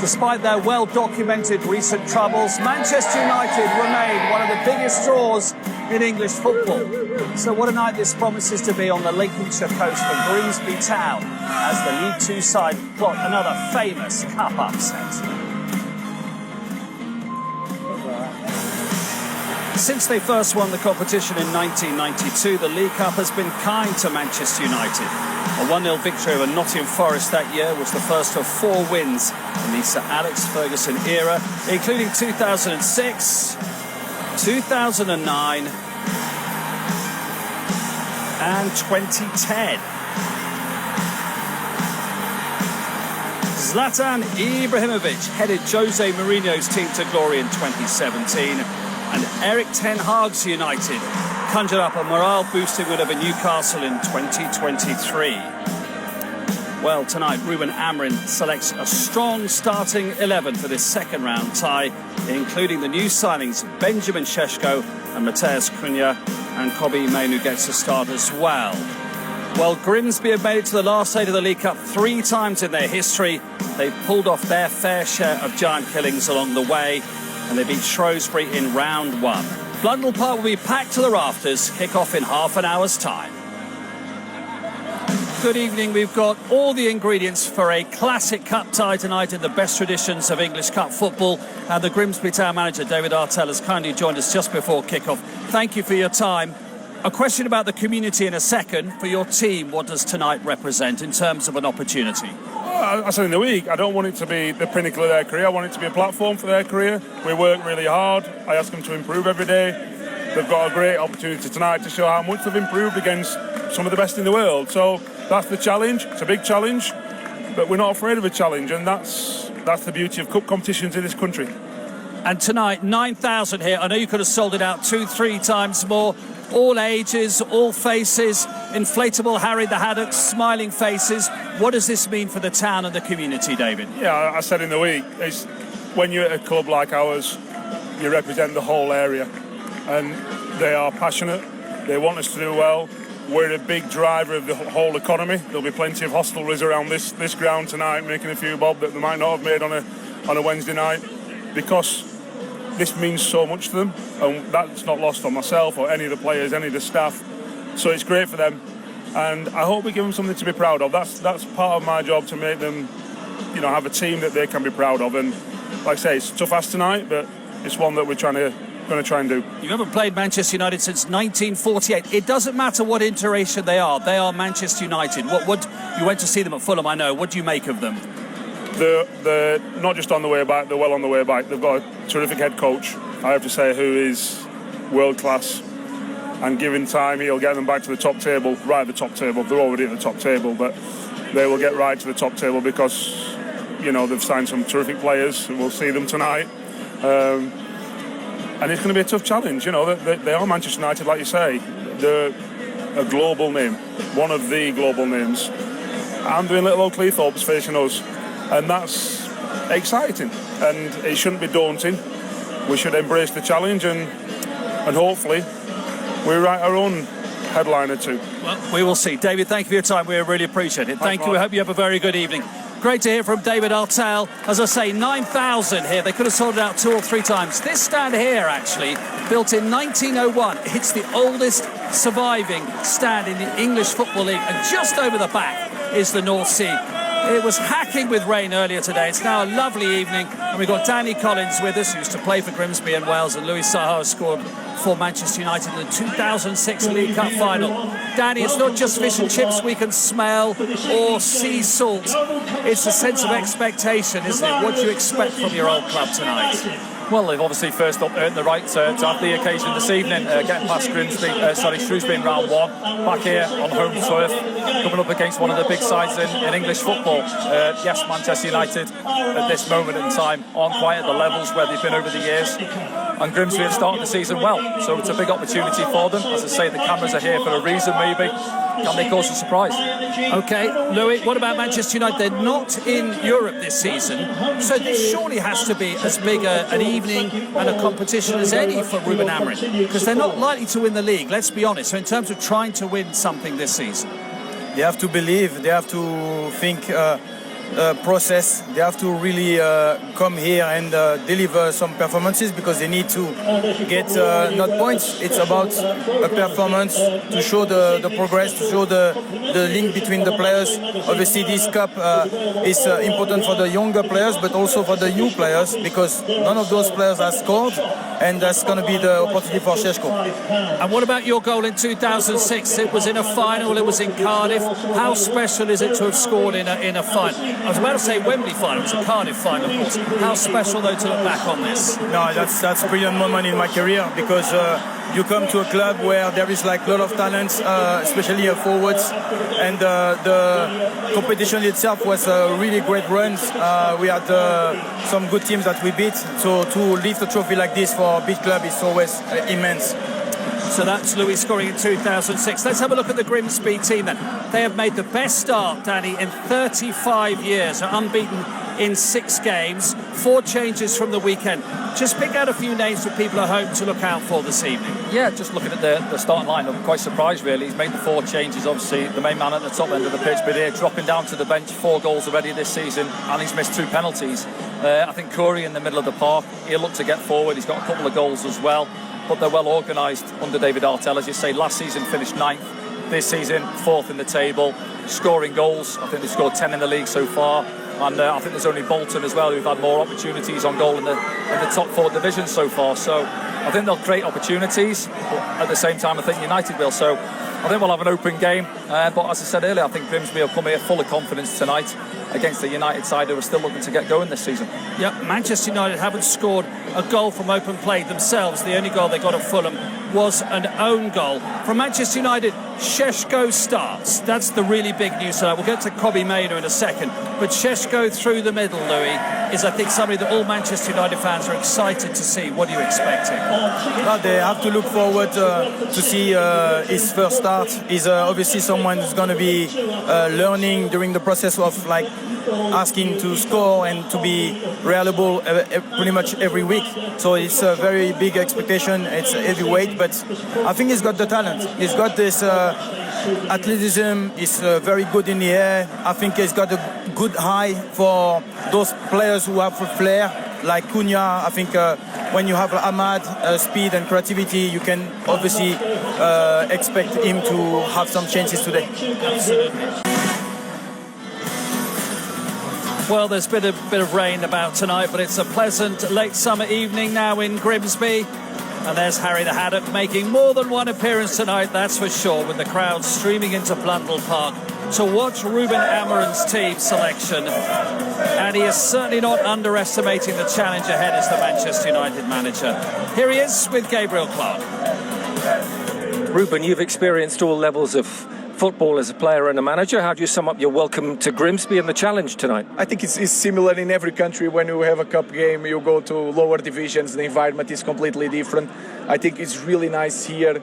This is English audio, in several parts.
Despite their well-documented recent troubles, Manchester United remain one of the biggest draws in English football. So what a night this promises to be on the Lincolnshire coast for Grimsby Town as the League Two side plot another famous cup upset. Since they first won the competition in 1992, the League Cup has been kind to Manchester United. A 1-0 victory over Nottingham Forest that year was the first of 4 wins in the Sir Alex Ferguson era, including 2006, 2009 and 2010. Zlatan Ibrahimovic headed Jose Mourinho's team to glory in 2017. And Erik ten Hag's United conjured up a morale-boosting win over Newcastle in 2023. Well, tonight, Ruben Amorim selects a strong starting 11 for this second-round tie, including the new signings Benjamin Šeško and Matheus Cunha, and Kobbie Mainoo gets a start as well. Well, Grimsby have made it to the last 8 of the League Cup 3 times in their history. They've pulled off their fair share of giant killings along the way, and they beat Shrewsbury in round 1. Blundell Park will be packed to the rafters, kick off in half an hour's time. Good evening. We've got all the ingredients for a classic cup tie tonight in the best traditions of English cup football. And the Grimsby Town manager, David Artell, has kindly joined us just before kick-off. Thank you for your time. A question about the community in a second. For your team, what does tonight represent in terms of an opportunity? I said in the week, I don't want it to be the pinnacle of their career. I want it to be a platform for their career. We work really hard. I ask them to improve every day. They've got a great opportunity tonight to show how much they've improved against some of the best in the world. So that's the challenge. It's a big challenge, but we're not afraid of a challenge, and that's the beauty of cup competitions in this country. And tonight, 9,000 here. I know you could have sold it out 2-3 times more. All ages, all faces, inflatable Harry the Haddock, smiling faces. What does this mean for the town and the community, David? Yeah, I said in the week, it's when you're at a club like ours, you represent the whole area, and they are passionate. They want us to do well. We're a big driver of the whole economy. There'll be plenty of hostelries around this ground tonight, making a few bob that they might not have made on a Wednesday night, because this means so much to them, and that's not lost on myself or any of the players, any of the staff. So it's great for them, and I hope we give them something to be proud of. That's part of my job, to make them, have a team that they can be proud of. And like I say, it's a tough ask tonight, but it's one that we're going to try and do. You haven't played Manchester United since 1948. It doesn't matter what iteration they are Manchester United. What you went to see them at Fulham, I know. What do you make of them? They're not just on the way back, they're well on the way back. They've got a terrific head coach, I have to say, who is world class, and given time he'll get them back to the top table, right at the top table. They're already at the top table, but they will get right to the top table because they've signed some terrific players, and we'll see them tonight, and it's going to be a tough challenge. They are Manchester United, like you say. They're a global name, one of the global names, and they're in Little Old Cleethorpes facing us. And that's exciting, and it shouldn't be daunting. We should embrace the challenge, and hopefully we write our own headliner too. Well, we will see. David, thank you for your time. We really appreciate it. Thank you. Mark. I hope you have a very good evening. Great to hear from David Artell. As I say, 9,000 here. They could have sold it out 2 or 3 times. This stand here, actually, built in 1901. It's the oldest surviving stand in the English Football League, and just over the back is the North Sea. It was hacking with rain earlier today. It's now a lovely evening, and we've got Danny Collins with us, who used to play for Grimsby and Wales, and Louis Saha scored for Manchester United in the 2006 League Cup final. Danny, it's not just fish and chips we can smell or sea salt. It's a sense of expectation, isn't it? What do you expect from your old club tonight? Well, they've obviously first up earned the right to have the occasion this evening, getting past Shrewsbury in round 1, back here on home turf, coming up against one of the big sides in English football. Yes, Manchester United at this moment in time aren't quite at the levels where they've been over the years, and Grimsby have started the season well, so it's a big opportunity for them. As I say, the cameras are here for a reason, maybe. Can they cause a surprise? OK, Louis, what about Manchester United? They're not in Europe this season, so this surely has to be as big an evening and a competition as any for Ruben Amorim, because they're not likely to win the league, let's be honest. So in terms of trying to win something this season, they have to believe, they have to think process. They have to really come here and deliver some performances, because they need to get not points. It's about a performance to show the progress, to show the link between the players. Obviously, this cup is important for the younger players, but also for the new players, because none of those players have scored, and that's going to be the opportunity for Šeško. And what about your goal in 2006? It was in a final, it was in Cardiff. How special is it to have scored in a final? I was about to say Wembley final, it was a Cardiff final, of course. How special, though, to look back on this? No, that's a brilliant moment in my career, because you come to a club where there is like a lot of talents, especially forwards, and the competition itself was a really great run. We had some good teams that we beat, so to lift a trophy like this for a big club is always immense. So that's Louis scoring in 2006. Let's have a look at the Grimsby team then. They have made the best start, Danny, in 35 years. They're unbeaten in 6 games. 4 changes from the weekend. Just pick out a few names for people at home to look out for this evening. Yeah, just looking at the starting line, I'm quite surprised really. He's made the 4 changes, obviously the main man at the top end of the pitch, but here dropping down to the bench, 4 goals already this season, and he's missed 2 penalties. I think Curry in the middle of the park, he'll look to get forward. He's got a couple of goals as well, but they're well organised under David Artell. As you say, last season finished 9th, this season 4th in the table, scoring goals. I think they've scored 10 in the league so far. And I think there's only Bolton as well who've had more opportunities on goal in the top 4 divisions so far. So I think they'll create opportunities, but at the same time I think United will. So I think we'll have an open game. But as I said earlier, I think Grimsby will come here full of confidence tonight against the United side who are still looking to get going this season. Yeah, Manchester United haven't scored a goal from open play themselves. The only goal they got at Fulham was an own goal. From Manchester United, Šeško starts. That's the really big news tonight. We'll get to Kobbie Mainoo in a second. But Šeško through the middle, Louis, is I think somebody that all Manchester United fans are excited to see. What are you expecting? Well, they have to look forward to see his first start. He's obviously someone who's going to be learning during the process of like asking to score and to be reliable pretty much every week. So it's a very big expectation. It's heavyweight, but I think he's got the talent. He's got this athleticism. He's very good in the air. I think he's got a good eye for those players who have flair, like Cunha. I think when you have Ahmad, speed and creativity, you can obviously expect him to have some chances today. Absolutely. Well, there's been a bit of rain about tonight, but it's a pleasant late summer evening now in Grimsby. And there's Harry the Haddock making more than one appearance tonight, that's for sure, with the crowd streaming into Blundell Park to watch Ruben Amorim's team selection. And he is certainly not underestimating the challenge ahead as the Manchester United manager. Here he is with Gabriel Clark. Ruben, you've experienced all levels of football as a player and a manager. How do you sum up your welcome to Grimsby and the challenge tonight? I think it's similar in every country. When you have a cup game, you go to lower divisions, the environment is completely different. I think it's really nice here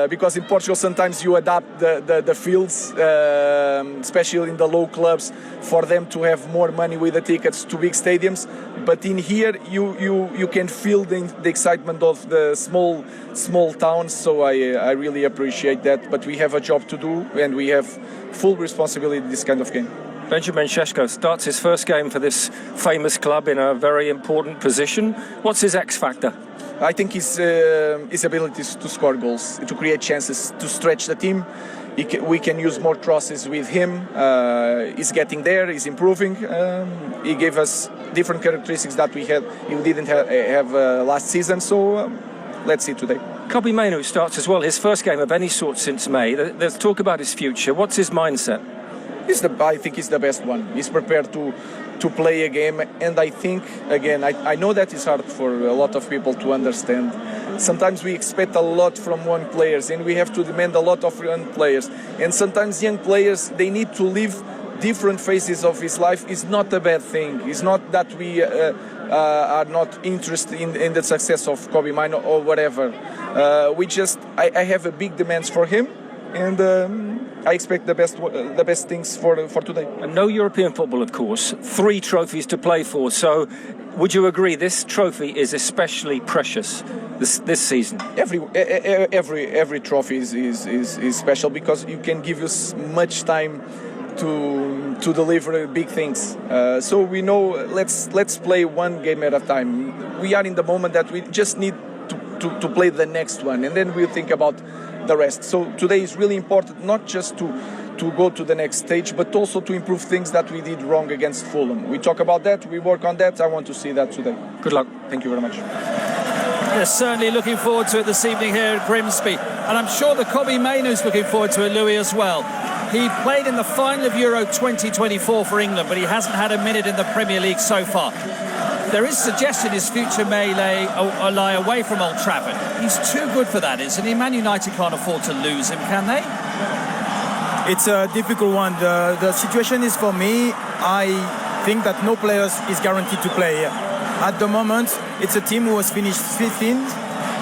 because in Portugal sometimes you adapt the fields, especially in the low clubs, for them to have more money with the tickets to big stadiums. But in here you can feel the excitement of the small towns, so I really appreciate that. But we have a job to do and we have full responsibility in this kind of game. Benjamin Šeško starts his first game for this famous club in a very important position. What's his X factor? I think his ability to score goals, to create chances, to stretch the team. We can use more crosses with him. He's getting there, he's improving. He gave us different characteristics that we didn't have last season, so let's see today. Kobbie Mainoo starts as well, his first game of any sort since May. There's talk about his future. What's his mindset? I think he's the best one. He's prepared to play a game, and I think, again, I know that it's hard for a lot of people to understand. Sometimes we expect a lot from young players, and we have to demand a lot of young players. And sometimes young players, they need to live different phases of his life. It's not a bad thing. It's not that we are not interested in the success of Kobbie Mainoo or whatever. I have a big demands for him, and I expect the best things for today. And no European football, of course. 3 trophies to play for. So, would you agree this trophy is especially precious this season? Every trophy is special because you can give us much time to deliver big things. So we know let's play one game at a time. We are in the moment that we just need to play the next one, and then we'll think about the rest. So today is really important, not just to go to the next stage, but also to improve things that we did wrong against Fulham. We talk about that, we work on that. I want to see that today. Good luck. Thank you very much. Yes, certainly looking forward to it this evening here at Grimsby. And I'm sure the Kobbie Mainoo's looking forward to it, Louis, as well. He played in the final of Euro 2024 for England, but he hasn't had a minute in the Premier League so far. There is suggestion his future may lie away from Old Trafford. He's too good for that, isn't he? Man United can't afford to lose him, can they? It's a difficult one. The situation is, for me, I think that no player is guaranteed to play here. At the moment, it's a team who was finished 15th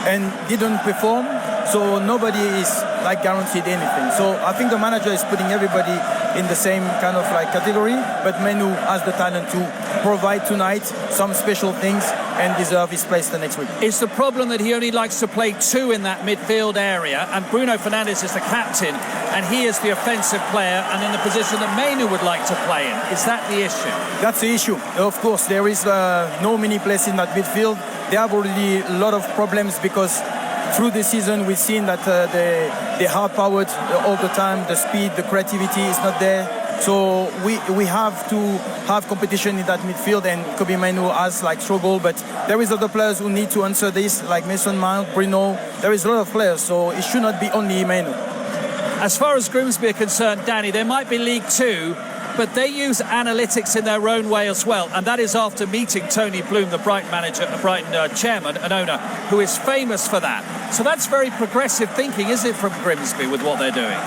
and didn't perform, so nobody is like guaranteed anything. So I think the manager is putting everybody in the same kind of like category, but Mainoo has the talent to provide tonight some special things and deserve his place the next week. It's the problem that he only likes to play two in that midfield area, and Bruno Fernandes is the captain, and he is the offensive player and in the position that Mainoo would like to play in. Is that the issue? That's the issue. Of course, there is no many place in that midfield. They have already a lot of problems because through the season we've seen that they're hard-powered all the time. The speed, the creativity is not there. So we have to have competition in that midfield, and Kobbie Mainoo has like struggle, but there is other players who need to answer this, like Mason Mount, Bruno. There is a lot of players, so it should not be only Mainoo. As far as Grimsby are concerned, Danny, there might be League Two, but they use analytics in their own way as well, and that is after meeting Tony Bloom, the Brighton manager, Brighton chairman and owner, who is famous for that. So that's very progressive thinking, isn't it, from Grimsby with what they're doing?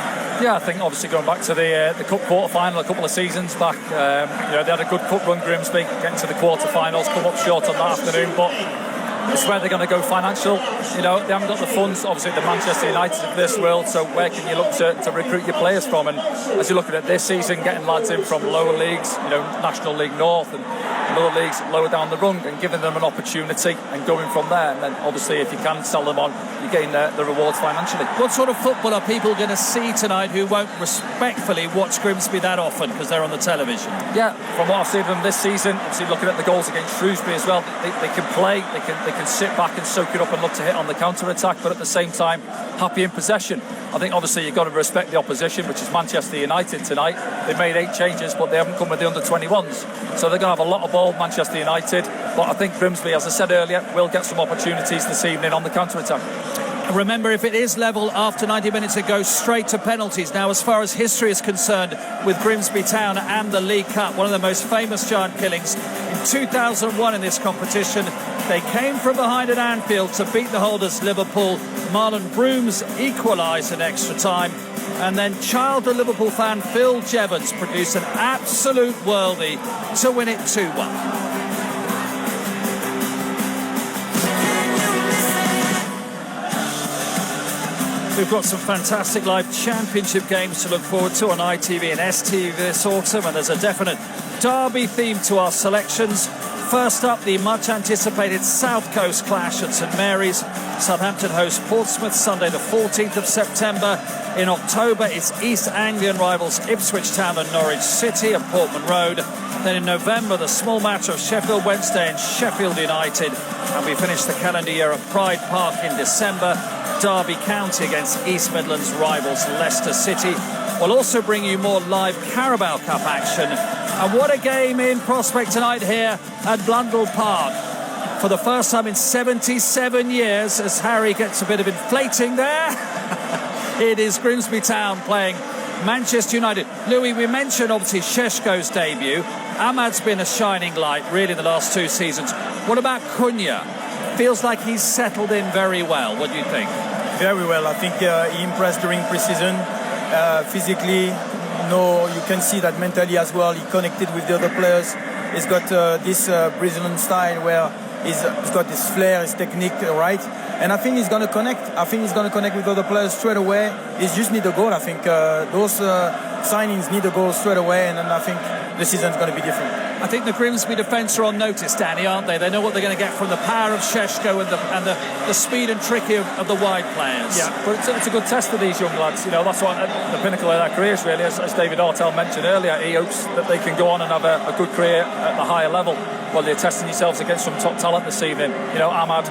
Yeah, I think obviously going back to the cup quarter-final a couple of seasons back, they had a good cup run, Grimsby, getting to the quarter-finals, come up short on that afternoon, but it's where they're going to go financial. They haven't got the funds, obviously, the Manchester United of this world, so where can you look to recruit your players from? And as you look at it this season, getting lads in from lower leagues, National League North and other leagues lower down the rung, and giving them an opportunity and going from there. And then obviously if you can sell them on, you gain the rewards financially. What sort of football are people going to see tonight who won't respectfully watch Grimsby that often because they're on the television? Yeah, from what I've seen of them this season, obviously looking at the goals against Shrewsbury as well, they can play, they can sit back and soak it up and look to hit on the counter-attack, but at the same time happy in possession. I think obviously you've got to respect the opposition, which is Manchester United tonight. They've made 8 changes, but they haven't come with the under-21s, so they're going to have a lot of ball, Manchester United. But I think Grimsby, as I said earlier, will get some opportunities this evening on the counter-attack. Remember, if it is level after 90 minutes, it goes straight to penalties. Now, as far as history is concerned with Grimsby Town and the League Cup, one of the most famous giant killings in 2001 in this competition, they came from behind at Anfield to beat the holders Liverpool. Marlon Brooms equalised in extra time, and then childhood Liverpool fan Phil Jevons produced an absolute worldie to win it 2-1. We've got some fantastic live championship games to look forward to on ITV and STV this autumn, and there's a definite derby theme to our selections. First up, the much anticipated South Coast clash at St Mary's. Southampton host Portsmouth Sunday the 14th of September. In October, it's East Anglian rivals Ipswich Town and Norwich City at Portman Road. Then in November, the small match of Sheffield Wednesday and Sheffield United. And we finish the calendar year at Pride Park in December. Derby County against East Midlands rivals Leicester City. We'll also bring you more live Carabao Cup action. And what a game in prospect tonight here at Blundell Park. For the first time in 77 years, as Harry gets a bit of inflating there, it is Grimsby Town playing Manchester United. Louis, we mentioned obviously Šeško's debut. Ahmad's been a shining light really the last 2 seasons. What about Cunha? Feels like he's settled in very well. What do you think? Very well. I think he impressed during pre-season. Physically, you can see that mentally as well. He connected with the other players. He's got this Brazilian style where he's got his flair, his technique, right? And I think he's going to connect. I think he's going to connect with other players straight away. He just need a goal. I think those signings need a goal straight away, and then I think the season's going to be different. I think the Grimsby defence are on notice, Danny, aren't they? They know what they're going to get from the power of Šeško and the speed and tricky of the wide players. Yeah, but it's a good test for these young lads. You know, that's what the pinnacle of their careers, really. As David Artell mentioned earlier, he hopes that they can go on and have a good career at the higher level. Well, they're testing themselves against some top talent this evening. You know, Ahmad,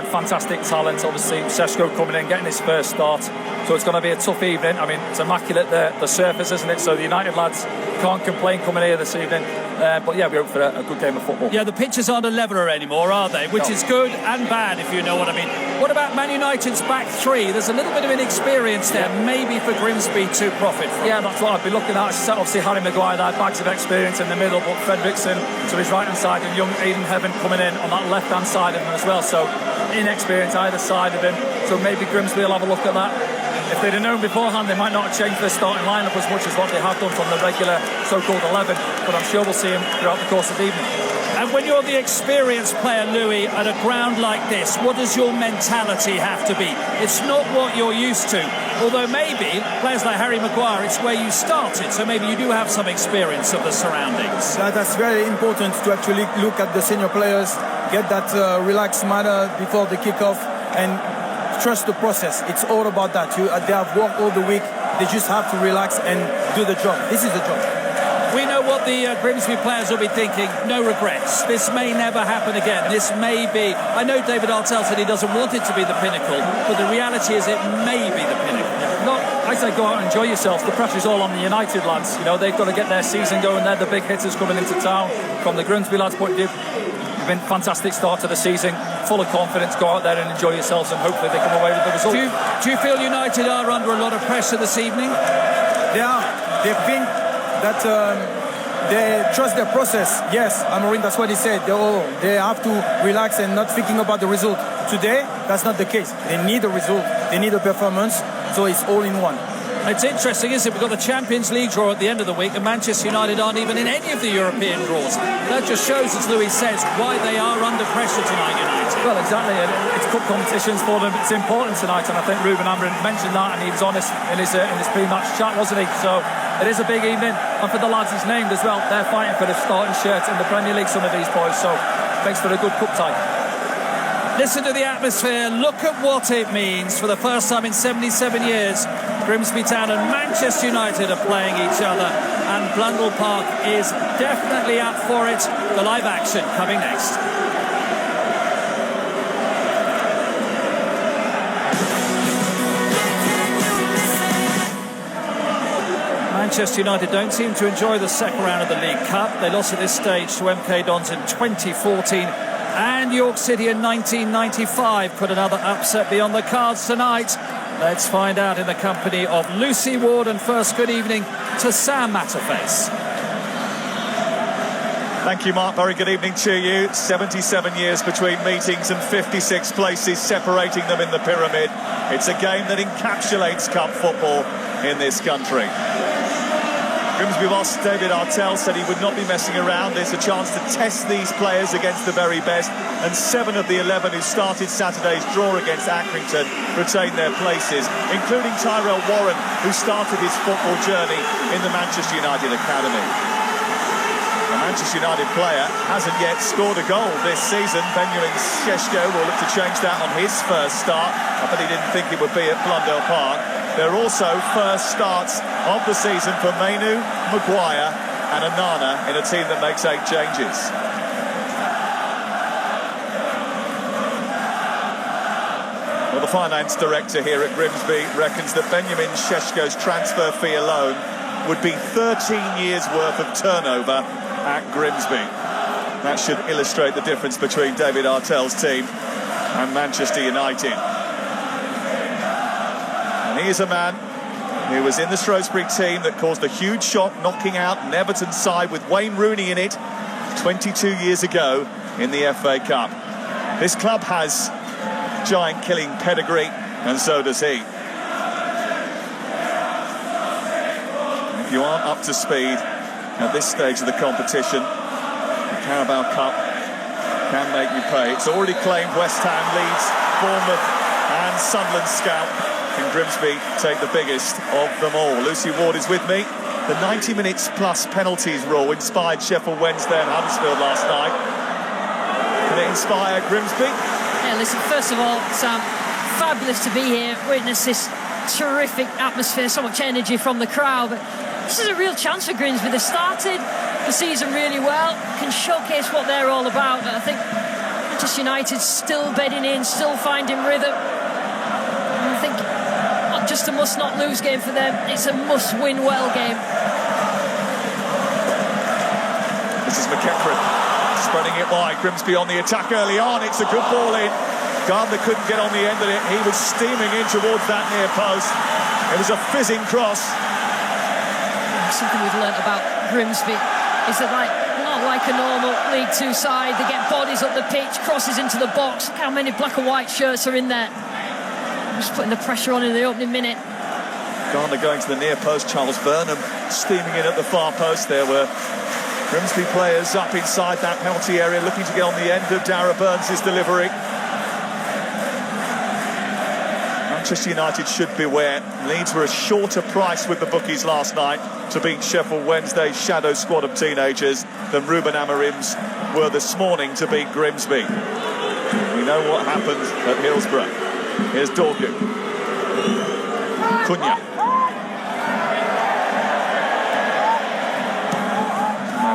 fantastic talent. Obviously, Šeško coming in, getting his first start. So it's going to be a tough evening. I mean, it's immaculate, the surface, isn't it? So the United lads can't complain coming here this evening. But yeah, we hope for a good game of football. Yeah, the pitches aren't a leveller anymore, are they? Which is good and bad, if you know what I mean. What about Man United's back three? There's a little bit of inexperience there, maybe for Grimsby to profit from. Yeah, that's what I'd be looking at. Obviously, Harry Maguire, that bags of experience in the middle, but Fredrickson to his right-hand side and young Aidan Heaven coming in on that left-hand side of him as well. So inexperience either side of him. So maybe Grimsby will have a look at that. If they'd have known beforehand, they might not have changed their starting lineup as much as what they have done from the regular so-called 11. But I'm sure we'll see him throughout the course of the evening. And when you're the experienced player, Louis, at a ground like this, what does your mentality have to be? It's not what you're used to. Although maybe, players like Harry Maguire, it's where you started. So maybe you do have some experience of the surroundings. That's very important to actually look at the senior players, get that relaxed manner before the kickoff, and trust the process. It's all about that. They have worked all the week. They just have to relax and do the job. This is the job. We know what the Grimsby players will be thinking. No regrets. This may never happen again. This may be... I know David Artell said he doesn't want it to be the pinnacle, but the reality is it may be the pinnacle. No, I say go out and enjoy yourself. The pressure's all on the United lads. You know, they've got to get their season going. They're the big hitters coming into town. From the Grimsby lads' point of view, it's been a fantastic start to the season. Full of confidence. Go out there and enjoy yourselves, and hopefully they come away with the result. Do you feel United are under a lot of pressure this evening? They are. They think that they trust their process. Yes, Amorim, that's what he said. They have to relax and not thinking about the result. Today, that's not the case. They need a result. They need a performance. So it's all in one. It's interesting, isn't it? We've got the Champions League draw at the end of the week, and Manchester United aren't even in any of the European draws. That just shows, as Louis says, why they are under pressure tonight, United. Well, exactly. It's cup competitions for them. It's important tonight, and I think Ruben Amorim mentioned that, and he was honest in his pre-match chat, wasn't he? So it is a big evening, and for the lads he's named as well, they're fighting for the starting shirt in the Premier League, some of these boys. So thanks for a good cup tie. Listen to the atmosphere. Look at what it means. For the first time in 77 years, Grimsby Town and Manchester United are playing each other, and Blundell Park is definitely up for it. The live action coming next. Manchester United don't seem to enjoy the second round of the League Cup. They lost at this stage to MK Dons in 2014. And York City in 1995. Could another upset be on the cards tonight? Let's find out in the company of Lucy Ward. And first, good evening to Sam Matterface. Thank you, Mark. Very good evening to you. 77 years between meetings and 56 places separating them in the pyramid. It's a game that encapsulates cup football in this country. Grimsby boss David Artell said he would not be messing around. There's a chance to test these players against the very best, and 7 of the 11 who started Saturday's draw against Accrington retained their places, including Tyrell Warren, who started his football journey in the Manchester United Academy. The Manchester United player hasn't yet scored a goal this season. Benjamin Šeško will look to change that on his first start. I bet he didn't think it would be at Blundell Park. They're also first starts of the season for Mainu, Maguire and Onana in a team that makes 8 changes. Well, the finance director here at Grimsby reckons that Benjamin Šeško's transfer fee alone would be 13 years' worth of turnover at Grimsby. That should illustrate the difference between David Artell's team and Manchester United. And he is a man who was in the Shrewsbury team that caused a huge shock, knocking out an Everton side with Wayne Rooney in it 22 years ago in the FA Cup. This club has giant killing pedigree, and so does he. If you aren't up to speed at this stage of the competition, the Carabao Cup can make you pay. It's already claimed West Ham, Leeds, Bournemouth and Sunderland's scalp. Can Grimsby take the biggest of them all? Lucy Ward is with me. The 90 minutes plus penalties rule inspired Sheffield Wednesday and Huddersfield last night. Can it inspire Grimsby? Yeah, listen, first of all, Sam, fabulous to be here, witness this terrific atmosphere, so much energy from the crowd. But this is a real chance for Grimsby. They started the season really well, can showcase what they're all about. But I think Manchester United still bedding in, still finding rhythm. And I think not just a must-not-lose game for them, it's a must-win-well game. This is McEachran spreading it wide. Grimsby on the attack early on. It's a good ball in. Gardner couldn't get on the end of it. He was steaming in towards that near post. It was a fizzing cross. Something we've learnt about Grimsby is that, not like a normal League Two side, they get bodies up the pitch, crosses into the box. Look how many black and white shirts are in there. Just putting the pressure on in the opening minute. Gardner going to the near post. Charles Burnham steaming in at the far post. There were Grimsby players up inside that penalty area looking to get on the end of Darragh Burns' delivery. Manchester United should beware. Leeds were a shorter price with the bookies last night to beat Sheffield Wednesday's shadow squad of teenagers than Ruben Amorim's were this morning to beat Grimsby. We know what happened at Hillsborough. Here's Dorgu. Cunha.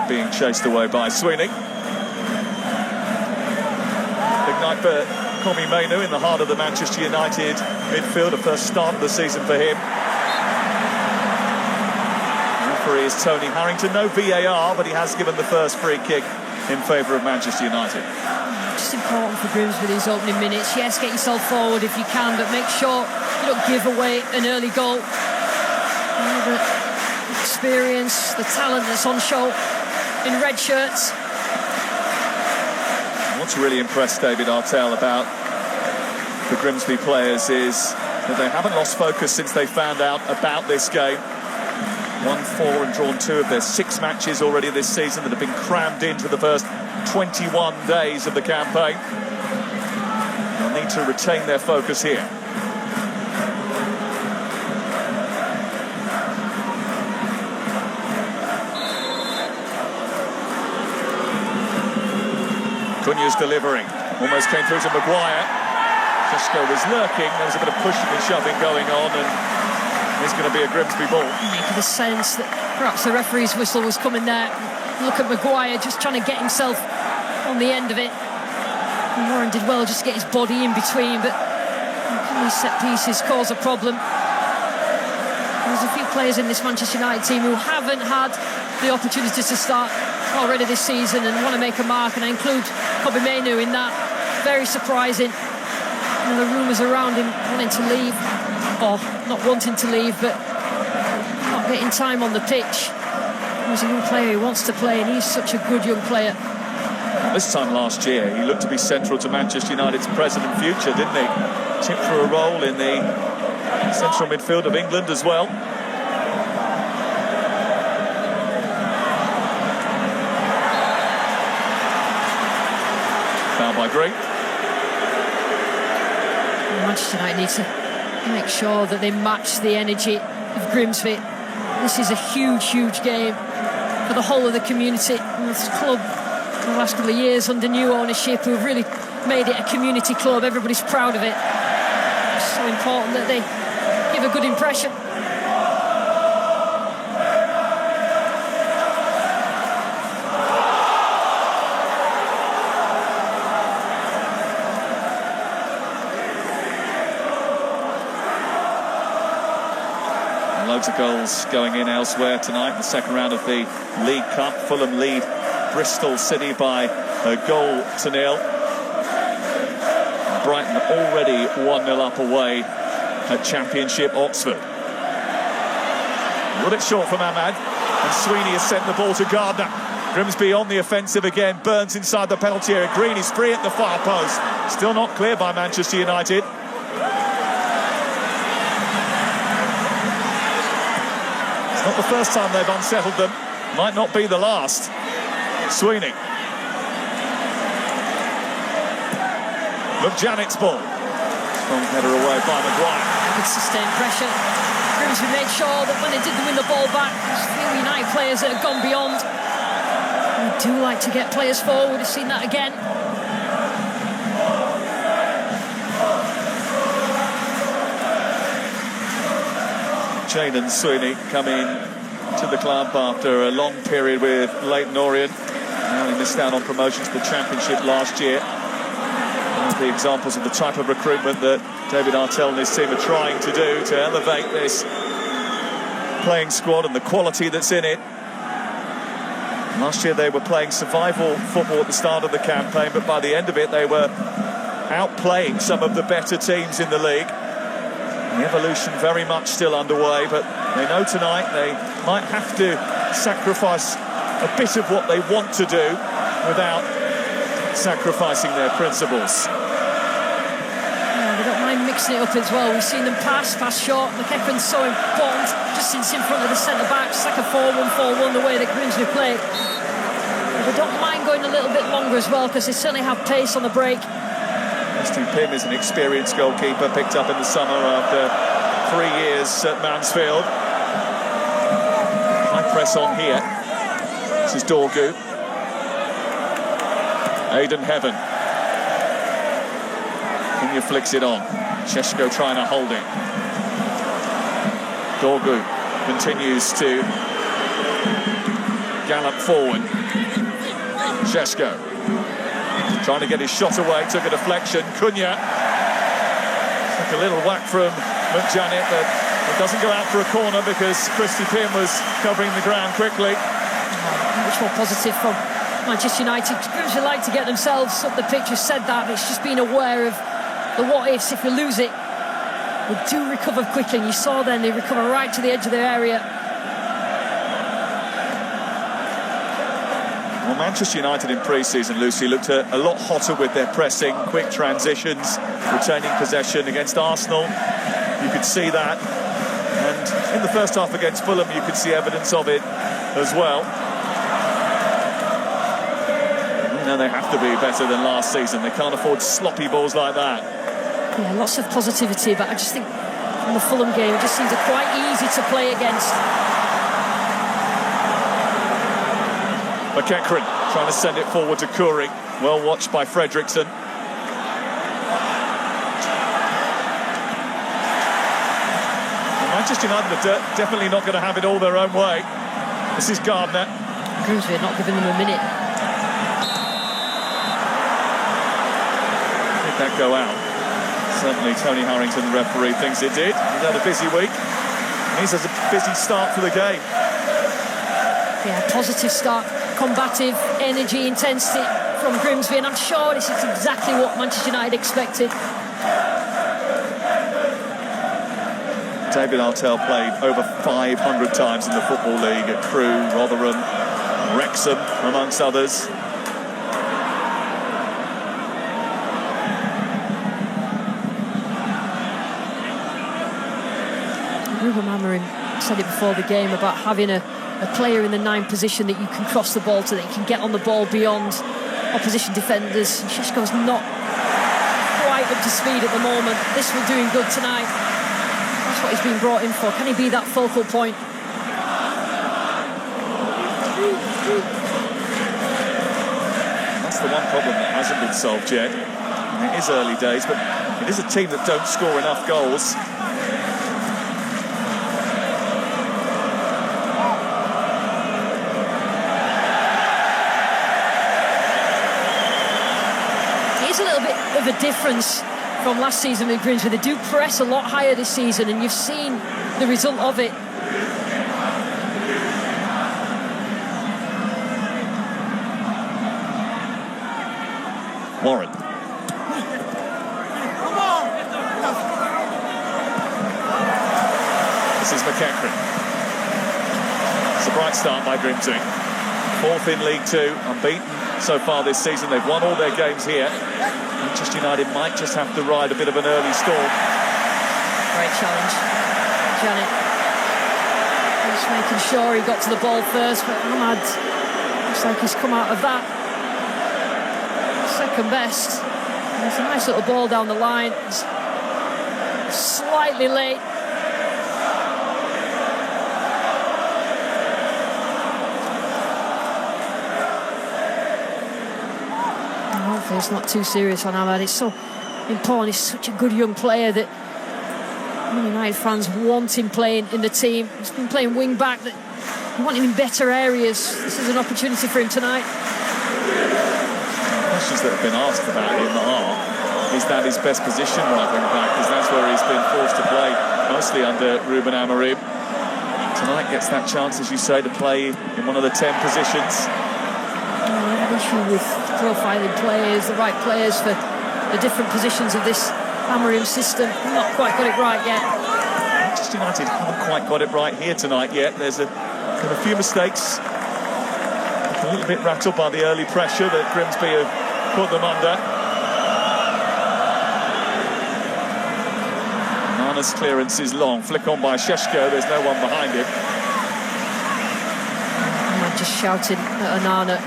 Being chased away by Sweeney. Big night for Kobbie Mainoo in the heart of the Manchester United midfield. The first start of the season for him. The referee is Tony Harrington. No VAR, but he has given the first free kick in favour of Manchester United. Just important for Grimsby these opening minutes. Yes, get yourself forward if you can, but make sure you don't give away an early goal. The experience, the talent that's on show in red shirts. What's really impressed David Artell about the Grimsby players is that they haven't lost focus since they found out about this game. Won 4 and drawn 2 of their 6 matches already this season that have been crammed into the first 21 days of the campaign. They'll need to retain their focus here. Cunha's delivering. Almost came through to Maguire. Josko was lurking. There was a bit of pushing and shoving going on, and it's going to be a Grimsby ball. Making the sense that perhaps the referee's whistle was coming there. Look at Maguire just trying to get himself on the end of it. And Warren did well just to get his body in between, but these set pieces cause a problem. There's a few players in this Manchester United team who haven't had the opportunities to start already this season and want to make a mark, and I include Kobbie Mainoo in that. Very surprising. The rumours around him wanting to leave, or not wanting to leave, but not getting time on the pitch. He's a young player who wants to play, and he's such a good young player. This time last year, he looked to be central to Manchester United's present and future, didn't he? Tipped for a role in the central midfield of England as well. Foul by Green. Manchester United need to make sure that they match the energy of Grimsby. This is a huge, huge game for the whole of the community. And this club, in the last couple of years under new ownership, who have really made it a community club. Everybody's proud of it. It's so important that they give a good impression. Loads of goals going in elsewhere tonight in the second round of the League Cup. Fulham lead Bristol City by a goal to nil. Brighton already 1-0 up away at Championship Oxford. A little bit short from Ahmad, and Sweeney has sent the ball to Gardner. Grimsby on the offensive again. Burns inside the penalty area. Green is free at the far post. Still not clear by Manchester United. Not the first time they've unsettled them. Might not be the last. Sweeney. Look, Janet's ball. Strong header away by Maguire. Good sustained pressure. Grimsby made sure that when they did win the ball back, there's a few United players that have gone beyond. We do like to get players forward. We've seen that again. Jane and Sweeney coming to the club after a long period with Leyton Orient. Now he missed out on promotion to the Championship last year. One of the examples of the type of recruitment that David Artell and his team are trying to do to elevate this playing squad and the quality that's in it. Last year they were playing survival football at the start of the campaign, but by the end of it they were outplaying some of the better teams in the league. The evolution very much still underway, but they know tonight they might have to sacrifice a bit of what they want to do without sacrificing their principles. Yeah, they don't mind mixing it up as well. We've seen them pass short. McEachran's so important, just since in front of the centre-back. It's like a 4-1-4-1 the way that Grimsby play. They don't mind going a little bit longer as well, because they certainly have pace on the break. Stu Pym is an experienced goalkeeper, picked up in the summer after 3 years at Mansfield. High press on here. This is Dorgu. Aidan Heaven. Kenya flicks it on. Sheshko trying to hold it. Dorgu continues to gallop forward. Sheshko trying to get his shot away, took a deflection. Cunha took a little whack from McJanet, but it doesn't go out for a corner because Christy Pym was covering the ground quickly. Much more positive from Manchester United. Grimsby like to get themselves up the pitch. We've said that, but it's just being aware of the what-ifs. If we lose it, we do recover quickly. And you saw then they recover right to the edge of their area. Well, Manchester United in pre-season, Lucy, looked a lot hotter with their pressing, quick transitions, retaining possession. Against Arsenal, you could see that. And in the first half against Fulham, you could see evidence of it as well. And they have to be better than last season. They can't afford sloppy balls like that. Yeah, lots of positivity, but I just think from the Fulham game, it just seems quite easy to play against. McEachran trying to send it forward to Coury. Well watched by Fredrickson. Manchester United are definitely not going to have it all their own way. This is Gardner. Grimsby are not giving them a minute. Did that go out? Certainly Tony Harrington, the referee, thinks it did. He's had a busy week. He's had a busy start to the game. Yeah, positive start. Combative, energy, intensity from Grimsby, and I'm sure this is exactly what Manchester United expected. David Artell played over 500 times in the Football League at Crewe, Rotherham, Wrexham, amongst others. Ruben Amorim said it before the game about having a player in the 9 position that you can cross the ball to, that you can get on the ball beyond opposition defenders. Sheshko's not quite up to speed at the moment. This will do him good tonight. That's what he's been brought in for. Can he be that focal point? That's the one problem that hasn't been solved yet. And it is early days, but it is a team that don't score enough goals. The difference from last season with Grimsby. They do press a lot higher this season, and you've seen the result of it. Warren. This is McEachran. It's a bright start by Grimsby. 4th in League Two, unbeaten so far this season. They've won all their games here. Manchester United might just have to ride a bit of an early storm. Great challenge. Janet just making sure he got to the ball first, but Ahmad looks like he's come out of that second best. There's a nice little ball down the line. It's slightly late. hopefully it's not too serious on Ahmad. It's so important. He's such a good young player that United fans want him playing in the team. He's been playing wing back, that want him in better areas. This is an opportunity for him tonight. Questions that have been asked about him are, is that his best position right wing back? Because that's where he's been forced to play mostly under Ruben Amorim. Tonight gets that chance, as you say, to play in one of the 10 positions. I have an issue with profiling players, the right players for the different positions of this Amorim system. Not quite got it right yet. Manchester United haven't quite got it right here tonight yet. There's a few mistakes. A little bit rattled by the early pressure that Grimsby have put them under. Nana's clearance is long. Flick on by Šeško. There's no one behind him. I'm just shouting at Onana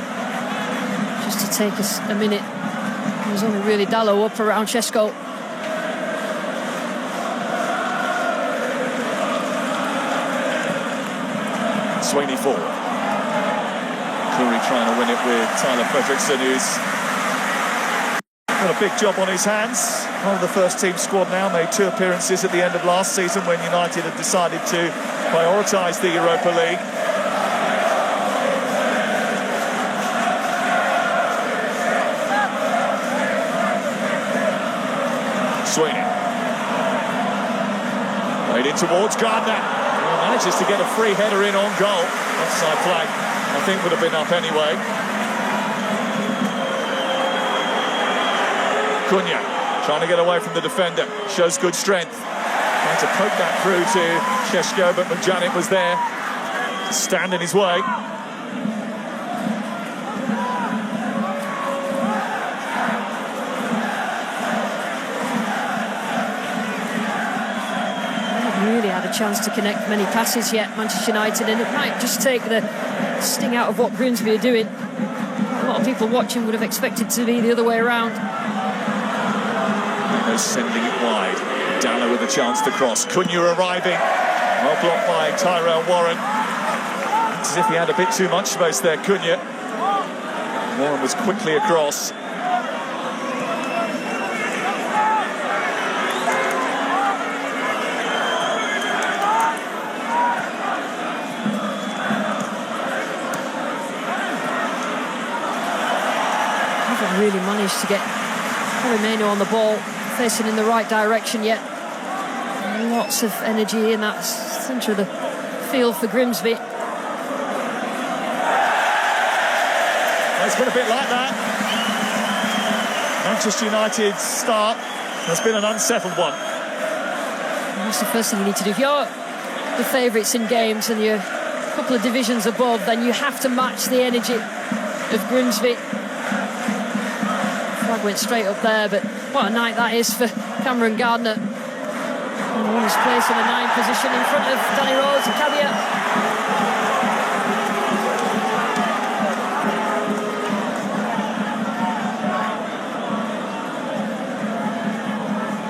just to take us a minute. It was only really Dallo up around Šeško. Sweeney forward. Curry trying to win it with Tyler Fredrickson, who's got a big job on his hands. One of the first team squad now, made 2 appearances at the end of last season when United had decided to prioritise the Europa League. Sweeney. Played in towards Gardner. Manages to get a free header in on goal. Offside flag, I think, would have been up anyway. Cunha trying to get away from the defender. Shows good strength. Trying to poke that through to Šeško, but Mrđanić was there to stand in his way. Had a chance to connect many passes yet, Manchester United, and it might just take the sting out of what Grimsby are doing. A lot of people watching would have expected to be the other way around. They're sending it wide. Dallo with a chance to cross. Cunha arriving. Well blocked by Tyrell Warren. It's as if he had a bit too much space there, Cunha. Warren was quickly across. Really managed to get Meno on the ball, facing in the right direction yet. Lots of energy in that centre of the field for Grimsby. It's been a bit like that. Manchester United's start has been an unsettled one. That's the first thing you need to do. If you're the favourites in games and you're a couple of divisions above, then you have to match the energy of Grimsby. Flag went straight up there, but what a night that is for Cameron Gardner. And won his place in a 9 position in front of Danny Rose and Cabia.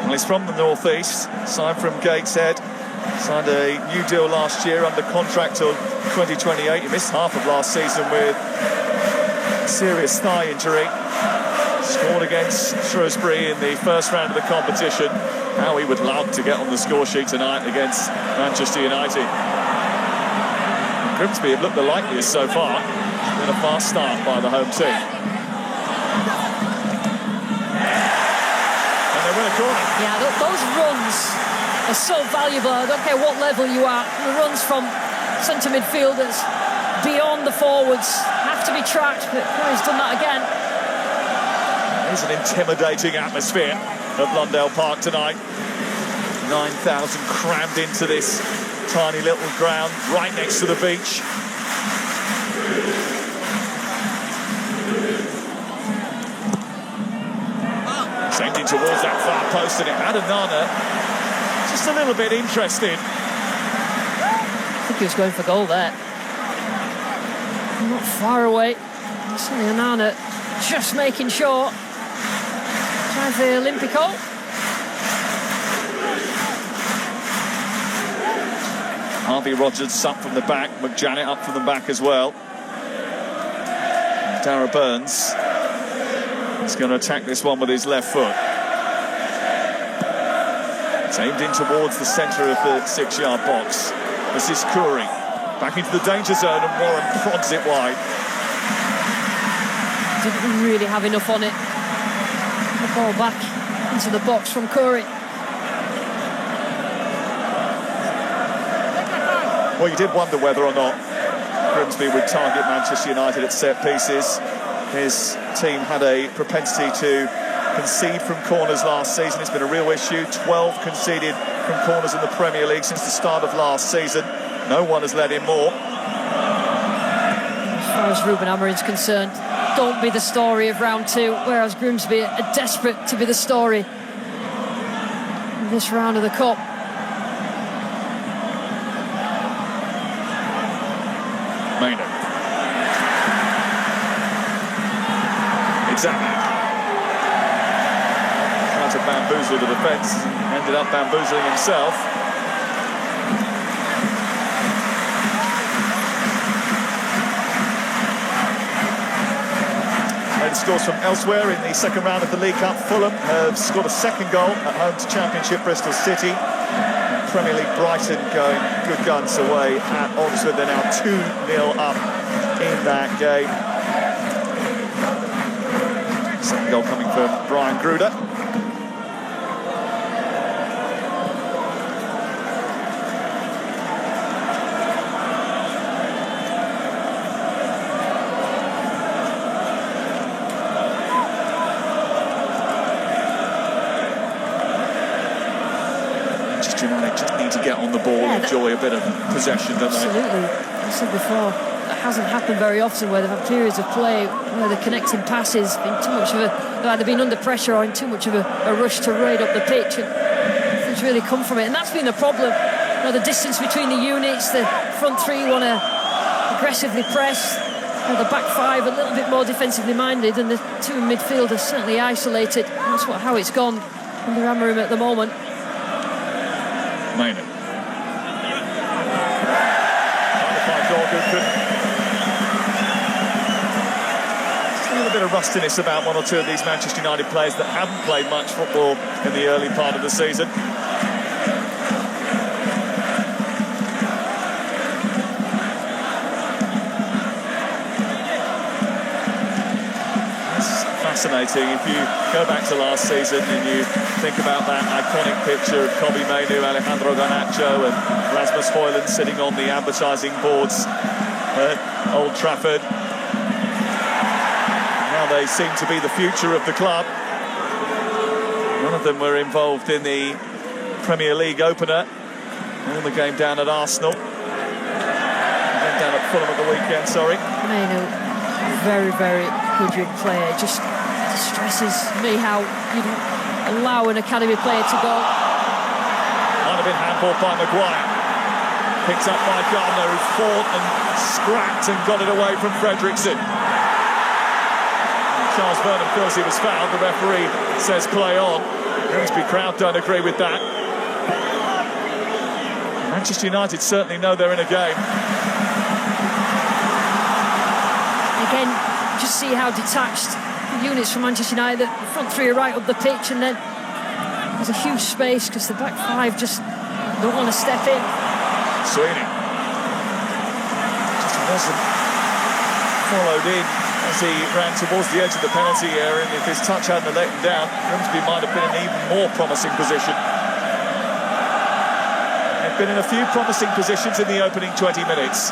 Well, he's from the northeast, signed from Gateshead, signed a new deal last year under contract till 2028. He missed half of last season with a serious thigh injury. Scored against Shrewsbury in the first round of the competition. Now he would love to get on the score sheet tonight against Manchester United. Grimsby have looked the likeliest so far. It's been a fast start by the home team. And they win a corner. Yeah, those runs are so valuable. I don't care what level you are. The runs from centre midfielders beyond the forwards have to be tracked, but Curry's done that again. There's an intimidating atmosphere at Blundell Park tonight. 9,000 crammed into this tiny little ground right next to the beach. Sent in towards that far post, and it had Onana just a little bit interested. I think he was going for goal there. Not far away. Certainly Onana just making sure. Trying for the Olympico. Harvey Rogers up from the back, Mrđanić up from the back as well. Dara Burns He's going to attack this one with his left foot. It's aimed in towards the centre of the 6-yard box. This is Curry. Back into the danger zone, and Warren prods it wide. Didn't really have enough on it. The ball back into the box from Curry. Well, you did wonder whether or not Grimsby would target Manchester United at set pieces. His team had a propensity to concede from corners last season. It's been a real issue. 12 conceded from corners in the Premier League since the start of last season. No one has let in more. As far as Ruben Amorim's concerned, don't be the story of round 2, whereas Grimsby are desperate to be the story in this round of the Cup. Maynard. Exactly. Trying to bamboozle the defence, ended up bamboozling himself. And scores from elsewhere in the second round of the League Cup. Fulham have scored a second goal at home to Championship Bristol City. And Premier League Brighton going good guns away at Oxford. They're now 2-0 up in that game. Second goal coming from Brian Gruder. Manchester United just need to get on the ball and enjoy a bit of possession, don't they? Absolutely. I said before, that hasn't happened very often, where they've had periods of play where the connecting passes been too much of they've either been under pressure or in too much of a rush to raid up the pitch, and it's really come from it, and that's been the problem. You know, the distance between the units, the front three want to aggressively press, the back five a little bit more defensively minded, and the two in midfield are certainly isolated. That's how it's gone under Amorim at the moment. Maynard. Still a bit of rustiness about one or two of these Manchester United players that haven't played much football in the early part of the season. It's fascinating. If you go back to last season and you think about that iconic picture of Kobbie Mainoo, Alejandro Garnacho and Rasmus Højlund sitting on the advertising boards at Old Trafford. Now they seem to be the future of the club. None of them were involved in the Premier League opener. And the game down at Arsenal. Down at Fulham at the weekend, sorry. Mainoo, very, very good young player. It just distresses me how you'd allow an academy player to go. Might have been handballed by Maguire. Picked up by Gardner, who fought and scrapped and got it away from Fredrickson. Charles Vernon feels he was fouled. The referee says play on. Grimsby crowd don't agree with that. Manchester United certainly know they're in a game. Again, just see how detached the units from Manchester United. The front three are right up the pitch, and then there's a huge space because the back five just don't want to step in. Sweeney just wasn't followed in as he ran towards the edge of the penalty area, and if his touch hadn't let him down, Grimsby might have been in an even more promising position. They've been in a few promising positions in the opening 20 minutes.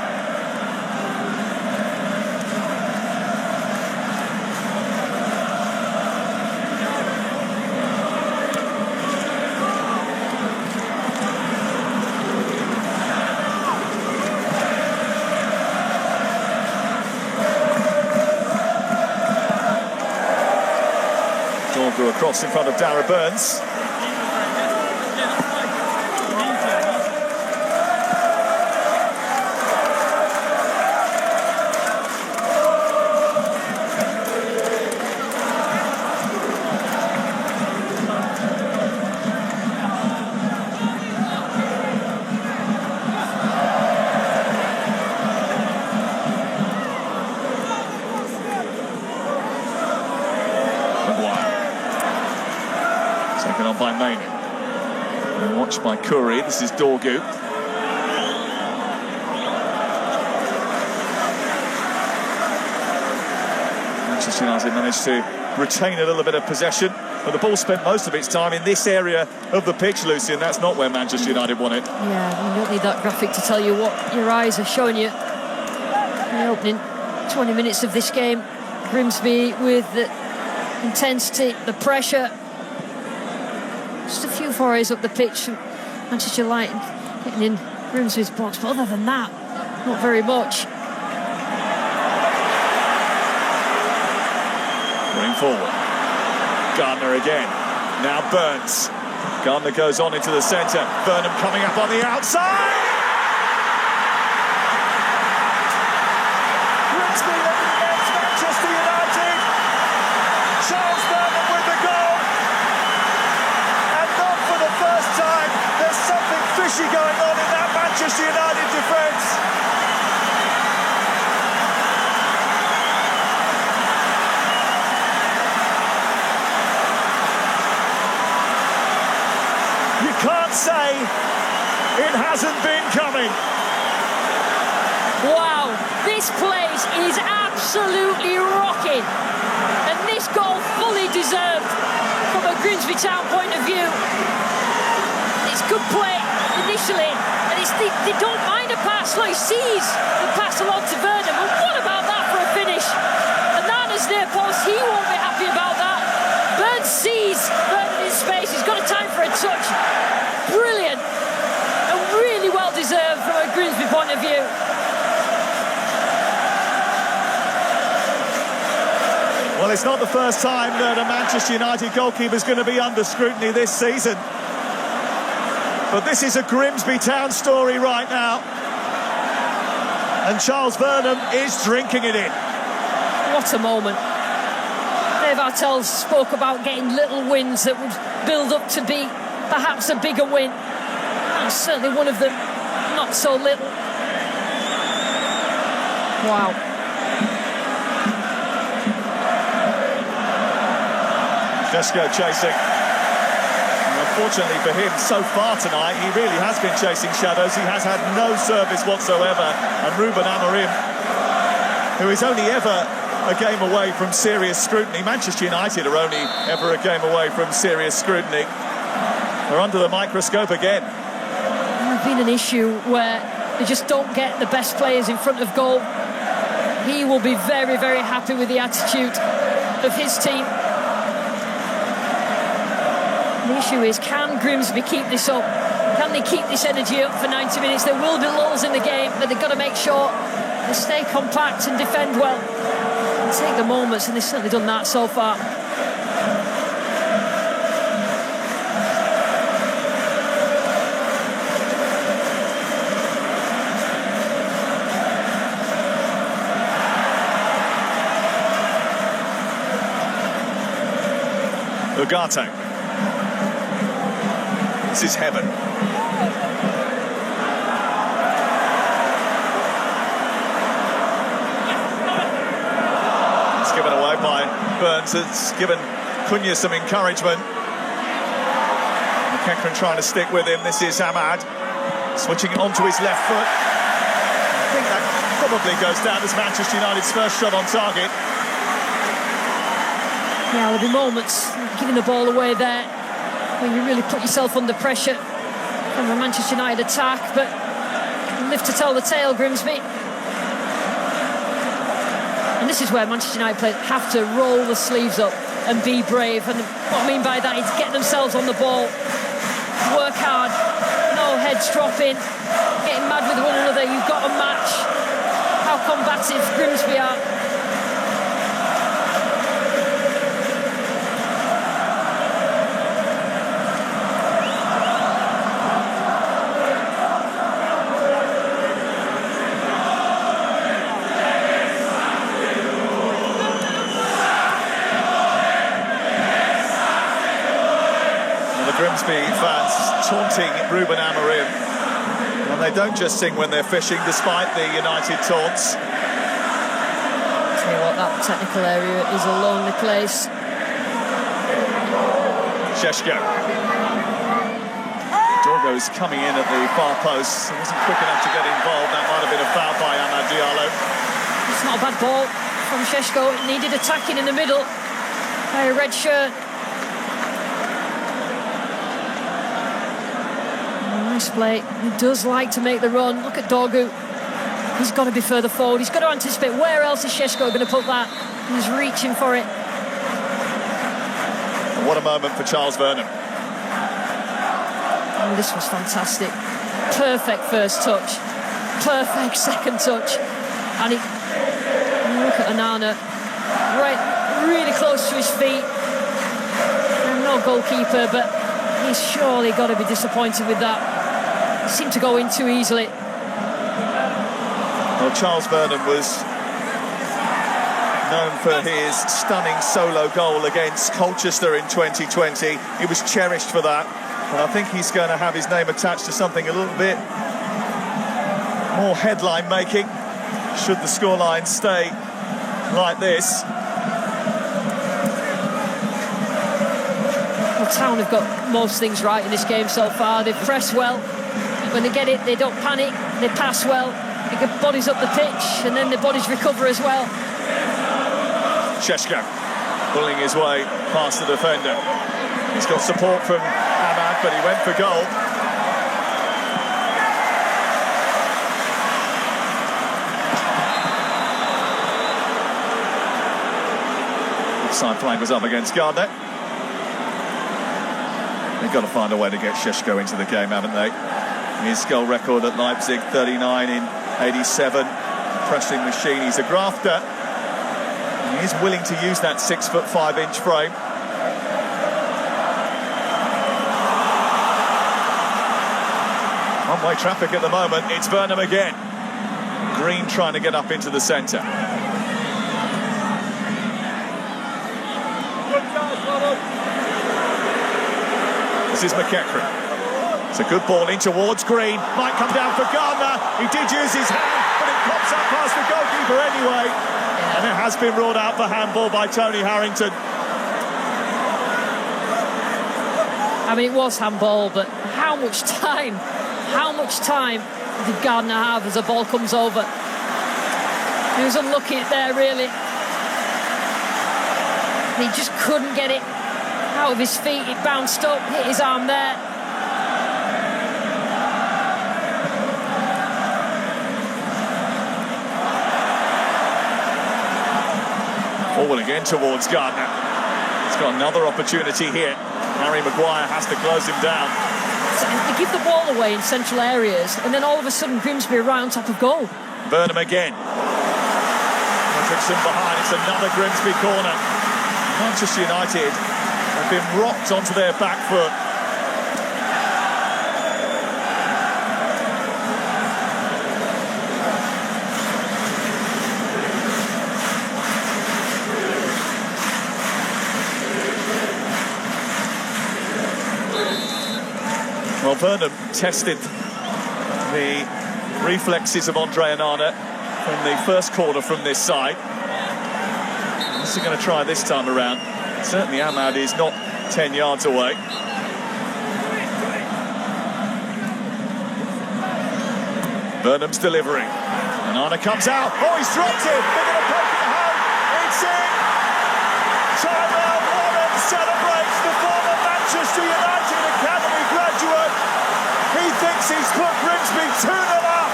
Across in front of Dara Burns. Taken on by Main. And watched by Curry. This is Dorgu. Manchester United managed to retain a little bit of possession, but the ball spent most of its time in this area of the pitch, Lucy, and that's not where Manchester United won it. Yeah, you don't need that graphic to tell you what your eyes are showing you. The opening 20 minutes of this game, Grimsby with the intensity, the pressure. Just a few forays up the pitch. Manchester United getting in Grimsby's box, but other than that, not very much. Going forward. Gardner again. Now Burns. Gardner goes on into the centre. Burnham coming up on the outside. Grimsby looking against Manchester United. Charles Burnham with the goal. And not for the first time. There's something fishy going on in that Manchester United defence. You can't say it hasn't been coming. Wow, this place is absolutely rocking. And this goal fully deserved from a Grimsby Town point of view. It's good play initially, and they don't mind a pass. Like sees the pass along to Burnham. Well, what about that for a finish? And Nana's near post, he won't be happy about that. Burns sees Burnham in space, he's got a time for a touch. Brilliant, and really well deserved from a Grimsby point of view. Well, it's not the first time that a Manchester United goalkeeper is going to be under scrutiny this season. But this is a Grimsby Town story right now. And Charles Burnham is drinking it in. What a moment. Dave Artell spoke about getting little wins that would build up to be perhaps a bigger win. That's certainly one of them, not so little. Wow. Vesco chasing. And unfortunately for him, so far tonight, he really has been chasing shadows. He has had no service whatsoever. And Ruben Amorim, who is only ever a game away from serious scrutiny. Manchester United are only ever a game away from serious scrutiny. They're under the microscope again. There's been an issue where they just don't get the best players in front of goal. He will be very, very happy with the attitude of his team. The issue is, can Grimsby keep this up? Can they keep this energy up for 90 minutes? There will be lulls in the game, but they've got to make sure they stay compact and defend well. And take the moments, and they've certainly done that so far. Ugarte. This is heaven. It's given away by Burns. It's given Cunha some encouragement. McEachran trying to stick with him. This is Ahmad. Switching it onto his left foot. I think that probably goes down as Manchester United's first shot on target. Yeah, there'll be moments giving the ball away there where you really put yourself under pressure from a Manchester United attack, but live to tell the tale, Grimsby. And this is where Manchester United players have to roll the sleeves up and be brave. And what I mean by that is get themselves on the ball, work hard, no heads dropping, getting mad with one another. You've got to match how combative Grimsby are. Grimsby fans taunting Ruben Amorim, and they don't just sing when they're fishing, despite the United taunts. Tell you what, that technical area is a lonely place. Šeško. Dorgo's coming in at the far post. He wasn't quick enough to get involved. That might have been a foul by Amad Diallo. It's not a bad ball from Šeško. It needed attacking in the middle by a red shirt. Nice play. He does like to make the run. Look at Dorgu. He's got to be further forward. He's got to anticipate where else is Šeško going to put that. He's reaching for it. And what a moment for Charles Vernon. Oh, this was fantastic. Perfect first touch. Perfect second touch. And he... Look at Onana. Right, really close to his feet. And no goalkeeper, but he's surely got to be disappointed with that. He seemed to go in too easily. Well, Charles Vernon was known for his stunning solo goal against Colchester in 2020. He was cherished for that. And I think he's going to have his name attached to something a little bit more headline making, should the scoreline stay like this. Well, Town have got most things right in this game so far. They've pressed well. When they get it, they don't panic. They pass well. They get bodies up the pitch, and then the bodies recover as well. Šeško pulling his way past the defender. He's got support from Amad, but he went for goal. Side flag was up against Gardner. They've got to find a way to get Šeško into the game, haven't they? His goal record at Leipzig, 39 in 87. Pressing machine. He's a grafter. And he is willing to use that 6'5" frame. One-way traffic at the moment. It's Burnham again. Green trying to get up into the centre. This is McEachran. It's a good ball in towards Green. Might come down for Gardner. He did use his hand, but it pops up past the goalkeeper anyway. And it has been ruled out for handball by Tony Harrington. I mean, it was handball, but how much time did Gardner have as the ball comes over? He was unlucky there, really. He just couldn't get it out of his feet. It bounced up, hit his arm there. Forward again towards Gardner. He's got another opportunity here. Harry Maguire has to close him down. They give the ball away in central areas, and then all of a sudden Grimsby are right on top of goal. Burnham again. Hendrickson behind. It's another Grimsby corner. Manchester United have been rocked onto their back foot. Well, Burnham tested the reflexes of Andre Onana from the first corner from this side. What's he going to try this time around? Certainly Amad is not 10 yards away. Burnham's delivering. Onana comes out. Oh, he's dropped it. They're going to poke it home. It's in. Tyrell Warren celebrates the former Manchester United Academy graduate. He thinks he's put Grimsby 2-0 up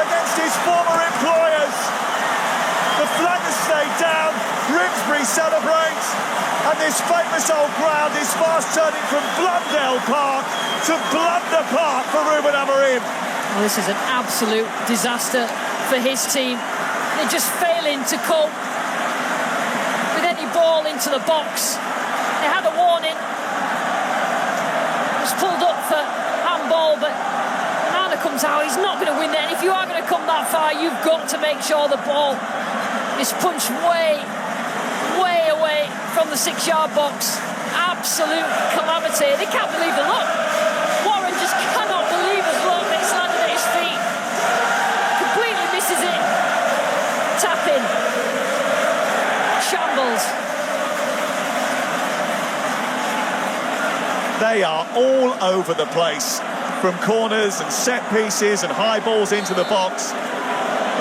against his former employers. The flag has stayed down. Grimsby celebrates, and this famous old ground is fast turning from Blundell Park to Blunder Park for Ruben Amorim. Well, this is an absolute disaster for his team. They're just failing to cope with any ball into the box. They had a warning. It was pulled up for handball, but Onana comes out. He's not going to win that. And if you are going to come that far, you've got to make sure the ball is punched way away from the 6-yard box. Absolute calamity. They can't believe the look. Warren just cannot believe his look. It's landed at his feet. Completely misses it. Tapping. Shambles. They are all over the place, from corners and set pieces and high balls into the box.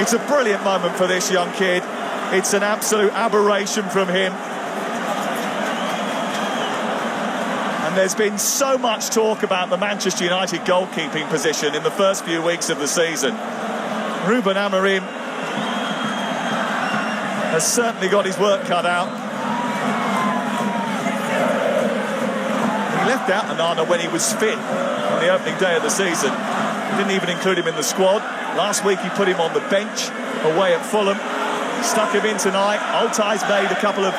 It's a brilliant moment for this young kid. It's an absolute aberration from him. And there's been so much talk about the Manchester United goalkeeping position in the first few weeks of the season. Ruben Amorim has certainly got his work cut out. He left out Onana when he was fit on the opening day of the season. He didn't even include him in the squad. Last week he put him on the bench away at Fulham. Stuck him in tonight. Altay's made a couple of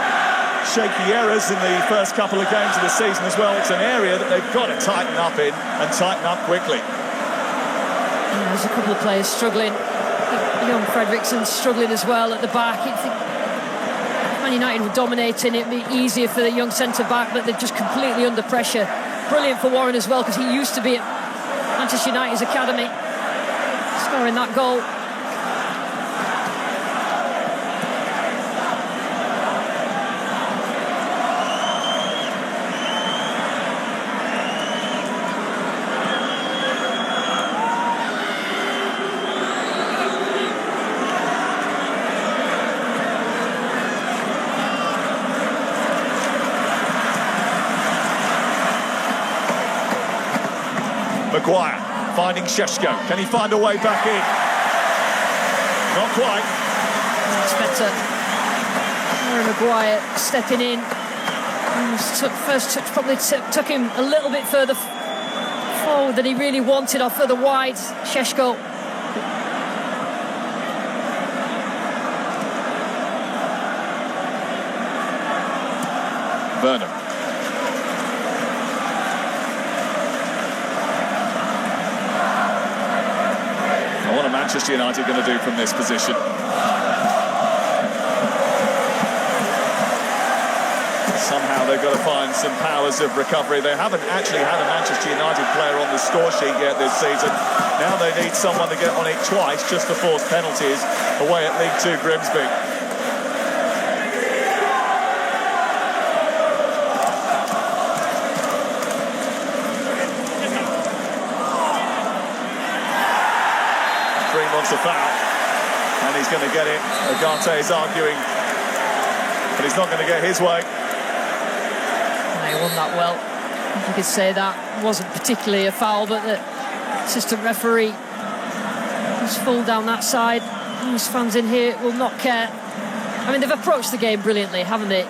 shaky errors in the first couple of games of the season as well. It's an area that they've got to tighten up in, and tighten up quickly. Yeah, there's a couple of players struggling. Young Fredrickson struggling as well at the back. I think Man United were dominating. It'd be easier for the young centre-back, but they're just completely under pressure. Brilliant for Warren as well, because he used to be at Manchester United's academy, scoring that goal. Maguire finding Šeško. Can he find a way back in? Not quite. It's better. Harry Maguire stepping in. First touch probably took him a little bit further forward than he really wanted, or further wide. Šeško. Burnham. What are Manchester United going to do from this position? Somehow they've got to find some powers of recovery. They haven't actually had a Manchester United player on the score sheet yet this season. Now they need someone to get on it twice just to force penalties away at League 2 Grimsby. Wants a foul, and he's going to get it. Agate is arguing, but he's not going to get his way. He won that well. You could say that wasn't particularly a foul, but the assistant referee was full down that side. These fans in here will not care. I mean, they've approached the game brilliantly, haven't they?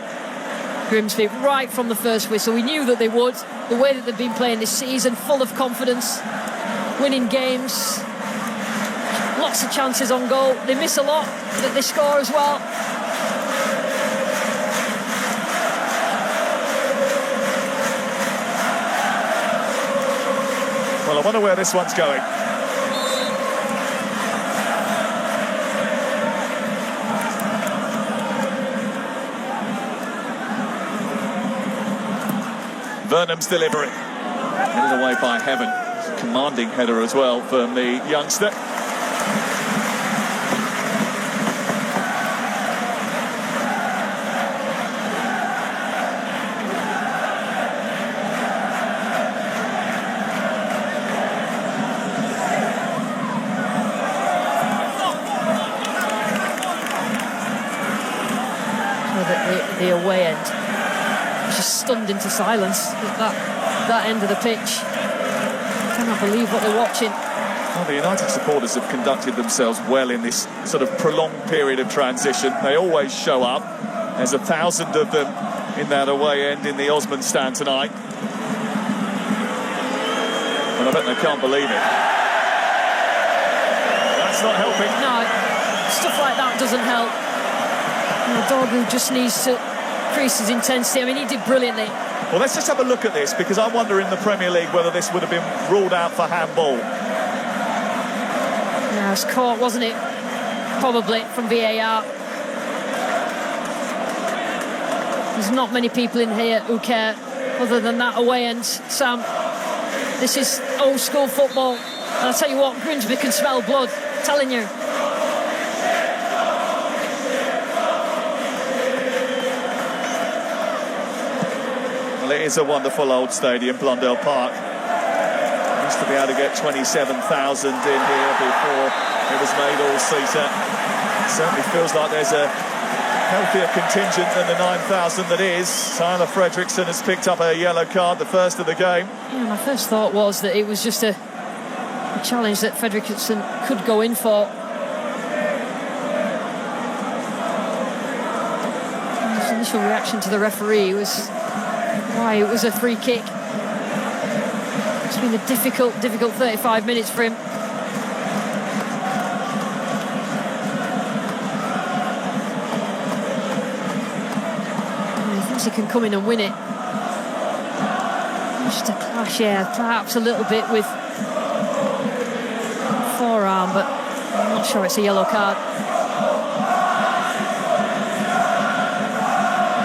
Grimsby, right from the first whistle. We knew that they would. The way that they've been playing this season, full of confidence, winning games. Lots of chances on goal. They miss a lot, but they score as well. Well, I wonder where this one's going. Burnham's delivery. Headed away by Heaven. Commanding header as well from the youngster. The away end just stunned into silence at that end of the pitch. Cannot believe what they're watching. Well, the United supporters have conducted themselves well in this sort of prolonged period of transition. They always show up. There's 1,000 of them in that away end in the Osman stand tonight. And I bet they can't believe it. That's not helping. No, stuff like that doesn't help. Dorgu just needs to increase his intensity. I mean, he did brilliantly. Well, let's just have a look at this, because I wonder in the Premier League whether this would have been ruled out for handball. Yeah, it was caught, wasn't it? Probably from VAR. There's not many people in here who care other than that away end, Sam. This is old school football. And I'll tell you what, Grimsby can smell blood. I'm telling you. Well, it is a wonderful old stadium, Blundell Park. Used to be able to get 27,000 in here before it was made all-seater. It certainly feels like there's a healthier contingent than the 9,000 that is. Tyler Fredrickson has picked up a yellow card, the first of the game. Yeah, my first thought was that it was just a challenge that Fredrickson could go in for. His initial reaction to the referee was why it was a free kick. It's been a difficult 35 minutes for him. He can come in and win it. Just a clash, yeah, perhaps a little bit with forearm, but I'm not sure it's a yellow card.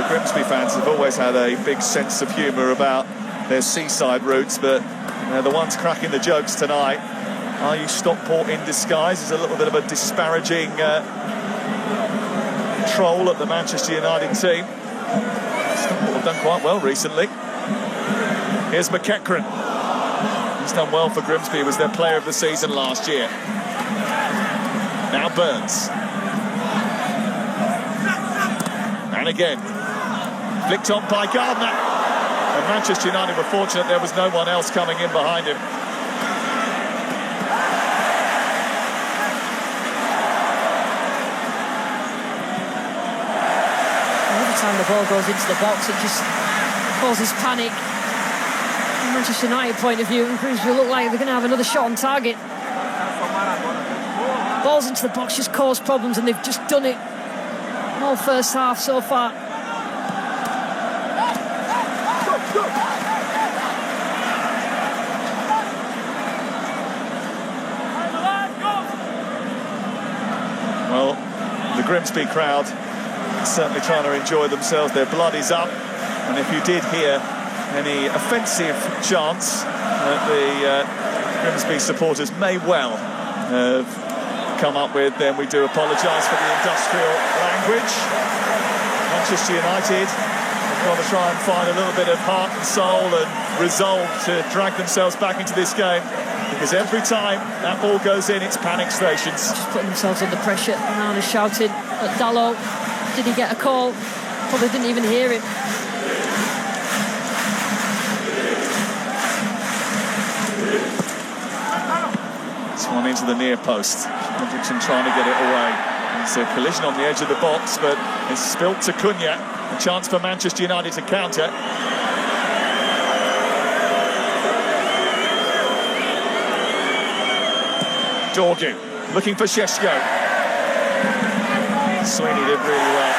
The Grimsby fans have always had a big sense of humour about their seaside roots, but they're the ones cracking the jokes tonight. Are you Stockport in disguise? Is a little bit of a disparaging troll at the Manchester United team. Stockport have done quite well recently. Here's McEachran. He's done well for Grimsby. He was their player of the season last year. Now Burns. And again. Flicked on by Gardner. And Manchester United were fortunate there was no one else coming in behind him. Time the ball goes into the box, it just causes panic. From Manchester United point of view, and Grimsby look like they're going to have another shot on target. Balls into the box just cause problems, and they've just done it all first half so far. Well, the Grimsby crowd certainly trying to enjoy themselves. Their blood is up, and if you did hear any offensive chants that the Grimsby supporters may well have come up with, then we do apologise for the industrial language. Manchester United have got to try and find a little bit of heart and soul and resolve to drag themselves back into this game, because every time that ball goes in, it's panic stations. Just putting themselves under pressure. Nana shouting at Dallo. Did he get a call? Probably didn't even hear him. This one into the near post. Hendrickson trying to get it away. It's a collision on the edge of the box, but it's spilt to Cunha. A chance for Manchester United to counter. Dorgu looking for Sheshko. Sweeney did really well.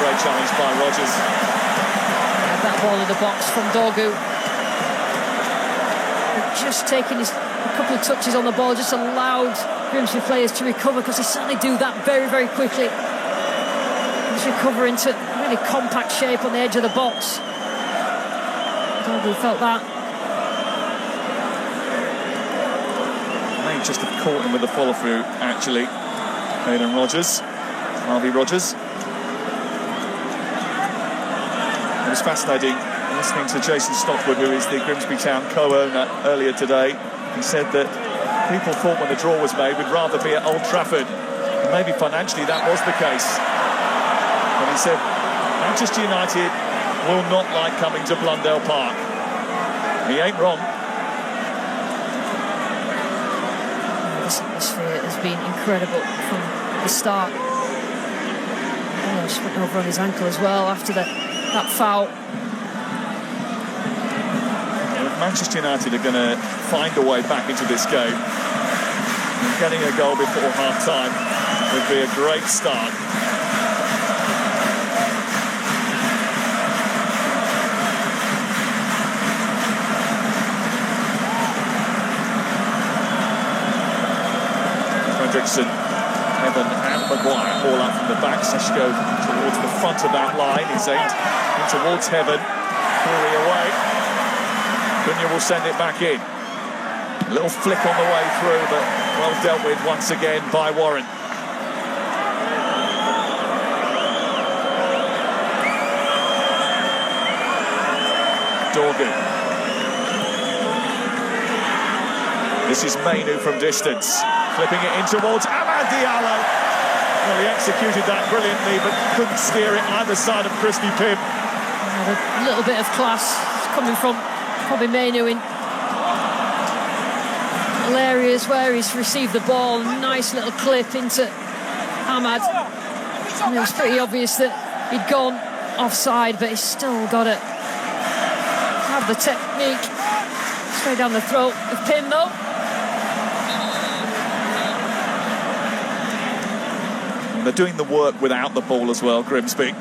Great challenge by Rodgers. Had that ball in the box from Dorgu. Just taking a couple of touches on the ball, just allowed Grimsby players to recover, because they certainly do that very, very quickly. Just recover into really compact shape on the edge of the box. Dorgu felt that. May just have caught him with the follow-through, actually. Aidan Rodgers, Harvey Rodgers. It was fascinating listening to Jason Stockwood, who is the Grimsby Town co-owner, earlier today. He said that people thought when the draw was made we'd rather be at Old Trafford, and maybe financially that was the case. But he said Manchester United will not like coming to Blundell Park. He ain't wrong. This atmosphere has been incredible from the start. Oh, just went over on his ankle as well after that foul. If Manchester United are going to find a way back into this game, and getting a goal before half-time would be a great start. Fredrickson, Heaven and Maguire all up from the back. Sheshko towards the front of that line. He's aimed in towards Heaven. Corey away. Cunha will send it back in. A little flick on the way through, but well dealt with once again by Warren. Dorgu. This is Mainu from distance, flipping it in towards Amad Diallo. Well, he executed that brilliantly, but couldn't steer it either side of Crispy Pim. A little bit of class coming from probably Mainu in areas where he's received the ball. Nice little clip into Ahmad. And it was pretty obvious that he'd gone offside, but he's still got to have the technique. Straight down the throat of Pim, though. They're doing the work without the ball as well, Grimsby.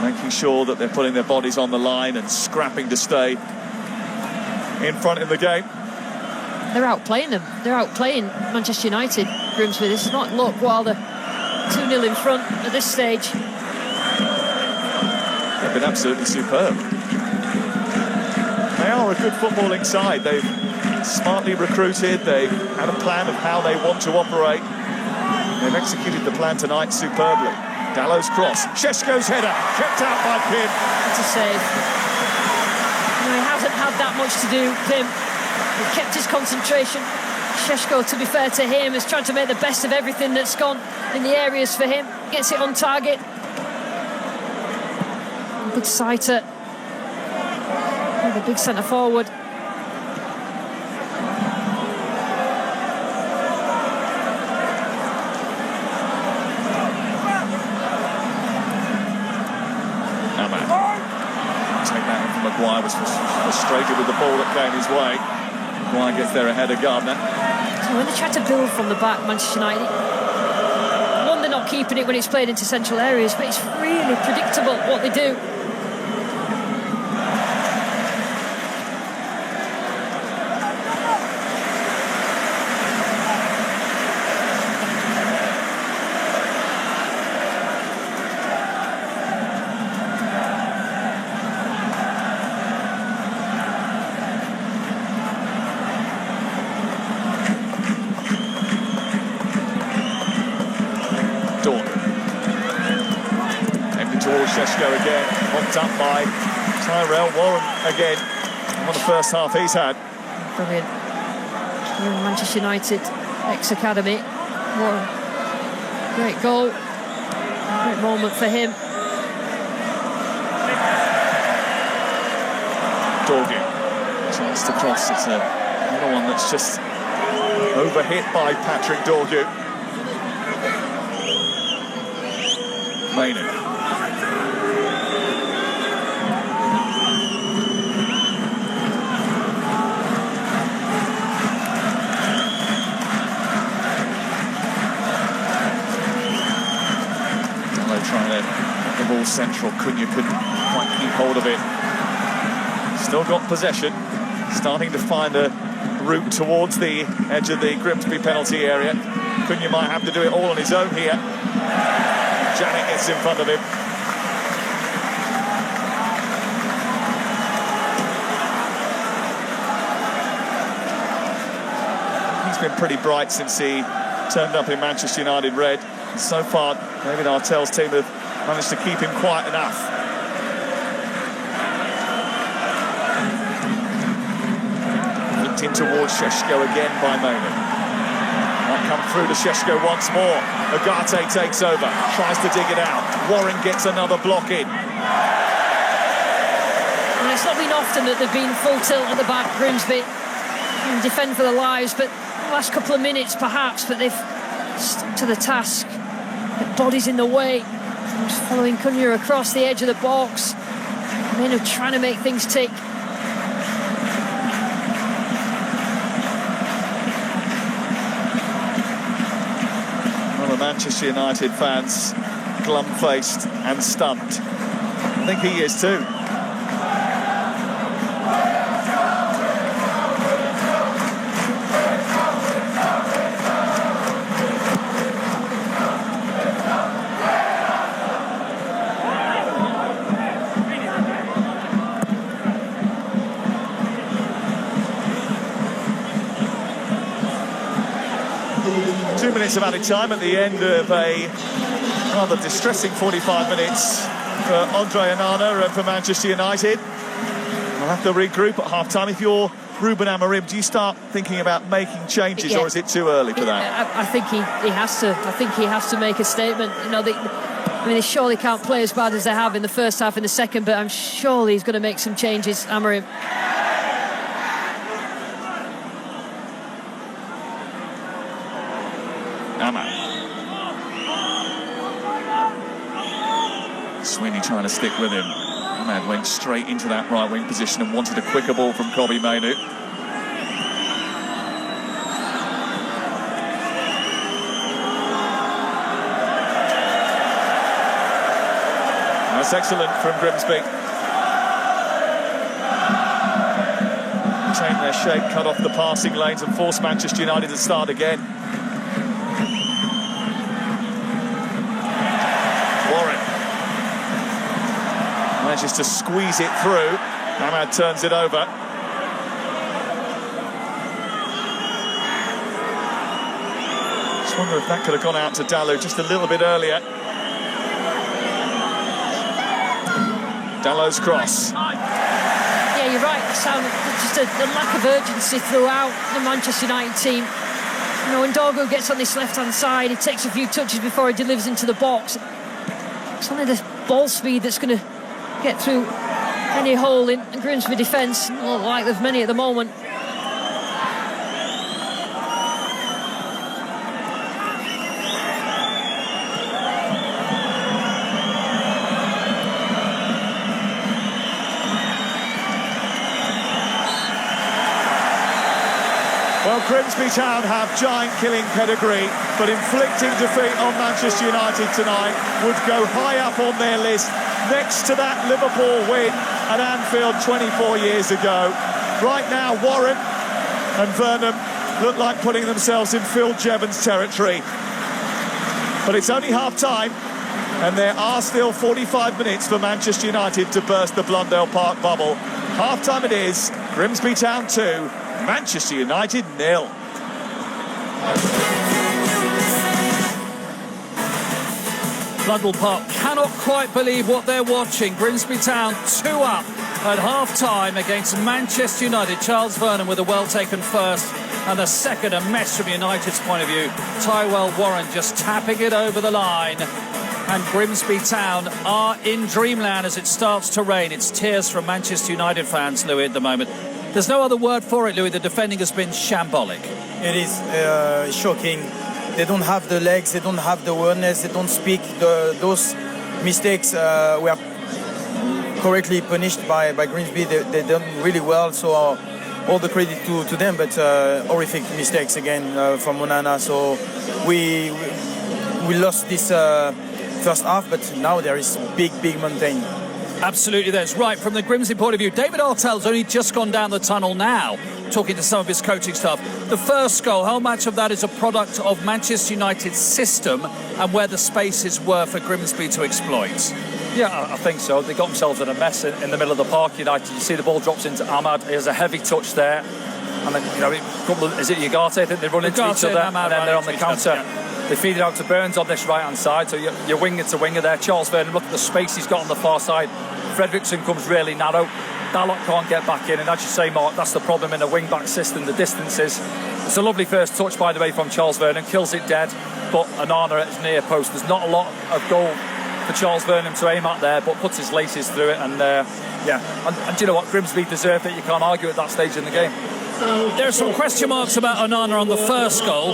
Making sure that they're putting their bodies on the line and scrapping to stay in front in the game. They're outplaying them. They're outplaying Manchester United, Grimsby. This is not luck while they're 2-0 in front at this stage. They've been absolutely superb. They are a good footballing side. They've smartly recruited. They've had a plan of how they want to operate. They've executed the plan tonight superbly. Dallo's cross, Šeško's header, kept out by Pim. That's a save. No, he hasn't had that much to do, Pim. He kept his concentration. Šeško, to be fair to him, has tried to make the best of everything that's gone in the areas for him. Gets it on target. Good sighter. The big centre forward. Maguire was frustrated with the ball that came his way. Maguire gets there ahead of Gardner. So when they try to build from the back, Manchester United, one, they're not keeping it when it's played into central areas, but it's really predictable what they do. Šeško again, mopped up by Tyrell Warren again. What the first half he's had. Brilliant. Manchester United ex-academy. Warren. Great goal. Great moment for him. Dorgu. Chance to cross. It's another one that's just overhit by Patrick Dorgu. Mainu. Trying to get the ball central. Cunha couldn't quite keep hold of it. Still got possession. Starting to find a route towards the edge of the Grimsby penalty area. Cunha might have to do it all on his own here. Janet gets in front of him. He's been pretty bright since he turned up in Manchester United red. And so far, David Artell's team have managed to keep him quiet enough. Looked in towards Šeško again by Mainu. Might come through to Šeško once more. Agate takes over, tries to dig it out. Warren gets another block in. And it's not been often that they've been full tilt at the back, Grimsby, and defend for their lives, but the last couple of minutes perhaps, but they've stuck to the task. The body's in the way. Just following Cunha across the edge of the box. Mainu trying to make things tick. Well, the Manchester United fans glum-faced and stunned. I think he is too. 2 minutes of added time at the end of a rather distressing 45 minutes for Andre Onana and for Manchester United. We'll have to regroup at half-time. If you're Ruben Amorim, do you start thinking about making changes, or is it too early for that? I think he has to. I think he has to make a statement. You know, they surely can't play as bad as they have in the first half, in the second, but I'm surely he's going to make some changes, Amorim. Sweeney trying to stick with him. Ahmad went straight into that right wing position and wanted a quicker ball from Kobbie Mainoo. That's excellent from Grimsby. Change their shape, cut off the passing lanes and force Manchester United to start again. Manages to squeeze it through. Ahmad turns it over. Just wonder if that could have gone out to Dalot just a little bit earlier. Dalot's cross. Yeah, you're right. Just a lack of urgency throughout the Manchester United team. You know, when Dorgo gets on this left-hand side, he takes a few touches before he delivers into the box. It's only the ball speed that's going to get through any hole in Grimsby defence. Not like there's many at the moment. Well, Grimsby Town have giant killing pedigree, but inflicting defeat on Manchester United tonight would go high up on their list, next to that Liverpool win at Anfield 24 years ago. Right now, Warren and Vernon look like putting themselves in Phil Jevons territory. But it's only half-time, and there are still 45 minutes for Manchester United to burst the Blundell Park bubble. Half-time it is, Grimsby Town 2, Manchester United 0. Blundell Park cannot quite believe what they're watching. Grimsby Town 2 up at half-time against Manchester United. Charles Vernon with a well-taken first, and the second a mess from United's point of view. Tyrell Warren just tapping it over the line. And Grimsby Town are in dreamland as it starts to rain. It's tears from Manchester United fans, Louis, at the moment. There's no other word for it, Louis. The defending has been shambolic. It is shocking. They don't have the legs, they don't have the awareness, they don't speak. Those mistakes were correctly punished by Grimsby. They done really well, so all the credit to them, but horrific mistakes again from Onana. So we lost this first half, but now there is big mountain. Absolutely, that's right. From the Grimsby point of view, David Artell's only just gone down the tunnel now, talking to some of his coaching staff. The first goal, how much of that is a product of Manchester United's system and where the spaces were for Grimsby to exploit? Yeah, I think so. They got themselves in a mess in the middle of the park. United, you see the ball drops into Ahmad. There's a heavy touch there. And then, you know, is it Ugarte? I think they run into each other, and then they're on the counter. Yeah. They feed it out to Burns on this right-hand side, so you're winger to winger there. Charles Vernon, look at the space he's got on the far side. Fredrickson comes really narrow. Dalot can't get back in, and as you say, Mark, that's the problem in a wing-back system, the distances. It's a lovely first touch, by the way, from Charles Vernon, kills it dead, but Onana at his near post. There's not a lot of goal for Charles Vernon to aim at there, but puts his laces through it, and and do you know what, Grimsby deserved it. You can't argue at that stage in the game. There are some question marks about Onana on the first goal.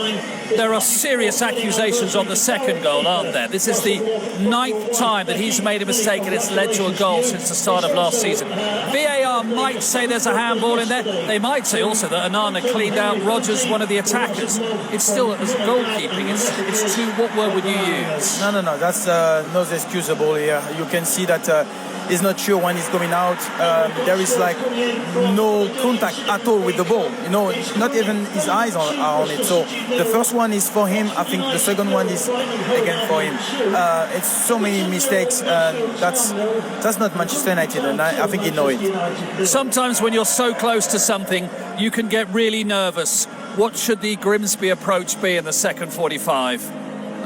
There are serious accusations on the second goal, aren't there? This is the 9th time that he's made a mistake and it's led to a goal since the start of last season. VAR might say there's a handball in there. They might say also that Onana cleaned out Rodgers, one of the attackers. It's still, as goalkeeping, it's too, what word would you use? No, that's not excusable here. You can see that he's not sure when he's going out. There is like no contact at all with the ball. You know, not even his eyes are on it. So the first one is for him. I think the second one is again for him. It's so many mistakes. That's not Manchester United, and I think he knows it. Sometimes when you're so close to something, you can get really nervous. What should the Grimsby approach be in the second 45?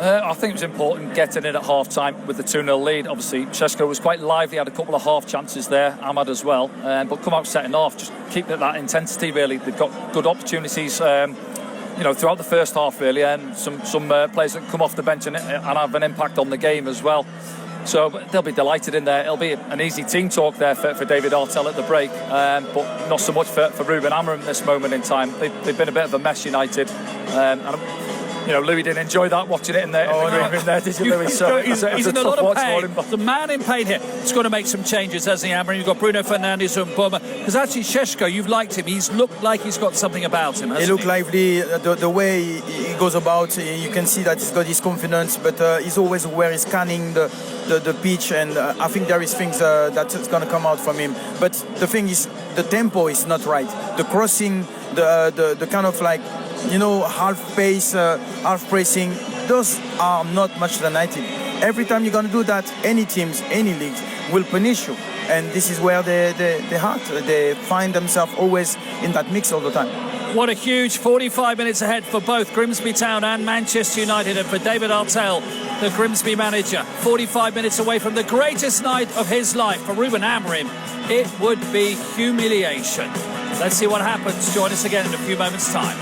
I think it was important getting in at half-time with the 2-0 lead. Obviously, Šeško was quite lively, had a couple of half chances there, Ahmad as well. But come out second half, just keep that intensity, really. They've got good opportunities, throughout the first half, really, and some players that come off the bench and have an impact on the game as well. So they'll be delighted in there. It'll be an easy team talk there for David Artell at the break, but not so much for Ruben Amorim at this moment in time. They've been a bit of a mess, United. Louis didn't enjoy that, watching it in the green room there, did you, Louis? So he's in a lot of pain. The man in pain here. He's got to make some changes, hasn't he, Amorim? You've got Bruno Fernandes and Boma. Because actually, Šeško, you've liked him. He's looked like he's got something about him, hasn't he? He looked lively. The way he goes about, you can see that he's got his confidence, but he's always aware. He's scanning the pitch, and I think there is things that's going to come out from him. But the thing is, the tempo is not right. The crossing, the kind of like, half pace, half pressing, those are not much United. Every time you're going to do that, any teams, any leagues will punish you. And this is where they find themselves always in that mix all the time. What a huge 45 minutes ahead for both Grimsby Town and Manchester United, and for David Artell, the Grimsby manager. 45 minutes away from the greatest night of his life. For Ruben Amorim, it would be humiliation. Let's see what happens. Join us again in a few moments' time.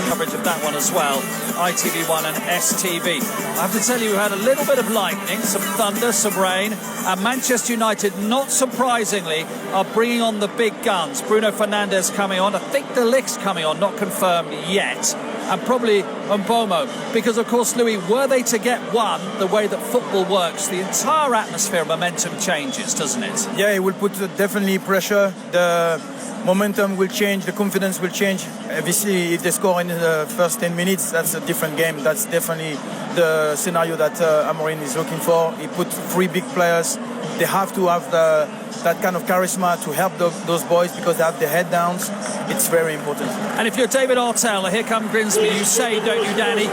Coverage of that one as well, ITV1 and STV. I have to tell you, we had a little bit of lightning, some thunder, some rain, and Manchester United, not surprisingly, are bringing on the big guns. Bruno Fernandes coming on, I think De Ligt's coming on, not confirmed yet, and probably Mbomo, because of course, Louis, were they to get one, the way that football works, the entire atmosphere and momentum changes, doesn't it? Yeah, it will put definitely pressure. The momentum will change, the confidence will change. Obviously, if they score in the first 10 minutes, that's a different game. That's definitely the scenario that Amorim is looking for. He put 3 big players. They have to have that kind of charisma to help those boys, because they have their head downs. It's very important. And if you're David Artell, here come Grimsby, you say, don't you, Danny,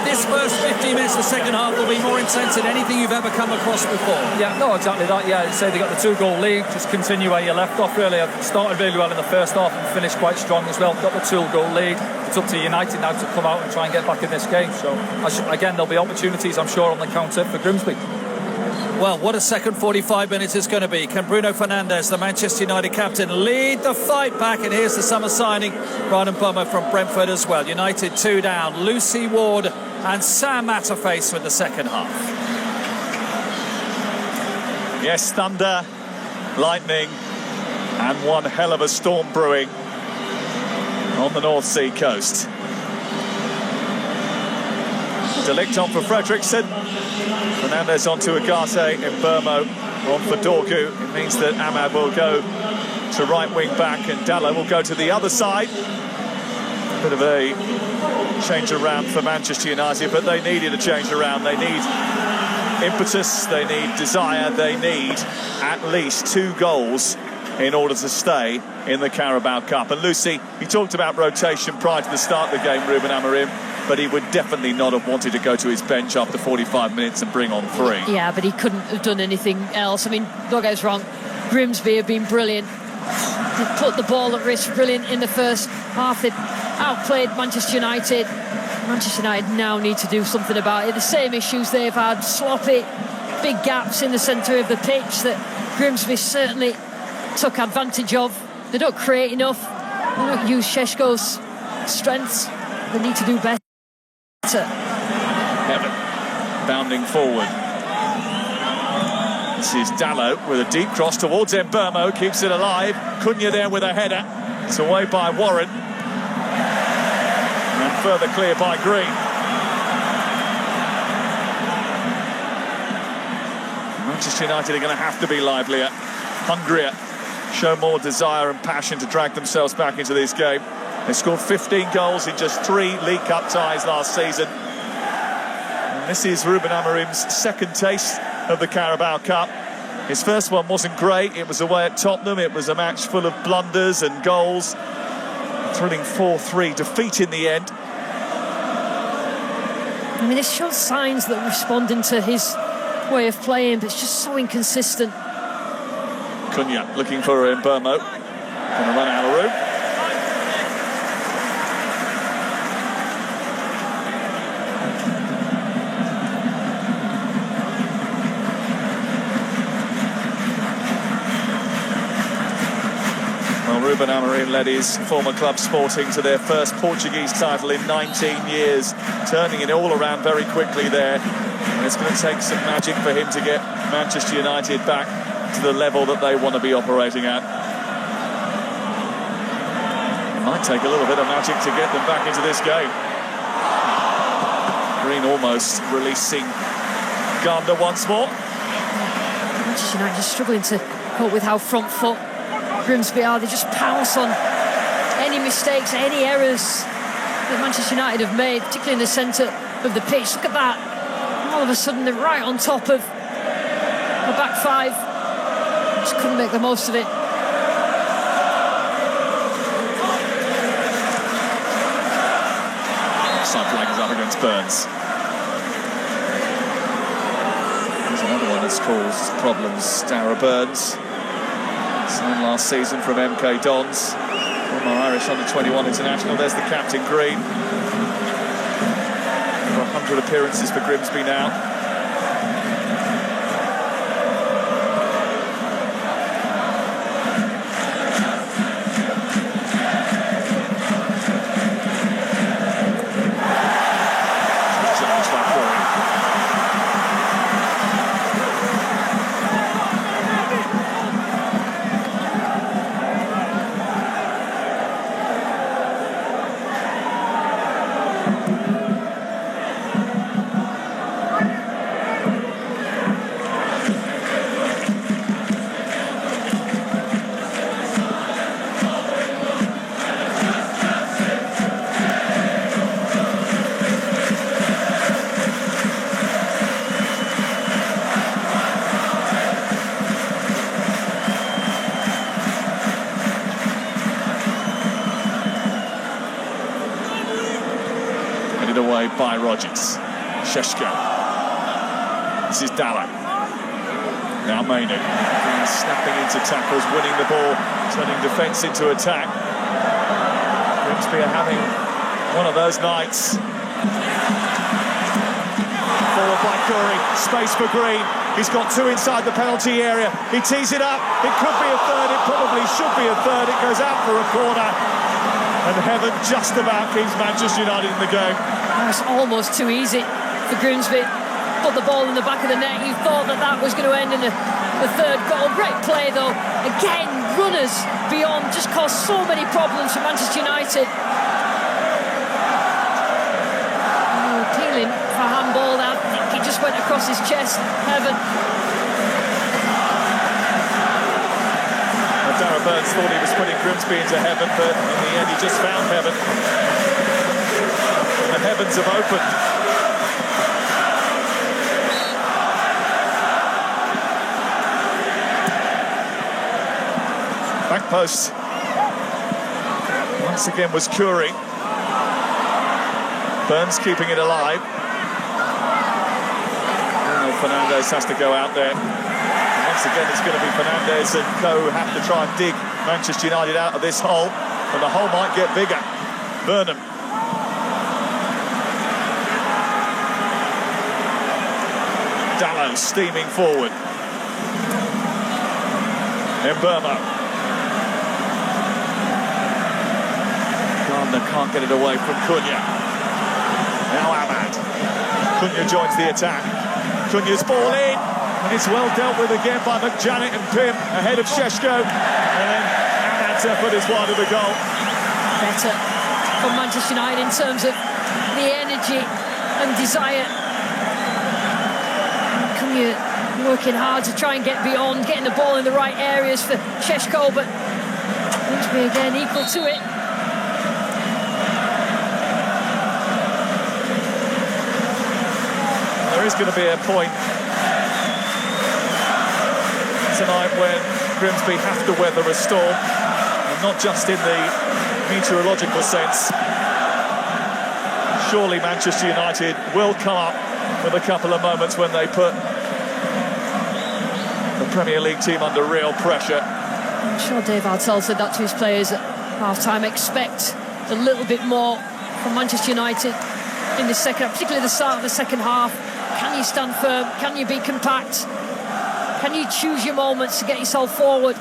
this first 15 minutes of the second half will be more intense than anything you've ever come across before. Yeah, no, exactly that. Yeah, say they got the 2-goal lead, just continue where you left off, really. Started really well in the first half and finished quite strong as well. Got the 2-goal lead. It's up to United now to come out and try and get back in this game. So, again, there'll be opportunities, I'm sure, on the counter for Grimsby. Well, what a second 45 minutes is going to be. Can Bruno Fernandes, the Manchester United captain, lead the fight back? And here's the summer signing, Brian Mbomo from Brentford as well. United 2 down. Lucy Ward and Sam Matterface with the second half. Yes, thunder, lightning, and one hell of a storm brewing on the North Sea coast. De Ligt on for Fredriksson. Fernandes on to Agate, Mbomo on for Dorgu. It means that Ahmad will go to right wing back and Dalot will go to the other side. Bit of a change around for Manchester United, but they needed a change around. They need impetus, they need desire, they need at least 2 goals in order to stay in the Carabao Cup. And Lucy, he talked about rotation prior to the start of the game, Ruben Amorim, but he would definitely not have wanted to go to his bench after 45 minutes and bring on 3. Yeah, but he couldn't have done anything else. I mean, don't get us wrong, Grimsby have been brilliant. They put the ball at risk brilliant in the first half. They outplayed Manchester United. Manchester United now need to do something about it. The same issues they've had, sloppy, big gaps in the centre of the pitch that Grimsby certainly took advantage of. They don't create enough. They don't use Šeško's strengths. They need to do better. Evan bounding forward. This is Dalot with a deep cross towards Mbomo, keeps it alive. Cunha there with a header. It's away by Warren. And further clear by Green. Manchester United are going to have to be livelier, hungrier, show more desire and passion to drag themselves back into this game. They scored 15 goals in just 3 League Cup ties last season. And this is Ruben Amorim's second taste of the Carabao Cup. His first one wasn't great. It was away at Tottenham. It was a match full of blunders and goals. A thrilling 4-3 defeat in the end. I mean, it shows signs that responding to his way of playing, but it's just so inconsistent. Cunha looking for Mbomo. Going to run out of room. Ruben Amorim led his former club Sporting to their first Portuguese title in 19 years, turning it all around very quickly there. And it's going to take some magic for him to get Manchester United back to the level that they want to be operating at. It might take a little bit of magic to get them back into this game. Green almost releasing Gardner once more. Manchester United just struggling to cope with how front foot Grimsby are. They just pounce on any mistakes, any errors that Manchester United have made, particularly in the centre of the pitch. Look at that. All of a sudden they're right on top of the back five. Just couldn't make the most of it. Side flag is up against Burns. There's another one that's caused problems, Darragh Burns. Signed last season from MK Dons. Former Irish under-21 international. There's the captain, Green. Over 100 appearances for Grimsby now. Away by Rodgers. Šeško. This is Dalla. Now Mainu. Snapping into tackles, winning the ball, turning defence into attack. Grimsby are having one of those nights. Forward by Curry. Space for Green. He's got two inside the penalty area. He tees it up. It could be a third. It probably should be a third. It goes out for a corner. And heaven just about keeps Manchester United in the game. It's almost too easy for Grimsby. Put the ball in the back of the net. You thought that that was going to end in the third goal. Great play though. Again, runners beyond just caused so many problems for Manchester United. Appealing for handball. I think he just went across his chest. Heaven. Darragh Burns thought he was putting Grimsby into heaven, but in the end he just found heaven. The heavens have opened. Back post. Once again was Curry. Burns keeping it alive. Fernandez has to go out there. Once again, it's going to be Fernandez and co have to try and dig Manchester United out of this hole, and the hole might get bigger. Burnham. Dallow steaming forward. Mbeumo. Gardner can't get it away from Cunha. Now Ahmad. Cunha joins the attack. Cunha's ball in. And it's well dealt with again by McJanet and Pym ahead of Šeško. And then Ahmad's effort is wide of the goal. Better for Manchester United in terms of the energy and desire. Cunha working hard to try and get beyond, getting the ball in the right areas for Šeško, but Grimsby again equal to it. There is going to be a point tonight when Grimsby have to weather a storm, and not just in the meteorological sense. Surely Manchester United will come up with a couple of moments when they put the Premier League team under real pressure. I'm sure Dave Artell said that to his players at half-time. Expect a little bit more from Manchester United in the second, particularly the start of the second half. Can you stand firm? Can you be compact? Can you choose your moments to get yourself forward?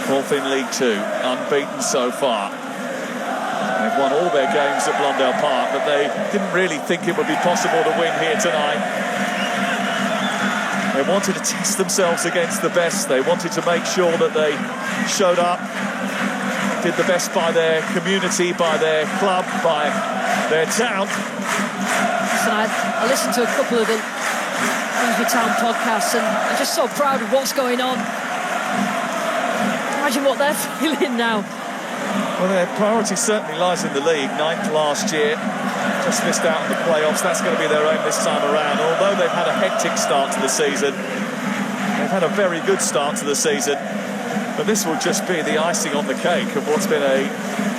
Fourth in League Two, unbeaten so far. They've won all their games at Blundell Park, but they didn't really think it would be possible to win here tonight. They wanted to test themselves against the best. They wanted to make sure that they showed up, did the best by their community, by their club, by their town. So I listened to a couple of the Grimsby Town podcasts, and I'm just so proud of what's going on. Imagine what they're feeling now. Well, their priority certainly lies in the league. 9th last year, just missed out on the playoffs. That's going to be their aim this time around. Although they've had a hectic start to the season, they've had a very good start to the season. But this will just be the icing on the cake of what's been a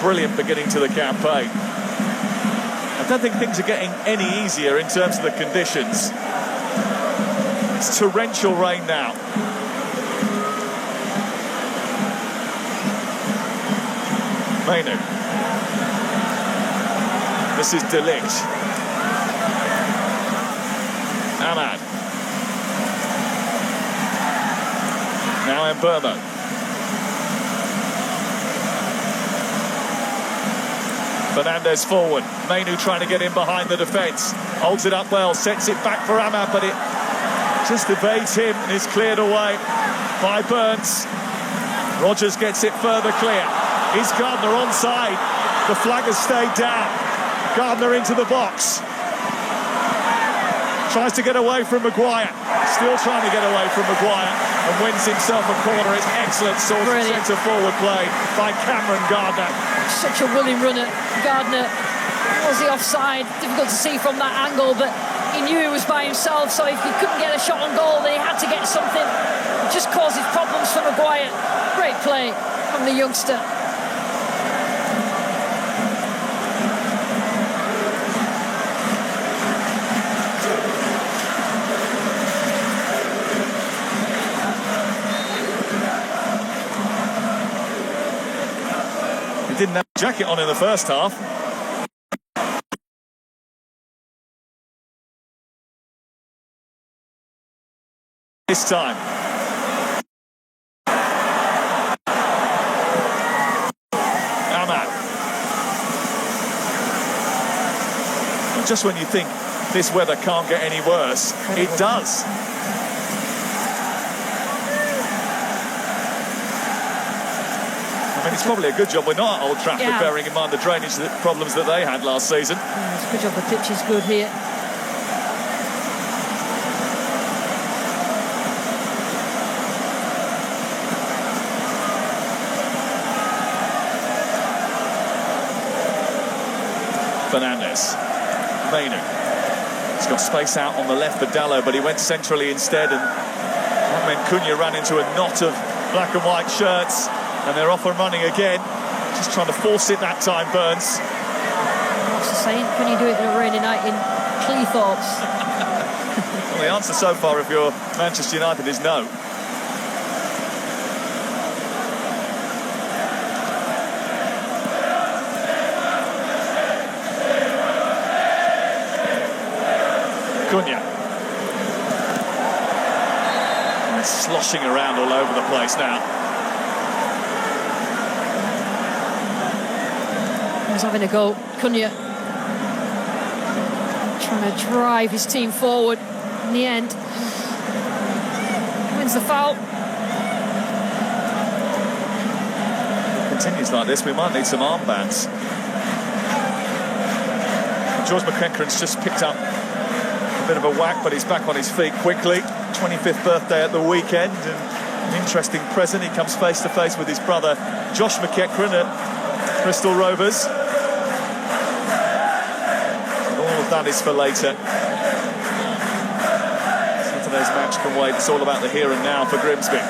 brilliant beginning to the campaign. I don't think things are getting any easier in terms of the conditions. It's torrential rain now. Mainu. This is De Ligt. Ahmad. Now Mbeumo. Fernandez forward. Mainu trying to get in behind the defence. Holds it up well, sets it back for Ahmad, but it just evades him and is cleared away by Burns. Rogers gets it further clear. Is Gardner onside? The flag has stayed down. Gardner into the box. Tries to get away from Maguire. Still trying to get away from Maguire and wins himself a corner. It's excellent sort of centre forward play by Cameron Gardner. Such a willing runner. Gardner, was he offside? Difficult to see from that angle, but he knew he was by himself, so if he couldn't get a shot on goal, then he had to get something. It just causes problems for Maguire. Great play from the youngster. Didn't have a jacket on in the first half. This time. Ahmad. And just when you think this weather can't get any worse, it does. I mean, it's probably a good job we're not at Old Trafford, bearing in mind the drainage problems that they had last season. Yeah, it's a good job the pitch is good here. Fernandez. Mainu. He's got space out on the left for Dallo, but he went centrally instead, and that meant Cunha ran into a knot of black and white shirts. And they're off and running again. Just trying to force it that time, Burns. What's the saying? Can you do it on a rainy night in Cleethorpes? Well, the answer so far, if you're Manchester United, is no. Cunha. And it's sloshing around all over the place now. He's having a go. Cunha trying to drive his team forward. In the end, wins the foul. Continues like this, we might need some armbands. George McEachran's just picked up a bit of a whack, but he's back on his feet quickly. 25th birthday at the weekend, and an interesting present. He comes face to face with his brother Josh McEachran at Bristol Rovers. That is for later. Saturday's match can wait. It's all about the here and now for Grimsby.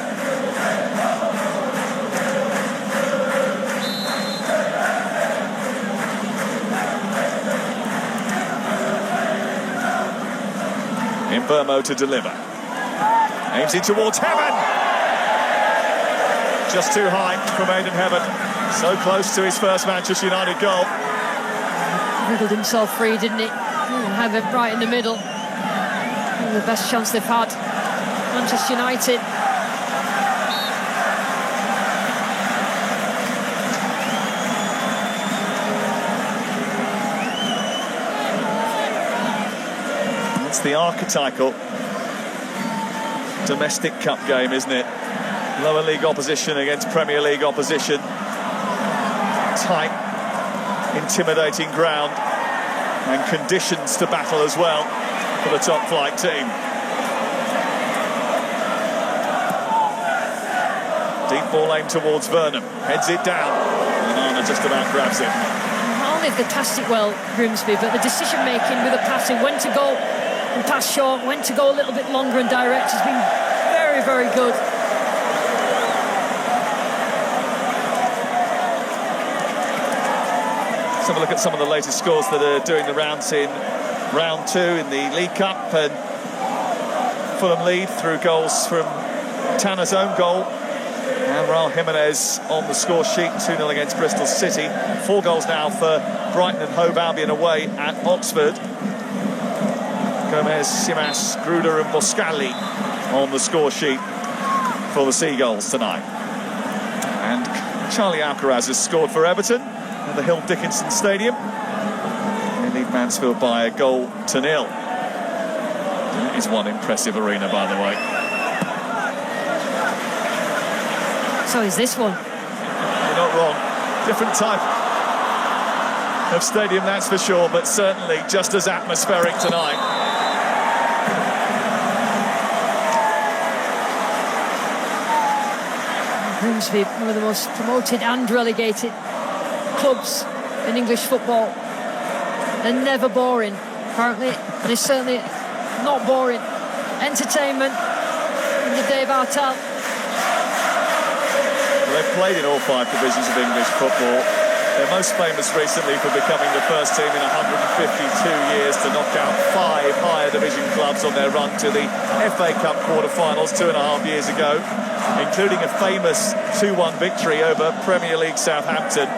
Mbeumo to deliver. Aims it towards heaven. Just too high from Aidan Heaven. So close to his first Manchester United goal. Wriggled himself free, didn't he? Have it right in the middle. The best chance they've had, Manchester United. the archetypal domestic cup game, isn't it? Lower league opposition against Premier League opposition. Tight, intimidating ground, and conditions to battle as well for the top flight team. Deep ball aimed towards Vernon, heads it down, and Arna just about grabs it. Not only have they passed it well, Grimsby, but the decision making with the passing, when to go and pass short, when to go a little bit longer and direct, has been very, very good. Let's have a look at some of the latest scores that are doing the rounds in round 2 in the League Cup. And Fulham lead through goals from Tanner's own goal and Raul Jimenez on the score sheet, 2-0 against Bristol City. 4 goals now for Brighton and Hove Albion away at Oxford. Gomez, Simas, Gruder and Boscali on the score sheet for the Seagulls tonight. And Charlie Alcaraz has scored for Everton at the Hill Dickinson Stadium. They lead Mansfield by a goal to 0. That is one impressive arena, by the way. So is this one. You're not wrong. Different type of stadium, that's for sure, but certainly just as atmospheric tonight. Grimsby, one of the most promoted and relegated clubs in English football. They're never boring, apparently, and it's certainly not boring. Entertainment in the Dave Artell. They've played in all 5 divisions of English football. They're most famous recently for becoming the first team in 152 years to knock out 5 higher division clubs on their run to the FA Cup quarter-finals 2.5 years ago, including a famous 2-1 victory over Premier League Southampton.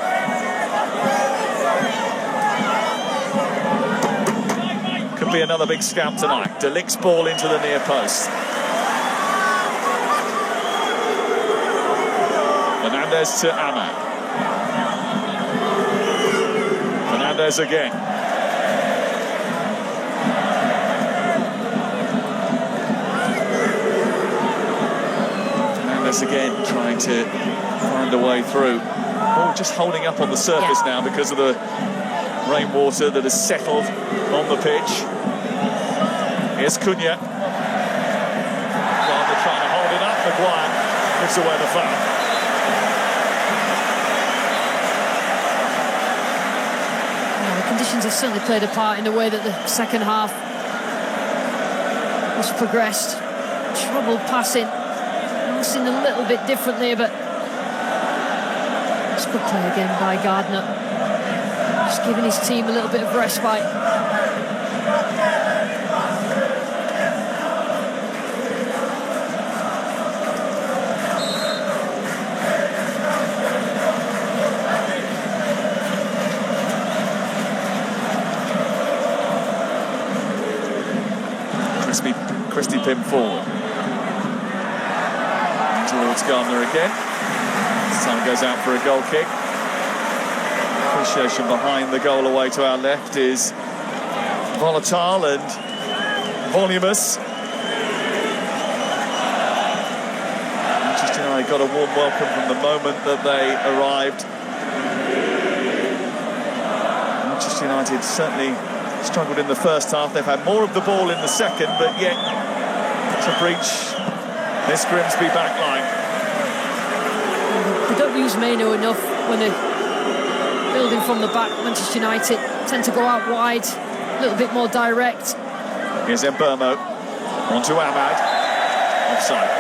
Could be another big scalp tonight. De Ligt's ball into the near post. Fernandez to Ahmad. Fernandez again. Fernandez again trying to find a way through. Oh, just holding up on the surface now because of the rainwater that has settled on the pitch. Here's Cunha. While they're trying to hold it up, Maguire gives away the foul. Conditions have certainly played a part in the way that the second half was progressed. Trouble passing, seen a little bit differently, but it's good play again by Gardner. Just giving his team a little bit of respite. Christie pin forward. Towards Gardner again. This time goes out for a goal kick. Appreciation behind the goal away to our left is volatile and voluminous. Manchester United got a warm welcome from the moment that they arrived. Manchester United certainly struggled in the first half. They've had more of the ball in the second, but yet to breach this Grimsby back line. They don't use Maino enough when they're building from the back. Manchester United tend to go out wide, a little bit more direct. Here's Mbermo, on to Ahmad, offside.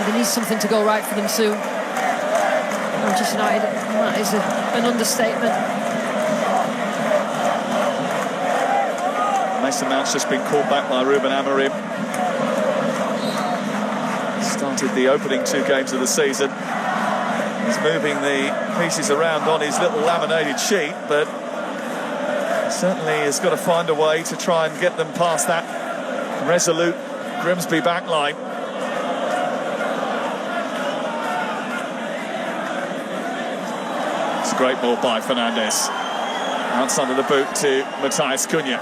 They need something to go right for them soon. Manchester United, that is an understatement. Mason Mount's just been called back by Ruben Amorim. Started the opening 2 games of the season. He's moving the pieces around on his little laminated sheet, but certainly has got to find a way to try and get them past that resolute Grimsby backline. It's a great ball by Fernandez. Outside of the boot to Matthias Cunha.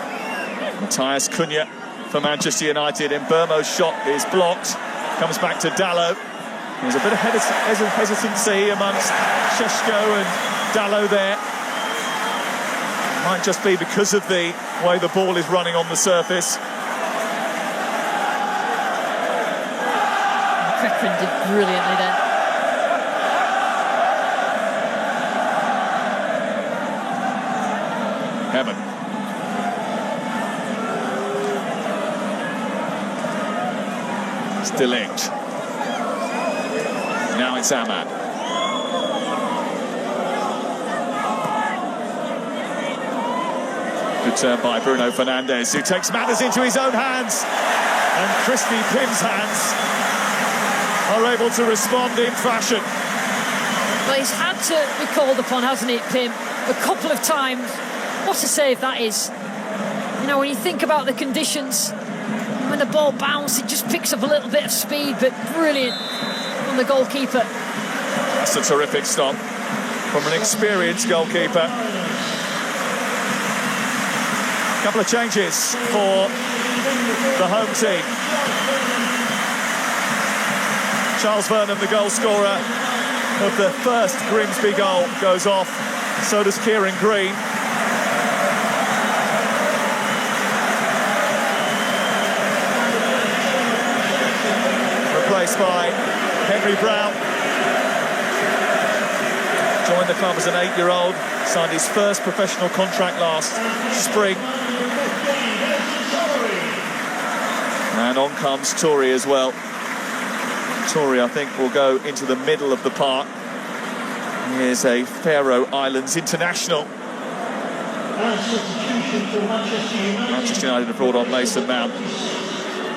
Matthias Cunha for Manchester United, and Burmo's shot is blocked. Comes back to Dalot. There's a bit of hesitancy amongst Šeško and Dalot there. Might just be because of the way the ball is running on the surface. Krekin did brilliantly there. Heaven. It's De Ligt. Now it's Ahmad. Good turn by Bruno Fernandes, who takes matters into his own hands. And Crispy Pim's hands are able to respond in fashion. Well, he's had to be called upon, hasn't he, Pim? A couple of times. What a save that is. You know, when you think about the conditions, when the ball bounces, it just picks up a little bit of speed, but brilliant from the goalkeeper. That's a terrific stop from an experienced goalkeeper. Couple of changes for the home team. Charles Vernon, the goal scorer of the first Grimsby goal, goes off. So does Kieran Green. Replaced by Henry Brown. Joined the club as an 8-year-old. Signed his first professional contract last spring. And on comes Tory as well. Tory, I think, will go into the middle of the park. He is a Faroe Islands international. Manchester United have brought on Mason Mount.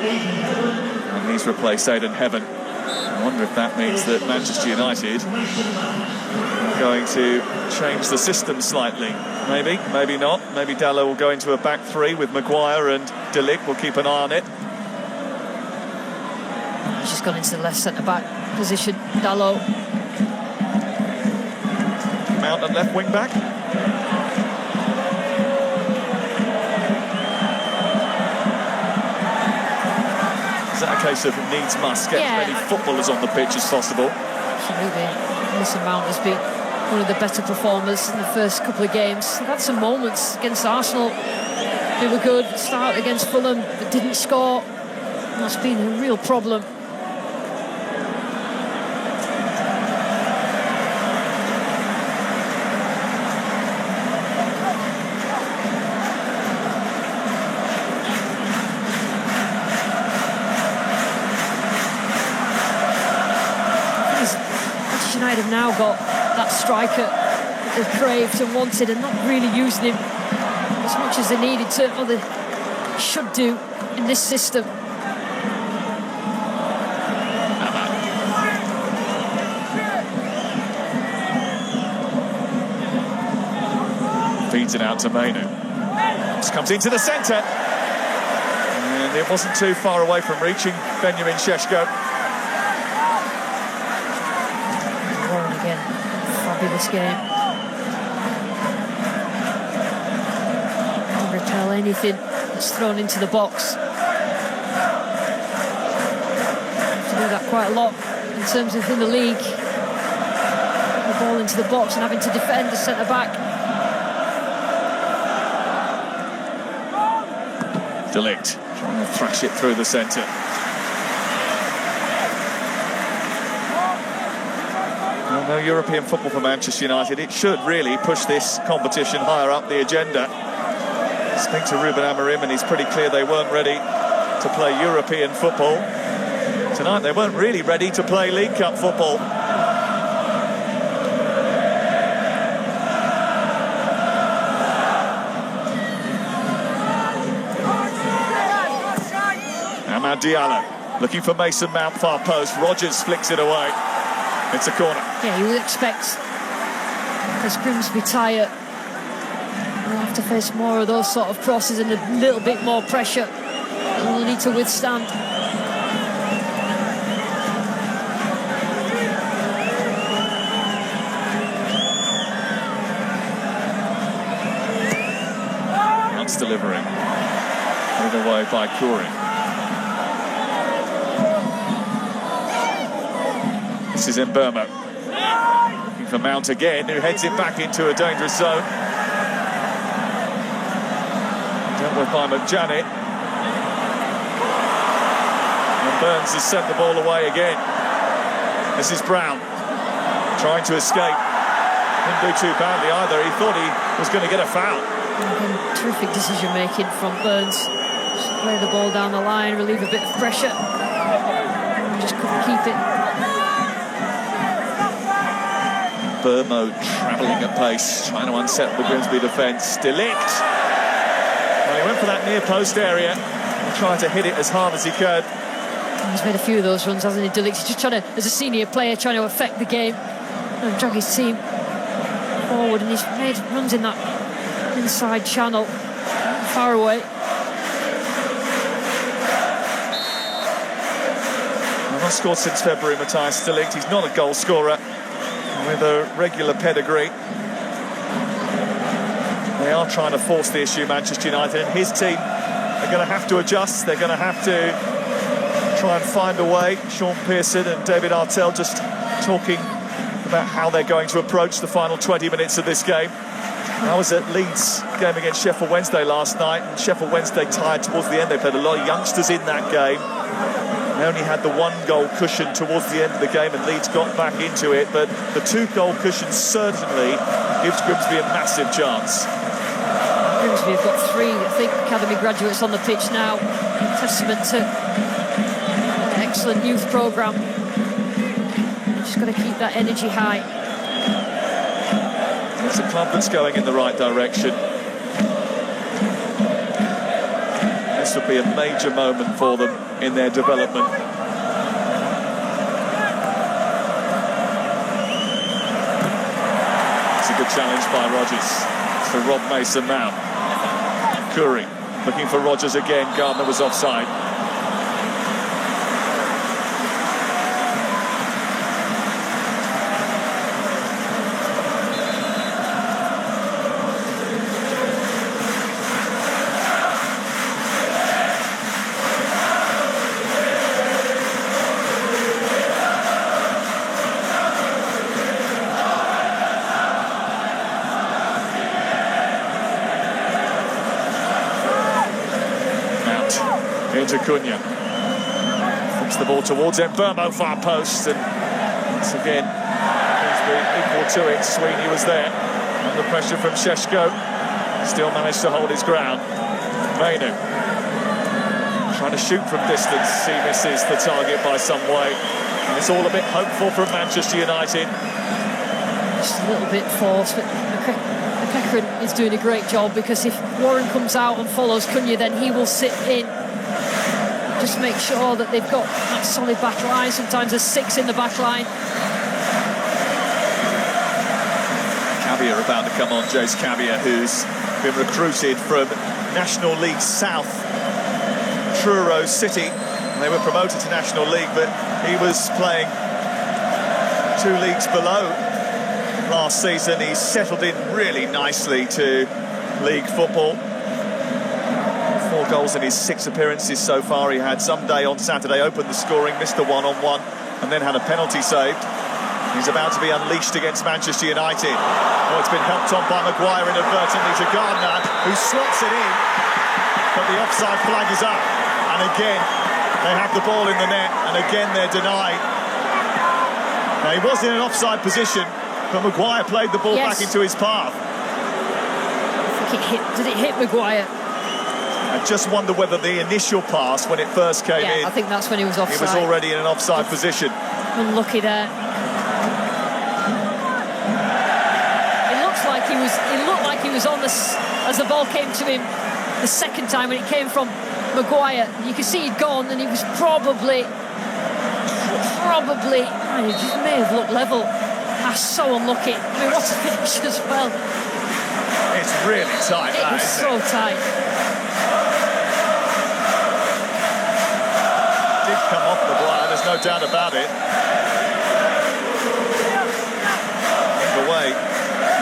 And he's replaced Aidan Heaven. I wonder if that means that Manchester United are going to change the system slightly. Maybe, maybe not. Maybe Dalot will go into a back three with Maguire, and De Ligt will keep an eye on it. She's gone into the left centre-back position, Dalot. Mount at left wing-back. Is that a case of needs must get as many footballers on the pitch as possible? Absolutely. Mason Mount has been one of the better performers in the first couple of games. They've had some moments against Arsenal. They were good. Start against Fulham, but didn't score. And that's been a real problem. United have now got that striker that they've craved and wanted, and not really using him as much as they needed to, or they should do in this system. Feeds it out to Mainu. This comes into the centre, and it wasn't too far away from reaching Benjamin Šeško. Again, fabulous game. Can't repel anything that's thrown into the box. Have to do that quite a lot in terms of in the league. The ball into the box and having to defend the centre back. De Ligt trying to thrash it through the centre. No European football for Manchester United. It should really push this competition higher up the agenda. Speak to Ruben Amorim, and he's pretty clear they weren't ready to play European football. Tonight they weren't really ready to play League Cup football. Amad Diallo looking for Mason Mount, far post. Rodgers flicks it away. It's a corner. Yeah, you would expect, as Grimsby tire, we'll have to face more of those sort of crosses and a little bit more pressure we'll need to withstand. Marks delivering. Put away by Curry. This is Mbeumo. Looking for Mount again, who heads it back into a dangerous zone. Dealt with by McJanet. And Burns has sent the ball away again. This is Brown, trying to escape. Didn't do too badly either. He thought he was going to get a foul. Terrific decision making from Burns. Just play the ball down the line, relieve a bit of pressure. Just couldn't keep it. Mbeumo travelling at pace, trying to unsettle the Grimsby defence. Delict. Well, he went for that near post area and tried to hit it as hard as he could. He's made a few of those runs, hasn't he, Delict? He's just trying to, as a senior player, trying to affect the game and drag his team forward, and he's made runs in that inside channel, far away. Well, not scored since February, Matthias Delict. He's not a goal scorer with a regular pedigree. They are trying to force the issue, Manchester United, and his team are going to have to adjust. They're going to have to try and find a way. Sean Pearson and David Artell just talking about how they're going to approach the final 20 minutes of this game. I was at Leeds game against Sheffield Wednesday last night, and Sheffield Wednesday tired towards the end. They played a lot of youngsters in that game. They only had the 1-goal cushion towards the end of the game, and Leeds got back into it, but the 2-goal cushion certainly gives Grimsby a massive chance. Grimsby have got 3, I think, academy graduates on the pitch now. Testament to an excellent youth programme. Just got to keep that energy high. It's a club that's going in the right direction. This would be a major moment for them in their development. It's a good challenge by Rodgers to Rob Mason-Mount. Curry looking for Rodgers again. Gardner was offside. Into Cunha. Flips the ball towards Mbeumo, far post, and once again Grimsby equal to it. Sweeney was there under pressure from Sheshko, still managed to hold his ground. Mainu trying to shoot from distance, he misses the target by some way, and it's all a bit hopeful from Manchester United. Just a little bit forced, but McEachran is doing a great job, because if Warren comes out and follows Cunha, then he will sit in. Just make sure that they've got that solid back line. Sometimes there's 6 in the back line. Cabia about to come on, Jace Cabia, who's been recruited from National League South, Truro City. They were promoted to National League, but he was playing 2 leagues below last season. He's settled in really nicely to league football. 4 goals in his 6 appearances so far. He had some day on Saturday, opened the scoring, missed a 1-on-1, and then had a penalty saved. He's about to be unleashed against Manchester United. Oh, it's been helped on by Maguire inadvertently to Gardner, who slots it in, but the offside flag is up. And again, they have the ball in the net, and again they're denied. Now, he was in an offside position, but Maguire played the ball back into his path. I think did it hit Maguire? I just wonder whether the initial pass, when it first came in, I think that's when he was offside. He was already in an offside position. Unlucky there. It looked like he was on this as the ball came to him the second time when it came from Maguire. You could see he'd gone, and he was probably, he just may have looked level. That's so unlucky. I mean, what a finish as well. It's really tight. It was so tight. Come off Maguire, there's no doubt about it. Either way,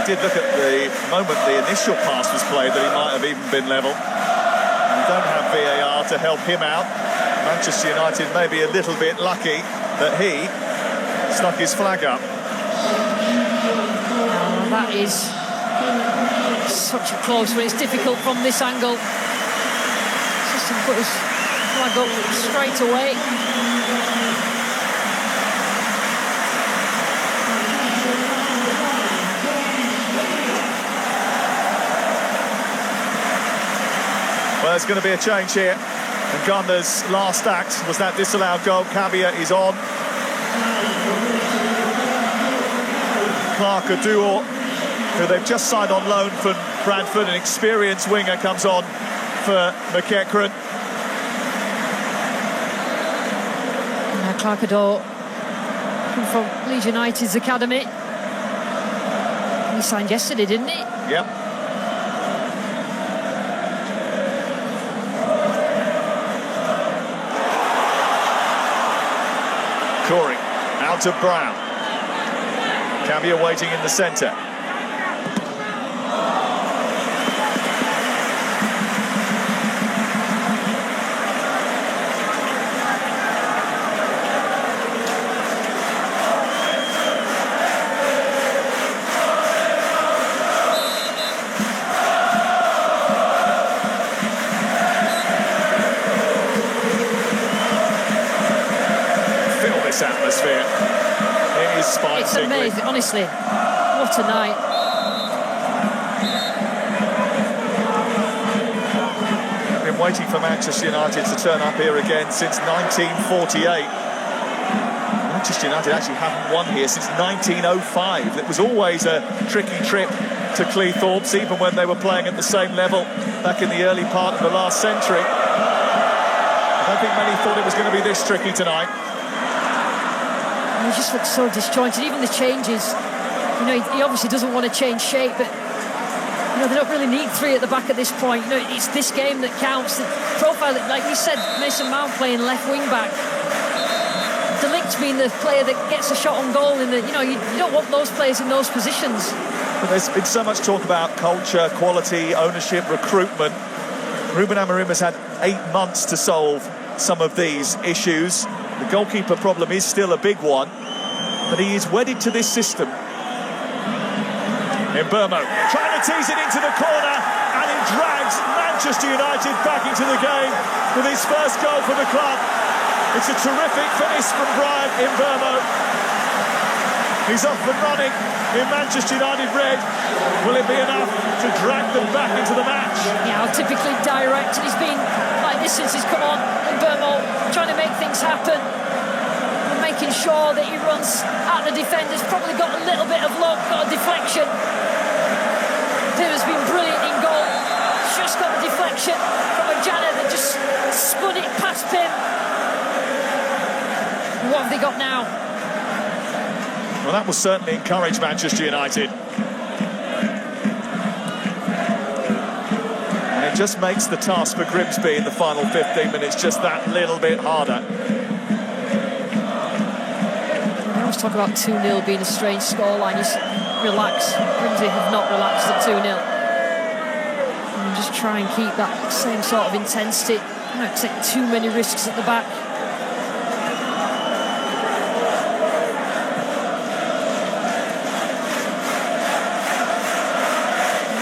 did look at the moment the initial pass was played that he might have even been level. We don't have VAR to help him out. Manchester United may be a little bit lucky that he stuck his flag up. Oh, that is such a close one. It's difficult from this angle. Just to put his flag up straight away. Well, there's going to be a change here. And Gunner's last act was that disallowed goal. Cabia is on. Clark Aduor, who they've just signed on loan from Bradford, an experienced winger, comes on for McEachran. Clark Aduor from Leeds United's academy. He signed yesterday, didn't he? Yep. Corey out to Brown. Cabia waiting in the centre. Atmosphere. It is spine It's amazing, honestly. What a night. I've been waiting for Manchester United to turn up here again since 1948. Manchester United actually haven't won here since 1905. It was always a tricky trip to Cleethorpes, even when they were playing at the same level back in the early part of the last century. I don't think many thought it was going to be this tricky tonight. He just looks so disjointed. Even the changes, you know, he obviously doesn't want to change shape, but you know, they don't really need three at the back at this point. You know, it's this game that counts. The profile, like you said, Mason Mount playing left wing back, De Ligt being the player that gets a shot on goal. In the, you know, you don't want those players in those positions. But there's been so much talk about culture, quality, ownership, recruitment. Ruben Amorim has had 8 months to solve some of these issues. The goalkeeper problem is still a big one, but he is wedded to this system. Mbeumo trying to tease it into the corner, and it drags Manchester United back into the game with his first goal for the club. It's a terrific finish from Brian Mbeumo. He's off and running in Manchester United red. Will it be enough to drag them back into the match? Yeah, typically direct, and he's been like this since he's come on. Mbeumo trying to make things happen, and making sure that he runs at the defenders. Probably got a little bit of luck, got a deflection. Pim has been brilliant in goal. Just got a deflection from a Janner that just spun it past Pim. What have they got now? Well, that will certainly encourage Manchester United. And it just makes the task for Grimsby in the final 15 minutes just that little bit harder. I always talk about 2-0 being a strange scoreline. You relax. Grimsby have not relaxed at 2-0. And just try and keep that same sort of intensity. Not take too many risks at the back.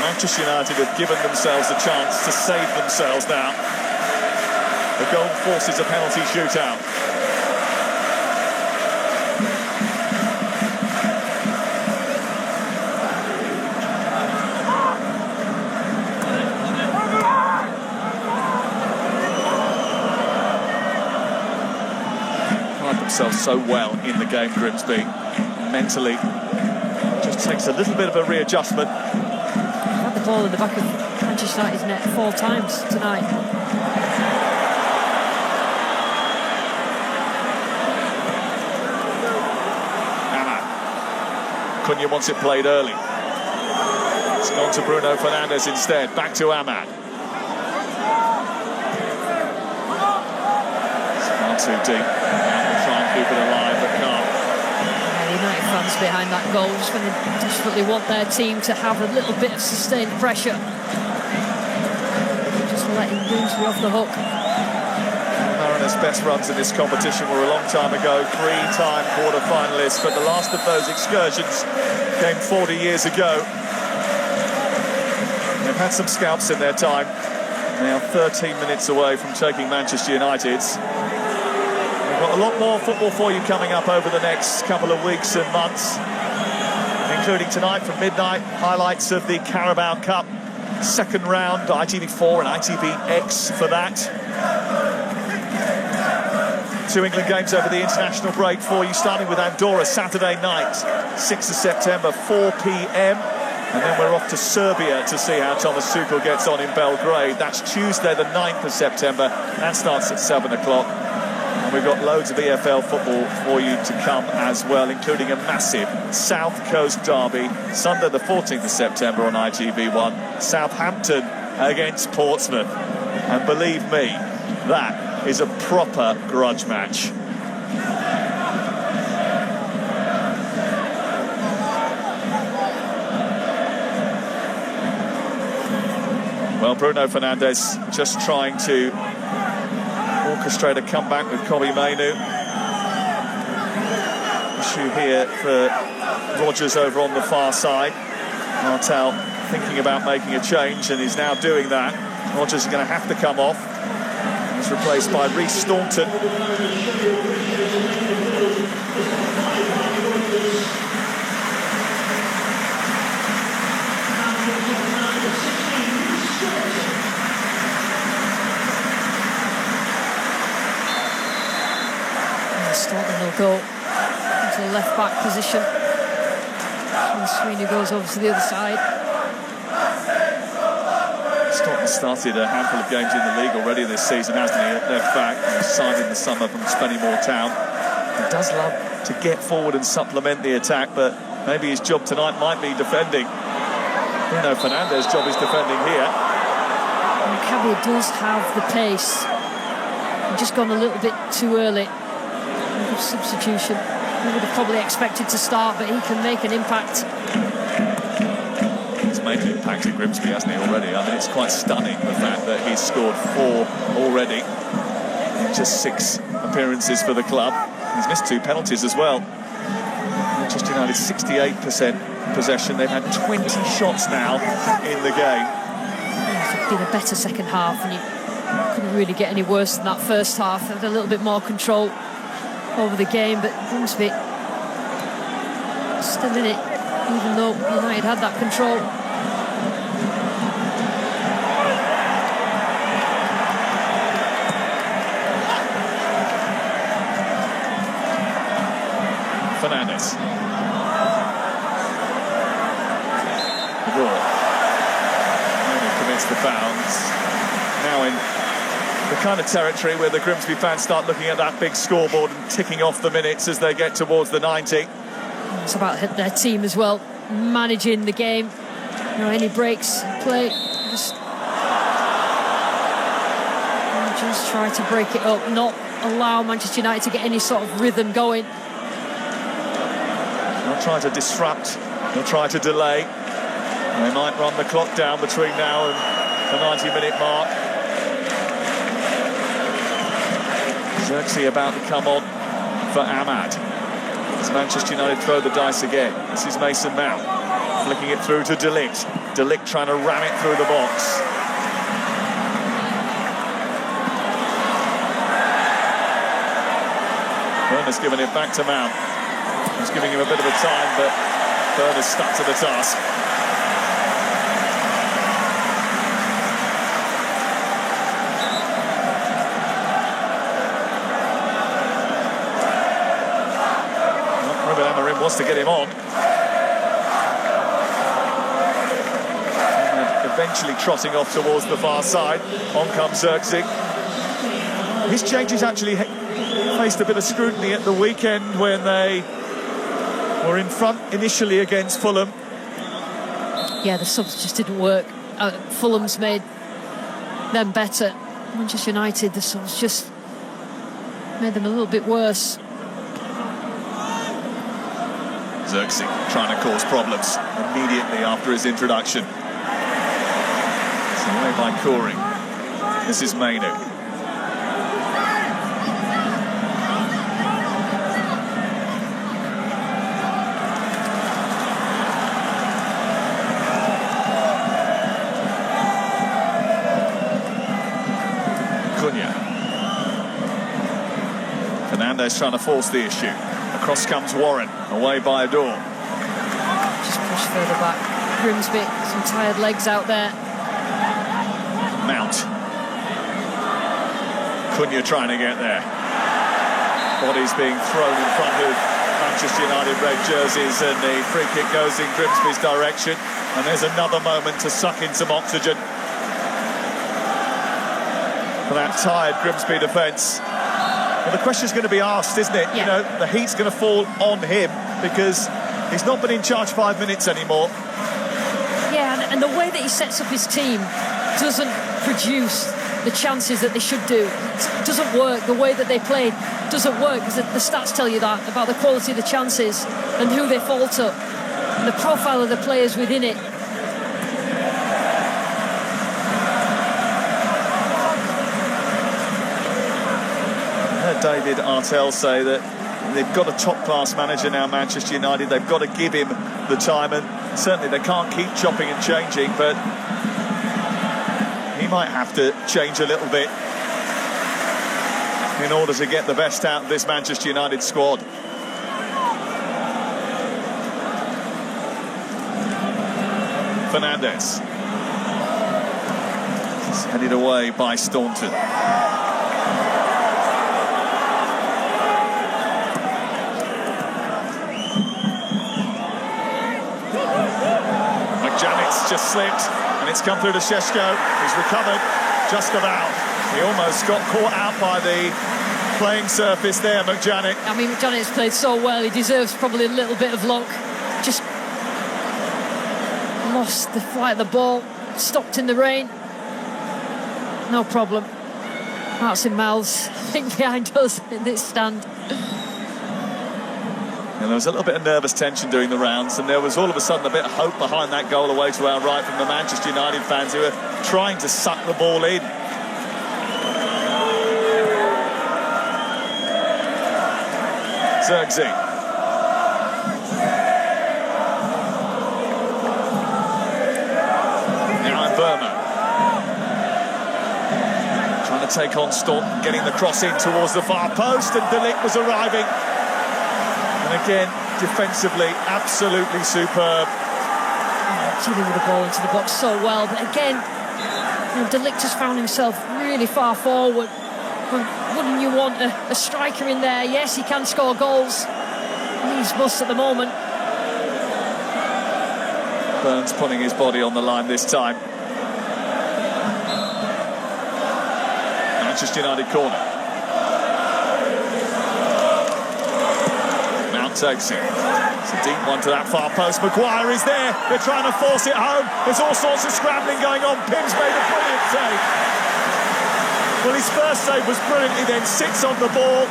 Manchester United have given themselves a chance to save themselves now. The goal forces a penalty shootout. Played themselves so well in the game, Grimsby. Mentally, just takes a little bit of a readjustment. Ball in the back of Manchester United's net 4 times tonight. Ahmad. Cunha wants it played early. It's gone to Bruno Fernandes instead. Back to Ahmad. It's far too deep. Ahmad will try and keep it alive, but can't. Yeah, United fans behind that goal, just going to desperately want their team to have a little bit of sustained pressure. Just letting Grimsby off the hook. Mariners' best runs in this competition were a long time ago, 3-time quarter-finalists, but the last of those excursions came 40 years ago. They've had some scalps in their time. They are 13 minutes away from taking Manchester United. We've got a lot more football for you coming up over the next couple of weeks and months, including tonight from midnight, highlights of the Carabao Cup second round, ITV4 and ITVX for that. 2 England games over the international break for you, starting with Andorra Saturday night, 6th of September, 4 p.m. And then we're off to Serbia to see how Thomas Tuchel gets on in Belgrade. That's Tuesday the 9th of September. That starts at 7 o'clock. And we've got loads of EFL football for you to come as well, including a massive South Coast derby, Sunday the 14th of September on ITV1. Southampton against Portsmouth. And believe me, that is a proper grudge match. Well, Bruno Fernandes just trying to orchestrate a comeback with Kobbie Mainoo. Issue here for Rodgers over on the far side. Martel thinking about making a change, and he's now doing that. Rodgers is going to have to come off. He's replaced by Reece Staunton. Staunton will go into the left back position. And Sweeney goes over to the other side. Staunton started a handful of games in the league already this season, hasn't he? At left back, he signed in the summer from Spennymoor Town. He does love to get forward and supplement the attack, but maybe his job tonight might be defending. Bruno Fernandes' job is defending here. Maccabi does have the pace. He's just gone a little bit too early. Good substitution. He would have probably expected to start, but he can make an impact. He's made an impact at Grimsby, hasn't he, already? I mean, it's quite stunning, the fact that he's scored 4 already in just 6 appearances for the club. He's missed 2 penalties as well. Manchester United 68% possession. They've had 20 shots now in the game. It's been a better second half, and you couldn't really get any worse than that first half. They had a little bit more control over the game, but Grimsby still in it, even though United had that control. Fernandes. Commits the bounds. Now in the kind of territory where the Grimsby fans start looking at that big scoreboard and ticking off the minutes as they get towards the 90. It's about their team as well, managing the game. You know, any breaks, play, just try to break it up, not allow Manchester United to get any sort of rhythm going. Not try to disrupt, not try to delay. They might run the clock down between now and the 90-minute mark. Xerxes about to come on for Ahmad. As Manchester United throw the dice again. This is Mason Mount flicking it through to De Ligt. De Ligt trying to ram it through the box. Berners giving it back to Mount. He's giving him a bit of a time, but Berners stuck to the task. Wants to get him on. And eventually trotting off towards the far side. On comes Xerxes. His changes actually faced a bit of scrutiny at the weekend when they were in front initially against Fulham. Yeah, the subs just didn't work. Fulham's made them better. Manchester United, the subs just made them a little bit worse. Xerxes trying to cause problems immediately after his introduction. It's away by Corey. This is Mainu. Fernandez trying to force the issue. Across comes Warren, away by Adore. Just push further back. Grimsby, some tired legs out there. Mount. Cunha trying to get there. Bodies being thrown in front of Manchester United red jerseys, and the free kick goes in Grimsby's direction. And there's another moment to suck in some oxygen for that tired Grimsby defence. Well, the question's going to be asked, isn't it? Yeah. You know, the heat's going to fall on him because he's not been in charge 5 minutes anymore. Yeah, and the way that he sets up his team doesn't produce the chances that they should do. It doesn't work. The way that they play doesn't work, because the stats tell you that about the quality of the chances and who they fall to, and the profile of the players within it. David Artell say that they've got a top-class manager now, Manchester United. They've got to give him the time, and certainly they can't keep chopping and changing, but he might have to change a little bit in order to get the best out of this Manchester United squad. Fernandez. He's headed away by Staunton. Janet's just slipped, and it's come through to Šeško, who's recovered just about. He almost got caught out by the playing surface there, McJanet. I mean, McJanet's played so well, he deserves probably a little bit of luck. Just lost the flight of the ball, stopped in the rain. No problem. Hearts in mouths, I think, behind us in this stand. And there was a little bit of nervous tension during the rounds, and there was all of a sudden a bit of hope behind that goal away to our right from the Manchester United fans who were trying to suck the ball in. Xerxes. Now in Burma. Trying to take on Staunton, getting the cross in towards the far post, and De Ligt was arriving. And again, defensively, absolutely superb. Dealing with the ball into the box so well, but again, De Ligt has found himself really far forward. Wouldn't you want a striker in there? Yes, he can score goals. He's must at the moment. Burns putting his body on the line this time. Manchester United corner. Takes it. It's a deep one to that far post. Maguire is there. They're trying to force it home. There's all sorts of scrambling going on. Pim's made a brilliant save. Well, his first save was brilliant. He then sits on the ball.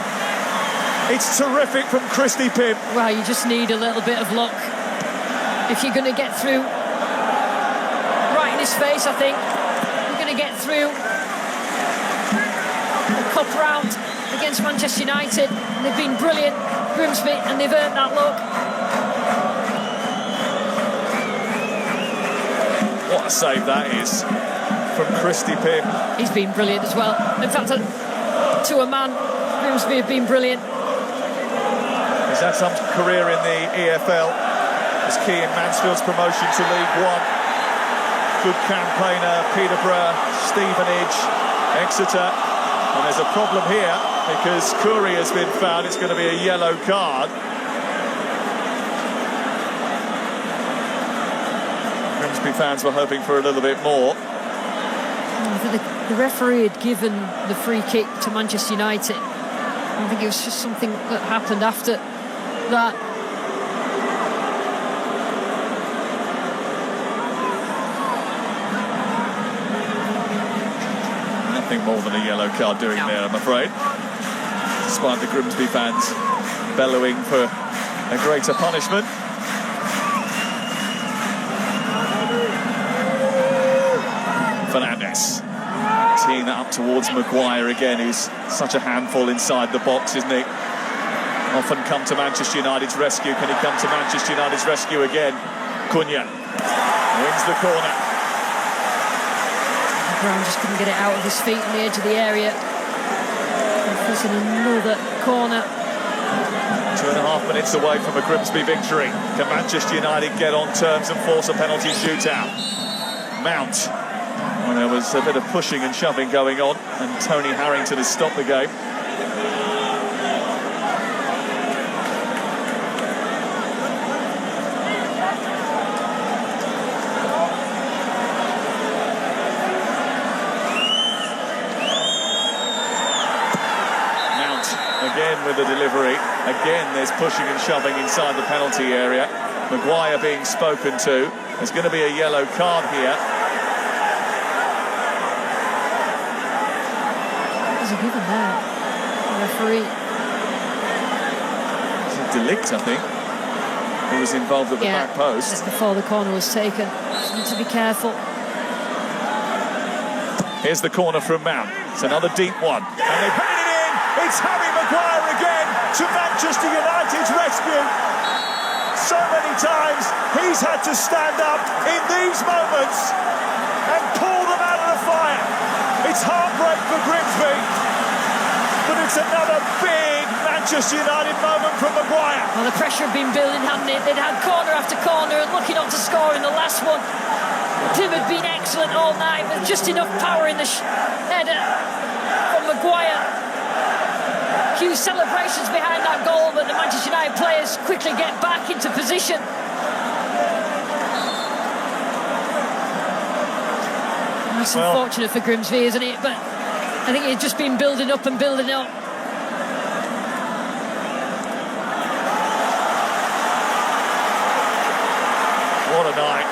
It's terrific from Christy Pim. Well, you just need a little bit of luck if you're going to get through. Right in his face, I think. You're going to get through the cup round against Manchester United. They've been brilliant, Grimsby, and they've earned that look. What a save that is from Christy Pim. He's been brilliant as well. In fact, to a man, Grimsby have been brilliant. He's had some career in the EFL. Was key in Mansfield's promotion to League One. Good campaigner, Peterborough, Stevenage, Exeter. And there's a problem here because Curry has been fouled. It's going to be a yellow card. Grimsby fans were hoping for a little bit more. The referee had given the free kick to Manchester United. I think it was just something that happened after that. Nothing more than a yellow card doing there, I'm afraid. Despite the Grimsby fans bellowing for a greater punishment. press. Teeing that up towards Maguire again, who's such a handful inside the box, isn't he? Often come to Manchester United's rescue. Can he come to Manchester United's rescue again? Cunha wins the corner. Brown just couldn't get it out of his feet on the edge of the area. Facing another corner. 2.5 minutes away from a Grimsby victory. Can Manchester United get on terms and force a penalty shootout? Mount. Well, there was a bit of pushing and shoving going on, and Tony Harrington has stopped the game. Again with the delivery. Again there's pushing and shoving inside the penalty area. Maguire being spoken to. There's going to be a yellow card here. Who's he given that? The referee. It's a Delict, I think, who was involved at the back post. Just before the corner was taken. Just need to be careful. Here's the corner from Mount. It's another deep one. And they've headed it in. It's Harry Maguire again to Manchester United's rescue. So many times he's had to stand up in these moments and pull them out of the fire. It's heartbreak for Grimsby, but it's another big Manchester United moment from Maguire. Well, the pressure had been building, hadn't it? They'd had corner after corner and lucky not to score in the last one. Tim had been excellent all night with just enough power in the header from Maguire. Huge celebrations behind that goal, but the Manchester United players quickly get back into position. That's unfortunate for Grimsby, isn't it? But I think it's just been building up and building up. What a night.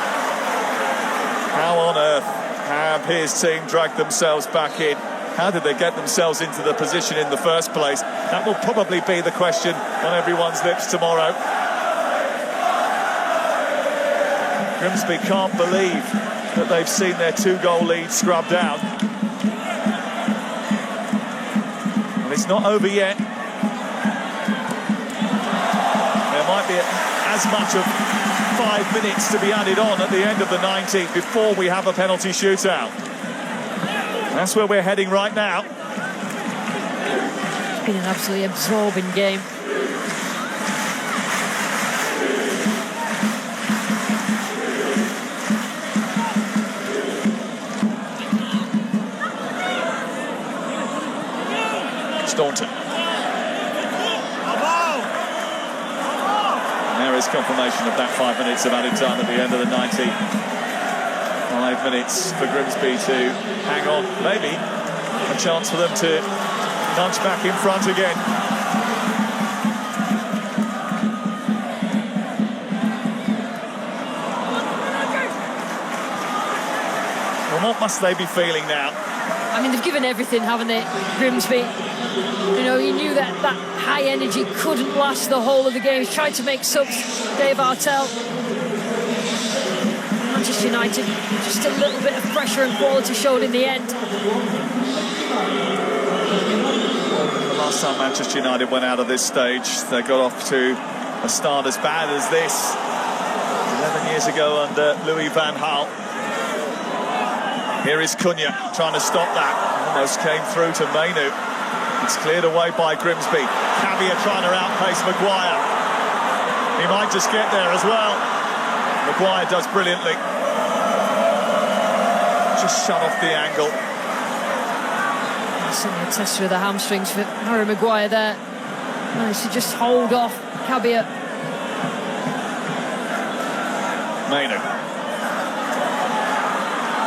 How on earth have his team dragged themselves back in? How did they get themselves into the position in the first place? That will probably be the question on everyone's lips tomorrow. Grimsby can't believe that they've seen their 2-goal lead scrubbed out. And it's not over yet. There might be as much of 5 minutes to be added on at the end of the 90 before we have a penalty shootout. That's where we're heading right now. It's been an absolutely absorbing game. Staunton. And there is confirmation of that 5 minutes of added time at the end of the 90. 5 minutes for Grimsby to hang on. Maybe a chance for them to nudge back in front again. Well, what must they be feeling now? I mean, they've given everything, haven't they, Grimsby? You know, he knew that high energy couldn't last the whole of the game. He's tried to make subs, Dave Artell. Manchester United, just a little bit of pressure and quality showed in the end. The last time Manchester United went out of this stage, they got off to a start as bad as this 11 years ago under Louis van Gaal. Here is Cunha trying to stop that. Almost came through to Mainu. It's cleared away by Grimsby. Cavia trying to outpace Maguire. He might just get there as well. Maguire does brilliantly. Just shut off the angle. Certainly a tester of the hamstrings for Harry Maguire there. Managed to just hold off Cavia. Mainu.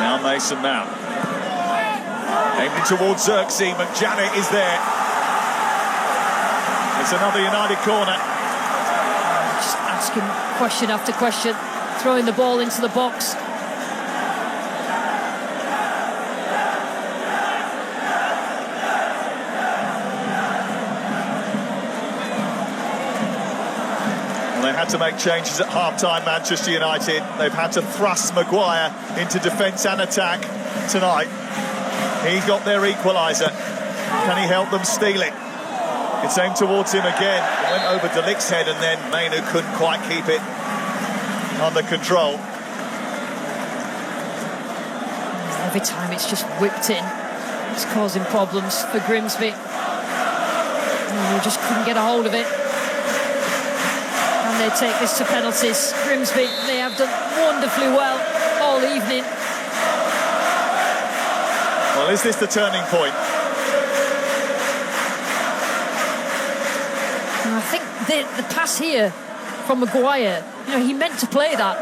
Now Mason Mount. Aiming towards Xerxes. McJanet is there. It's another United corner. Just asking question after question. Throwing the ball into the box. They had to make changes at half-time, Manchester United. They've had to thrust Maguire into defence and attack tonight. He got their equaliser. Can he help them steal it? It's aimed towards him again. It went over De Ligt's head, and then Mainu couldn't quite keep it under control. Every time it's just whipped in, it's causing problems for Grimsby. And they just couldn't get a hold of it. And they take this to penalties. Grimsby, they have done wonderfully well all evening. Well, is this the turning point? And I think the pass here from Maguire, he meant to play that.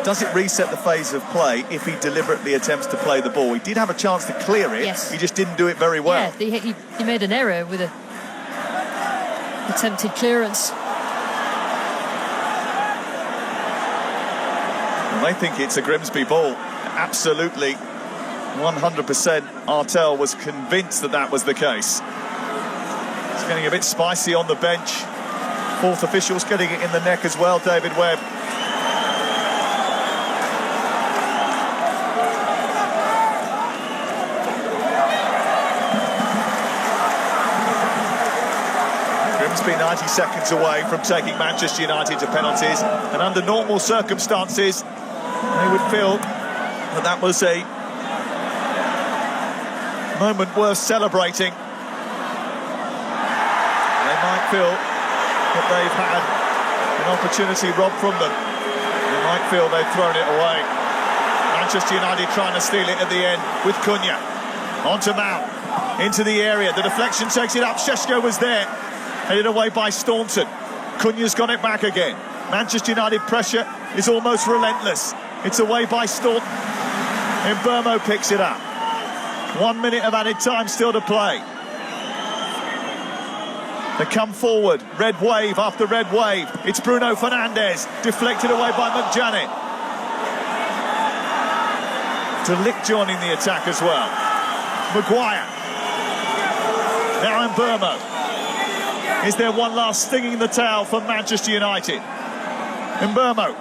Does it reset the phase of play if he deliberately attempts to play the ball? He did have a chance to clear it, yes. He just didn't do it very well. Yeah, he made an error with a attempted clearance. And they think it's a Grimsby ball. Absolutely, 100%. Artell was convinced that was the case. It's getting a bit spicy on the bench. Fourth official's getting it in the neck as well, David Webb. Grimsby 90 seconds away from taking Manchester United to penalties, and under normal circumstances they would feel that was a moment worth celebrating. They might feel that they've had an opportunity robbed from them. They might feel they've thrown it away. Manchester United trying to steal it at the end with Cunha. On to Mount, into the area. The deflection takes it up. Šeško was there. Headed away by Staunton. Cunha's got it back again. Manchester United pressure is almost relentless. It's away by Staunton. And Burmo picks it up. 1 minute of added time still to play. They come forward. Red wave after red wave. It's Bruno Fernandes. Deflected away by McJanet. De Ligt joining the attack as well. Maguire. Now in Burmo. Is there one last stinging in the towel for Manchester United? Mbeumo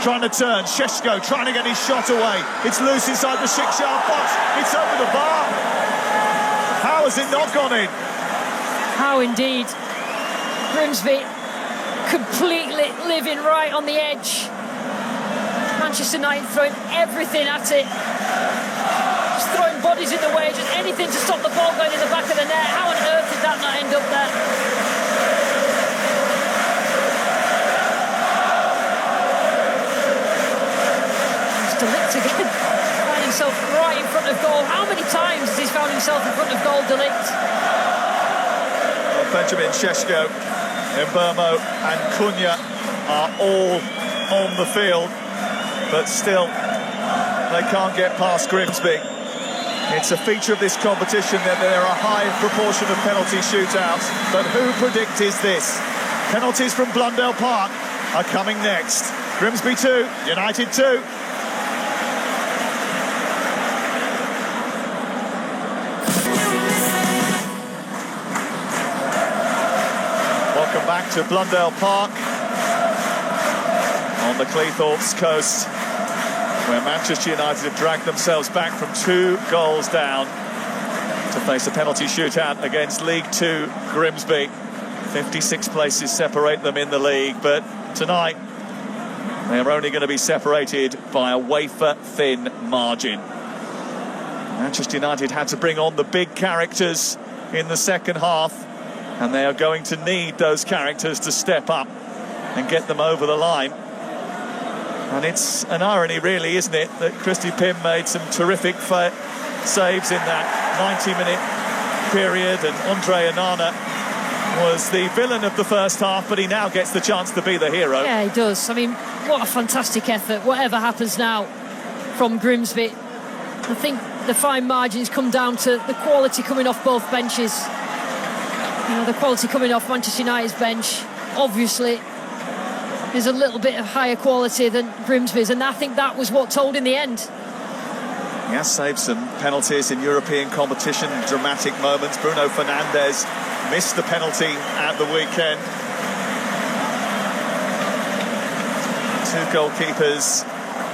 trying to turn. Šeško trying to get his shot away. It's loose inside the 6-yard box. It's over the bar. How has it not gone in? How indeed. Grimsby completely living right on the edge. Manchester United throwing everything at it. Just throwing bodies in the way, just anything to stop the ball going in the back of the net. How on earth did that not end up there? De Ligt again, finding himself right in front of goal. How many times has he found himself in front of goal, De Ligt? Well, Benjamin Šeško, Mbeumo and Cunha are all on the field, but still they can't get past Grimsby. It's a feature of this competition that there are a high proportion of penalty shootouts, but who predicted this? Penalties from Blundell Park are coming next. Grimsby 2, United 2. Welcome back to Blundell Park on the Cleethorpes coast, where Manchester United have dragged themselves back from 2 goals down to face a penalty shootout against League 2 Grimsby. 56 places separate them in the league, but tonight they are only going to be separated by a wafer-thin margin. Manchester United had to bring on the big characters in the second half, and they are going to need those characters to step up and get them over the line. And it's an irony, really, isn't it, that Christy Pym made some terrific saves in that 90-minute period, and Andre Onana was the villain of the first half, but he now gets the chance to be the hero. Yeah, he does. I mean, what a fantastic effort. Whatever happens now from Grimsby, I think the fine margins come down to the quality coming off both benches. The quality coming off Manchester United's bench, obviously, is a little bit of higher quality than Grimsby's, and I think that was what told in the end. He has saved some penalties in European competition, dramatic moments. Bruno Fernandes missed the penalty at the weekend. 2 goalkeepers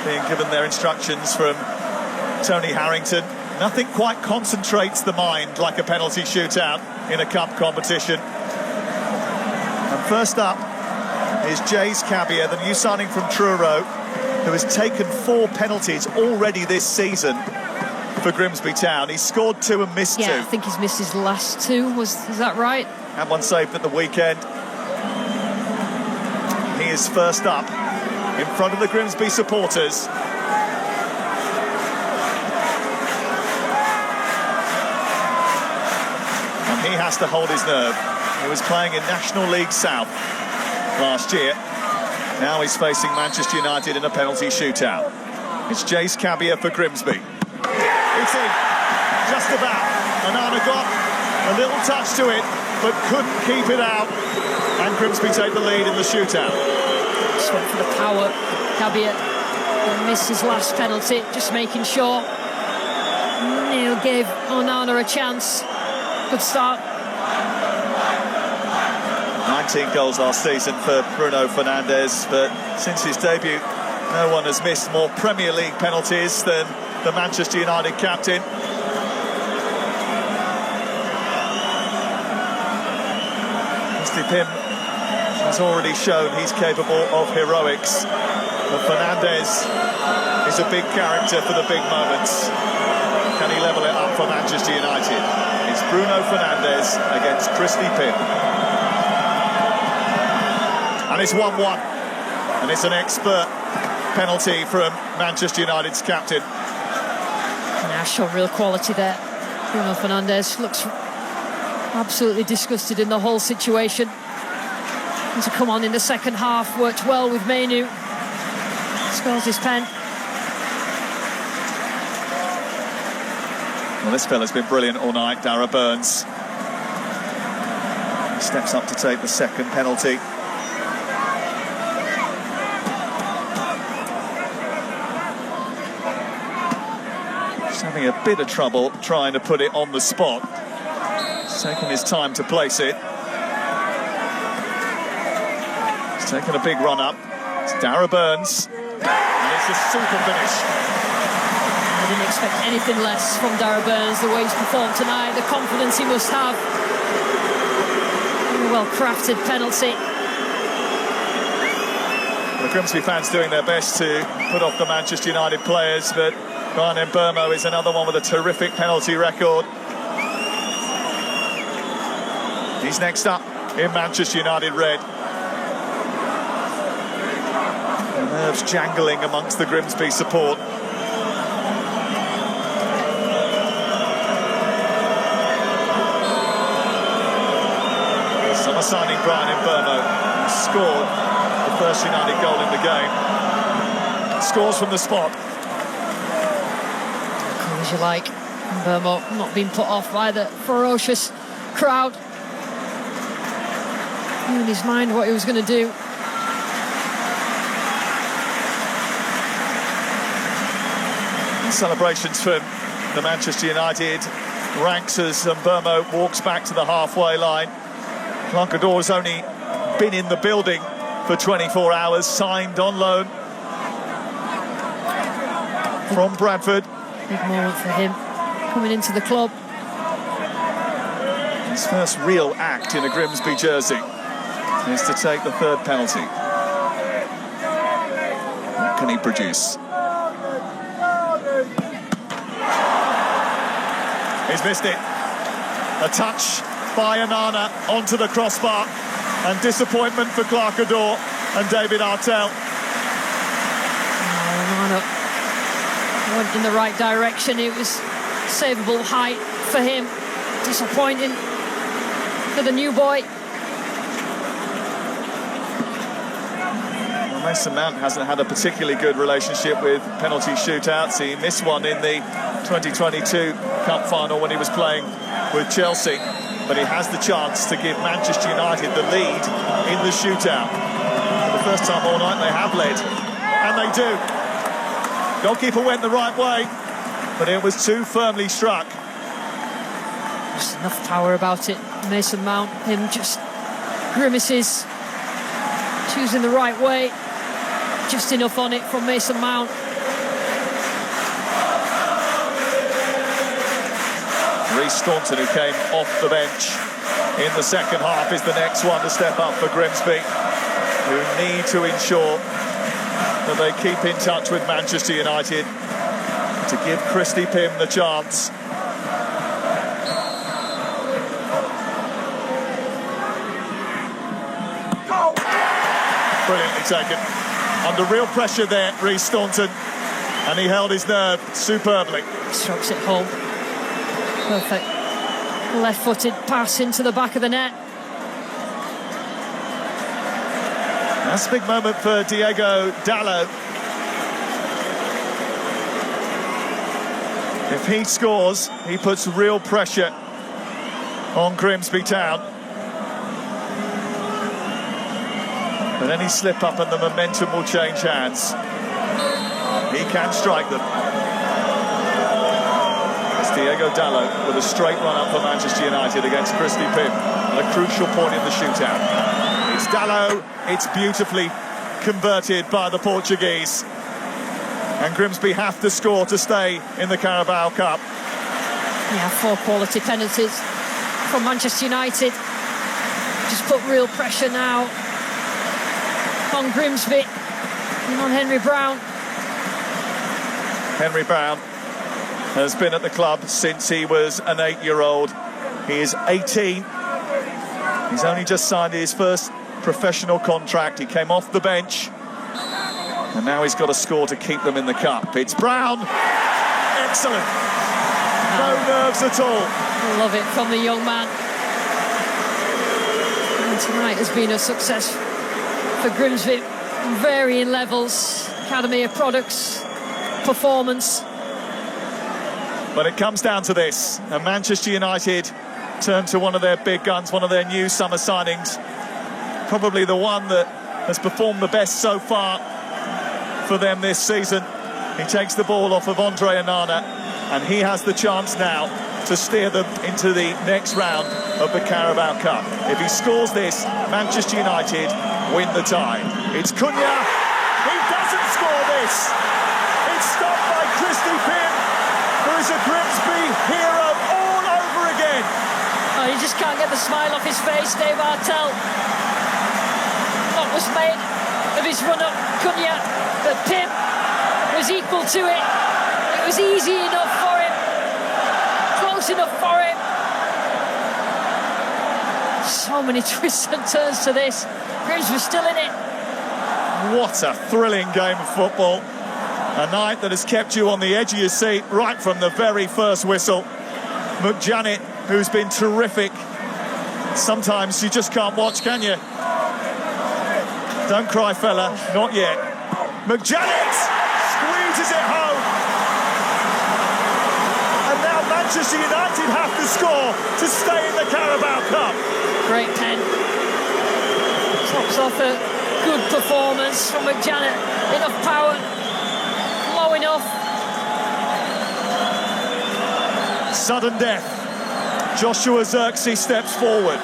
being given their instructions from Tony Harrington. Nothing quite concentrates the mind like a penalty shootout in a cup competition. And first up is Jays Cabia, the new signing from Truro, who has taken 4 penalties already this season for Grimsby Town. He's scored 2 and missed 2. Yeah, I think he's missed his last 2. Is that right? And one saved at the weekend. He is first up in front of the Grimsby supporters. And he has to hold his nerve. He was playing in National League South last year. Now he's facing Manchester United in a penalty shootout. It's Jace Cabia for Grimsby. It's in, just about. Anana got a little touch to it, but couldn't keep it out. And Grimsby take the lead in the shootout. Just went for the power. Cabia missed his last penalty, just making sure. Neil gave Onana a chance. Good start. 19 goals last season for Bruno Fernandes, but since his debut, no one has missed more Premier League penalties than the Manchester United captain. Mr. Pim has already shown he's capable of heroics, but Fernandes is a big character for the big moments. Can he level it up for Manchester United? It's Bruno Fernandes against Christy Pim. And it's 1-1. And it's an expert penalty from Manchester United's captain. Now showed real quality there. Bruno Fernandes looks absolutely disgusted in the whole situation. And to come on in the second half, worked well with Mainu. Scores his pen. Well, this fella's been brilliant all night, Dara Burns. He steps up to take the second penalty. He's having a bit of trouble trying to put it on the spot. He's taken his time to place it. He's taken a big run up. It's Dara Burns. And it's a super finish. I didn't expect anything less from Dara Burns, the way he's performed tonight, the confidence he must have. A well-crafted penalty. The Grimsby fans doing their best to put off the Manchester United players, but Ryan Mbermo is another one with a terrific penalty record. He's next up in Manchester United red. The nerves jangling amongst the Grimsby support. Summer signing Brian Mbermo, who scored the first United goal in the game. Scores from the spot. Cool as you like. Mbermo not being put off by the ferocious crowd. Knew in his mind what he was going to do. Celebrations from the Manchester United ranks as Mbermo walks back to the halfway line. Clark Ador's only been in the building for 24 hours, signed on loan from Bradford. Big moment for him, coming into the club. His first real act in a Grimsby jersey is to take the third penalty. What can he produce? He's missed it. A touch by Onana onto the crossbar, and disappointment for Clark Ador and David Artell. Onana went in the right direction. It was savable height for him. Disappointing for the new boy. Well, Mason Mount hasn't had a particularly good relationship with penalty shootouts. He missed one in the 2022 Cup final when he was playing with Chelsea. But he has the chance to give Manchester United the lead in the shootout. For the first time all night, they have led. And they do. Goalkeeper went the right way, but it was too firmly struck. Just enough power about it. Mason Mount, him just grimaces. Choosing the right way. Just enough on it from Mason Mount. Reece Staunton, who came off the bench in the second half, is the next one to step up for Grimsby, who need to ensure that they keep in touch with Manchester United to give Christy Pym the chance. Brilliantly taken. Under real pressure there, Reece Staunton, and he held his nerve superbly. Strokes it home. Perfect. Left-footed pass into the back of the net. That's a big moment for Diego Dalot. If he scores, he puts real pressure on Grimsby Town. But any slip up and the momentum will change hands. He can strike them. It's Diego Dalot with a straight run up for Manchester United against Christy Pym at a crucial point in the shootout. It's Dalot, it's beautifully converted by the Portuguese. And Grimsby have to score to stay in the Carabao Cup. Yeah, 4 quality penalties from Manchester United. Just put real pressure now on Grimsby and on Henry Brown. Henry Brown has been at the club since he was an 8-year-old. He is 18. He's only just signed his first professional contract. He came off the bench, and now he's got to score to keep them in the cup. It's Brown. Excellent. No nerves at all. Love it from the young man. And tonight has been a success for Grimsby. Varying levels. Academy of Products performance. But it comes down to this, and Manchester United turn to one of their big guns, one of their new summer signings, probably the one that has performed the best so far for them this season. He takes the ball off of Andre Onana, and he has the chance now to steer them into the next round of the Carabao Cup. If he scores this, Manchester United win the tie. It's Cunha. He doesn't score this. It's stopped by Christy Pym, who is a Grimsby hero all over again. Oh, you just can't get the smile off his face, Dave Artell. What was made of his run-up, Cunha, but Pym was equal to it. It was easy enough for him, close enough for him. So many twists and turns to this. Grimsby's still in it. What a thrilling game of football. A night that has kept you on the edge of your seat right from the very first whistle. McJanet, who's been terrific. Sometimes you just can't watch, can you? Don't cry, fella. Not yet. McJanet squeezes it home. And now Manchester United have to score to stay in the Carabao Cup. Great pen. Tops off a good performance from McJanet. Enough power. Low enough. Sudden death. Joshua Zirkzee steps forward.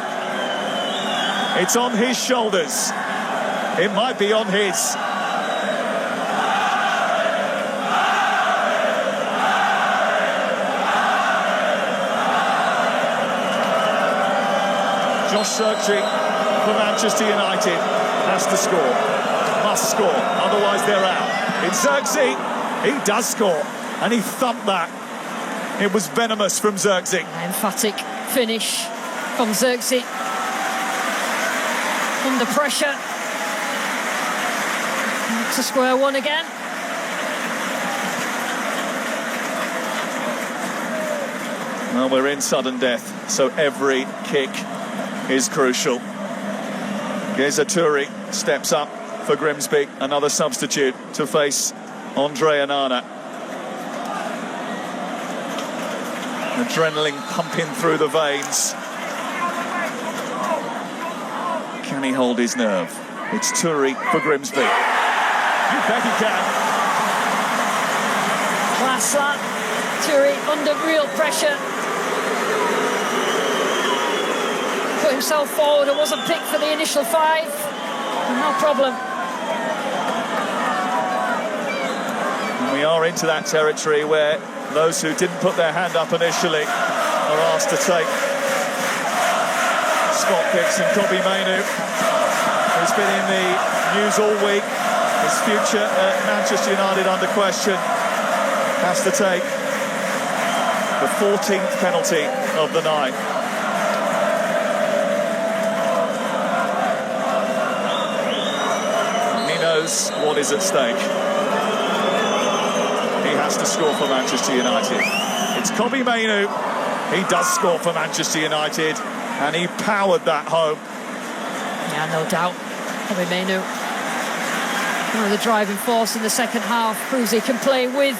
It's on his shoulders. It might be on his. Josh Zirkzee for Manchester United has to score. Must score, otherwise they're out. It's Zirkzee. He does score, and he thumped that. It was venomous from Zirkzee. Emphatic finish from Zirkzee. Under pressure. Back to square one again. Well, we're in sudden death, so every kick is crucial. Geza Toure steps up for Grimsby, another substitute to face Andre Onana. Adrenaline pumping through the veins. Can he hold his nerve? It's Toure for Grimsby. You bet he can. Last that. Toure under real pressure. Put himself forward and wasn't picked for the initial 5. No problem. And we are into that territory where Those who didn't put their hand up initially are asked to take. Scott Dixon, Kobbie Mainoo, who's been in the news all week, his future at Manchester United under question, has to take the 14th penalty of the night. He knows what is at stake. He has to score for Manchester United. It's Kobbie Mainoo. He does score for Manchester United, and he powered that home. Yeah, no doubt. Kobbie Mainoo, one of the driving force in the second half, proves he can play with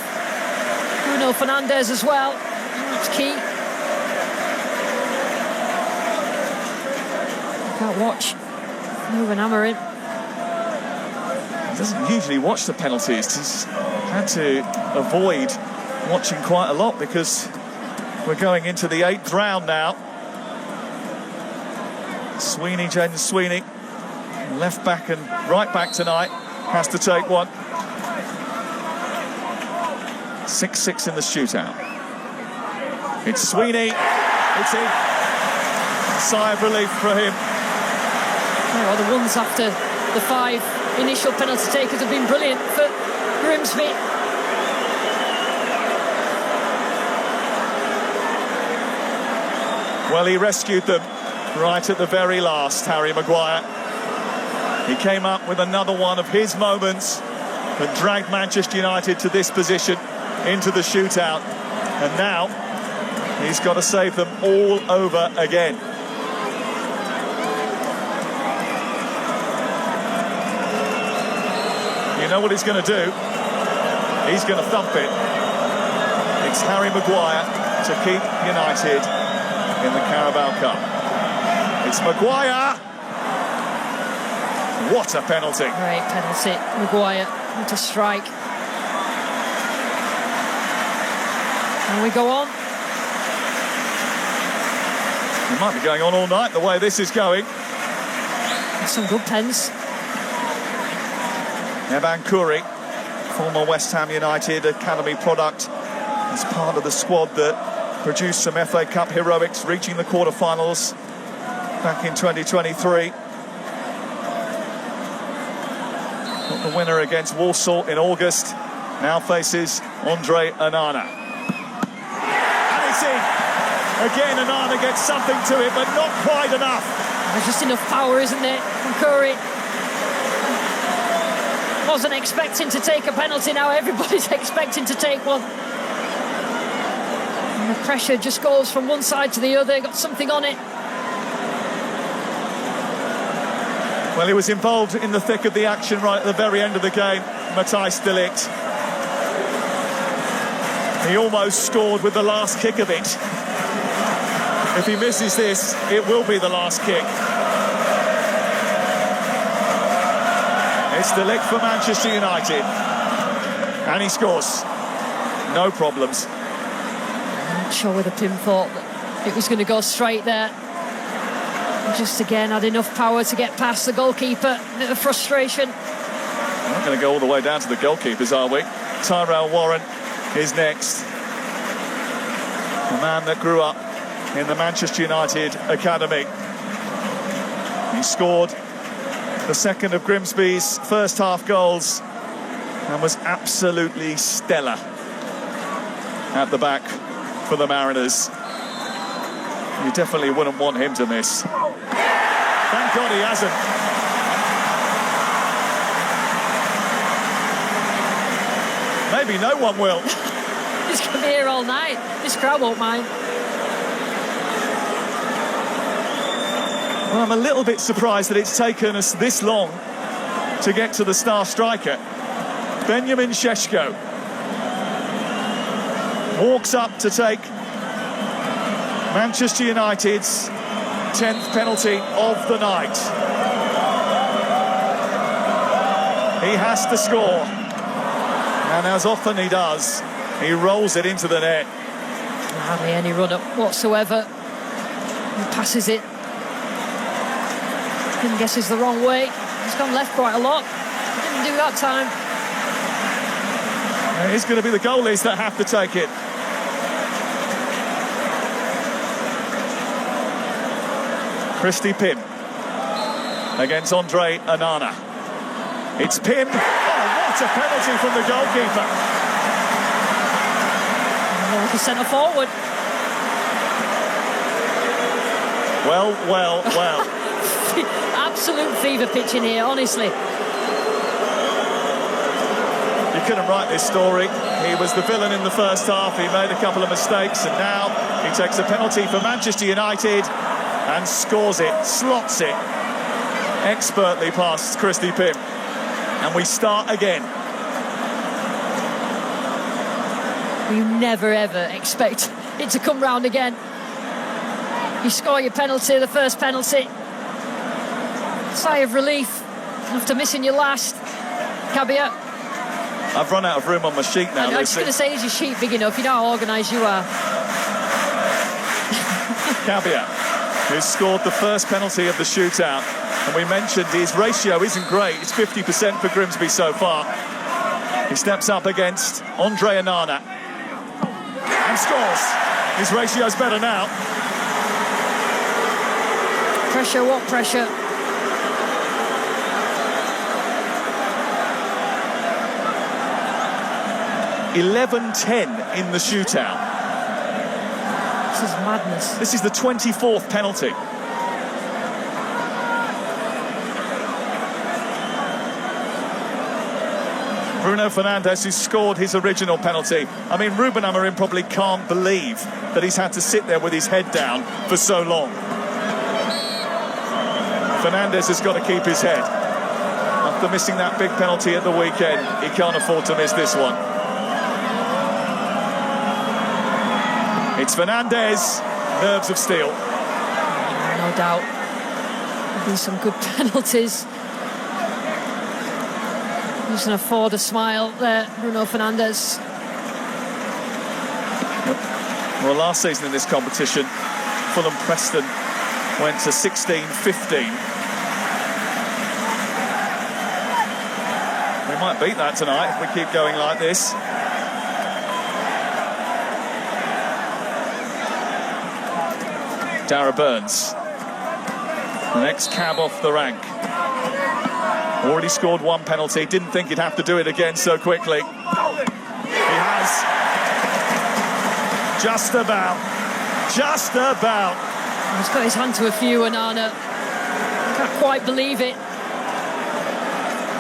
Bruno Fernandes as well. That's key. Can't watch Ruben Amorim. He doesn't usually watch the penalties. He's had to avoid watching quite a lot because we're going into the 8th round now. Sweeney, Jaden Sweeney, left back and right back tonight, has to take one. 6-6 in the shootout. It's Sweeney. It's in. Sigh of relief for him. Oh, the ones after the 5 initial penalty takers have been brilliant for Grimsby. Well, he rescued them right at the very last, Harry Maguire. He came up with another one of his moments that dragged Manchester United to this position, into the shootout. And now he's got to save them all over again. You know what he's going to do? He's going to thump it. It's Harry Maguire to keep United in the Carabao Cup. It's Maguire. What a penalty. Great penalty. Maguire, what a strike. And we go on. It might be going on all night the way this is going. Some good pens. Evan Curry, former West Ham United academy product, is part of the squad that produced some FA Cup heroics, reaching the quarter-finals back in 2023. Got the winner against Walsall in August. Now faces Andre Onana. And it's in. Again, Onana gets something to it, but not quite enough. There's just enough power, isn't there, from Curry? Wasn't expecting to take a penalty, now everybody's expecting to take one. And the pressure just goes from one side to the other, got something on it. Well, he was involved in the thick of the action right at the very end of the game, Matthijs de Ligt. He almost scored with the last kick of it. If he misses this, it will be the last kick. It's de Ligt for Manchester United. And he scores. No problems. I'm not sure whether Pim thought that it was going to go straight there. Just again had enough power to get past the goalkeeper. A bit of frustration. We're not going to go all the way down to the goalkeepers, are we? Tyrell Warren is next. The man that grew up in the Manchester United academy. He scored the second of Grimsby's first half goals and was absolutely stellar at the back for the Mariners. You definitely wouldn't want him to miss. Thank God he hasn't. Maybe no one will. He's going to be here all night. This crowd won't mind. Well, I'm a little bit surprised that it's taken us this long to get to the star striker. Benjamin Šeško walks up to take Manchester United's 10th penalty of the night. He has to score, and as often he does, he rolls it into the net. Hardly any run-up whatsoever. He passes it. Didn't guess it's the wrong way. He's gone left quite a lot. Didn't do that time. It's going to be the goalies that have to take it. Christy Pym against Andre Onana. It's Pym. Oh, what a penalty from the goalkeeper. Like a centre forward. Well. Absolute fever pitch in here, honestly. You couldn't write this story. He was the villain in the first half. He made a couple of mistakes, and now he takes a penalty for Manchester United and scores it, slots it expertly past Christy Pym. And we start again. You never ever expect it to come round again. You score your penalty, the first penalty. Sigh of relief after missing your last. Cabia. I've run out of room on my sheet now, I was just going to say, is your sheet big enough? You know how organised you are. Cabia, who scored the first penalty of the shootout. And we mentioned his ratio isn't great. It's 50% for Grimsby so far. He steps up against Andre Onana and scores. His ratio's better now. Pressure, what pressure? (11-10) in the shootout. This is madness. This is the 24th penalty. Bruno Fernandes, who scored his original penalty. I mean, Ruben Amorim probably can't believe that he's had to sit there with his head down for so long. Fernandes has got to keep his head. After missing that big penalty at the weekend, he can't afford to miss this one. It's Fernandes, nerves of steel. No doubt. There'll be some good penalties. He can afford a smile there, Bruno Fernandes. Well, last season in this competition, Fulham Preston went to 16-15. We might beat that tonight if we keep going like this. Dara Burns, the next cab off the rank. Already scored one penalty, didn't think he'd have to do it again so quickly. He has. Just about. He's got his hand to a few, Onana. Can't quite believe it.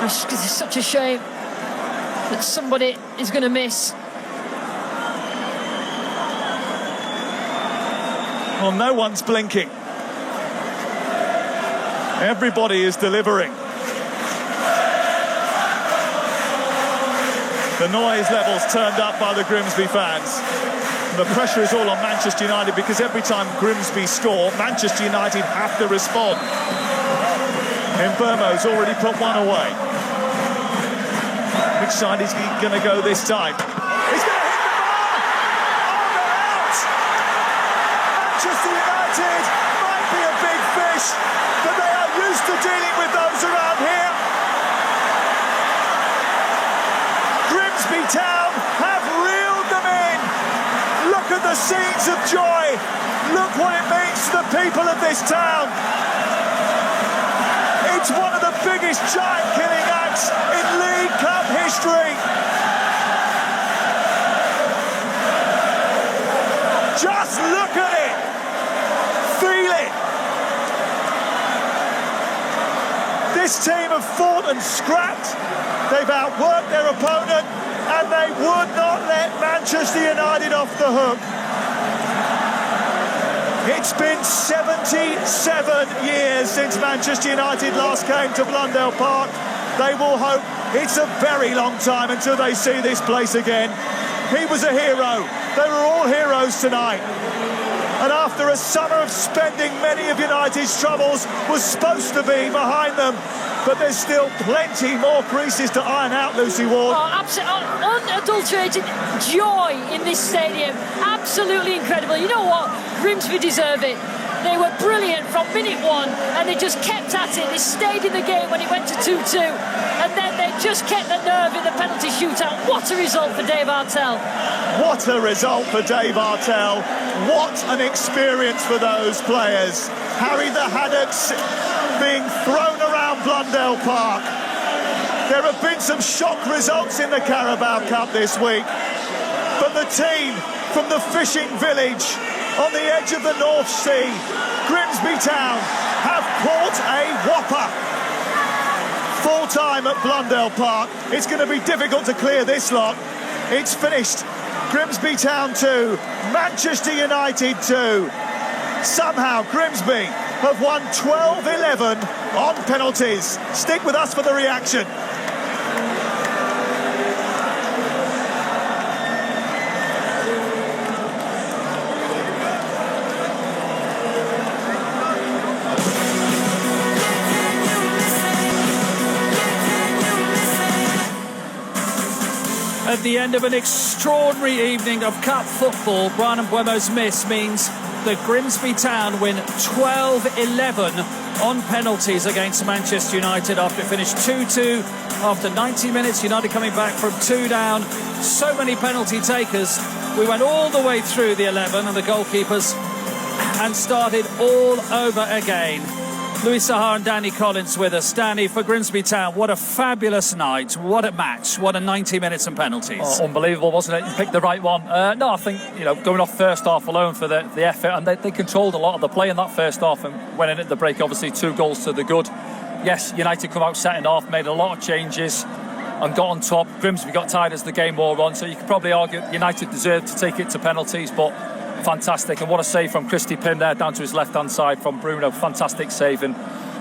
It's such a shame that somebody is going to miss. Well, no one's blinking. Everybody is delivering. The noise levels turned up by the Grimsby fans. The pressure is all on Manchester United because every time Grimsby score, Manchester United have to respond. Mbeumo's already put one away. Which side is he going to go this time? He's going to hit the bar! Oh, they're out! Manchester United might be a big fish, but they are used to dealing with those around here. Grimsby Town have reeled them in. Look at the scenes of joy. Look what it means to the people of this town. It's one of the biggest giant killing acts in League Cup history. Just look at it. Feel it. This team have fought and scrapped. They've outworked their opponent, and they would not let Manchester United off the hook. It's been 77 years since Manchester United last came to Blundell Park. They will hope it's a very long time until they see this place again. He was a hero. They were all heroes tonight. And after a summer of spending, many of United's troubles was supposed to be behind them. But there's still plenty more creases to iron out, Lucy Ward. Oh, unadulterated joy in this stadium. Absolutely incredible. You know what? Grimsby deserve it. They were brilliant from minute one, and they just kept at it. They stayed in the game when it went to 2-2, and then they just kept the nerve in the penalty shootout. What a result for Dave Artell. What a result for Dave Artell. What an experience for those players. Harry the Haddocks being thrown around Blundell Park. There have been some shock results in the Carabao Cup this week, but the team from the fishing village on the edge of the North Sea, Grimsby Town, have caught a whopper. Full time at Blundell Park. It's going to be difficult to clear this lot. It's finished. Grimsby Town 2, Manchester United 2. Somehow Grimsby have won 12-11 on penalties. Stick with us for the reaction. At the end of an extraordinary evening of cup football, Brian Mbuemo's miss means that Grimsby Town win 12-11 on penalties against Manchester United after it finished 2-2 after 90 minutes. United coming back from 2 down. So many penalty takers. We went all the way through the 11 and the goalkeepers and started all over again. Louis Sahar and Danny Collins with us. Danny, for Grimsby Town, what a fabulous night. What a match. What a 90 minutes and penalties. Oh, unbelievable, wasn't it? You picked the right one. No, I think, going off first half alone for the effort, and they controlled a lot of the play in that first half and went in at the break, obviously 2 goals to the good. Yes, United come out second half, made a lot of changes and got on top. Grimsby got tired as the game wore on, so you could probably argue United deserved to take it to penalties, but fantastic. And what a save from Christy Pym there down to his left-hand side from Bruno. Fantastic save, and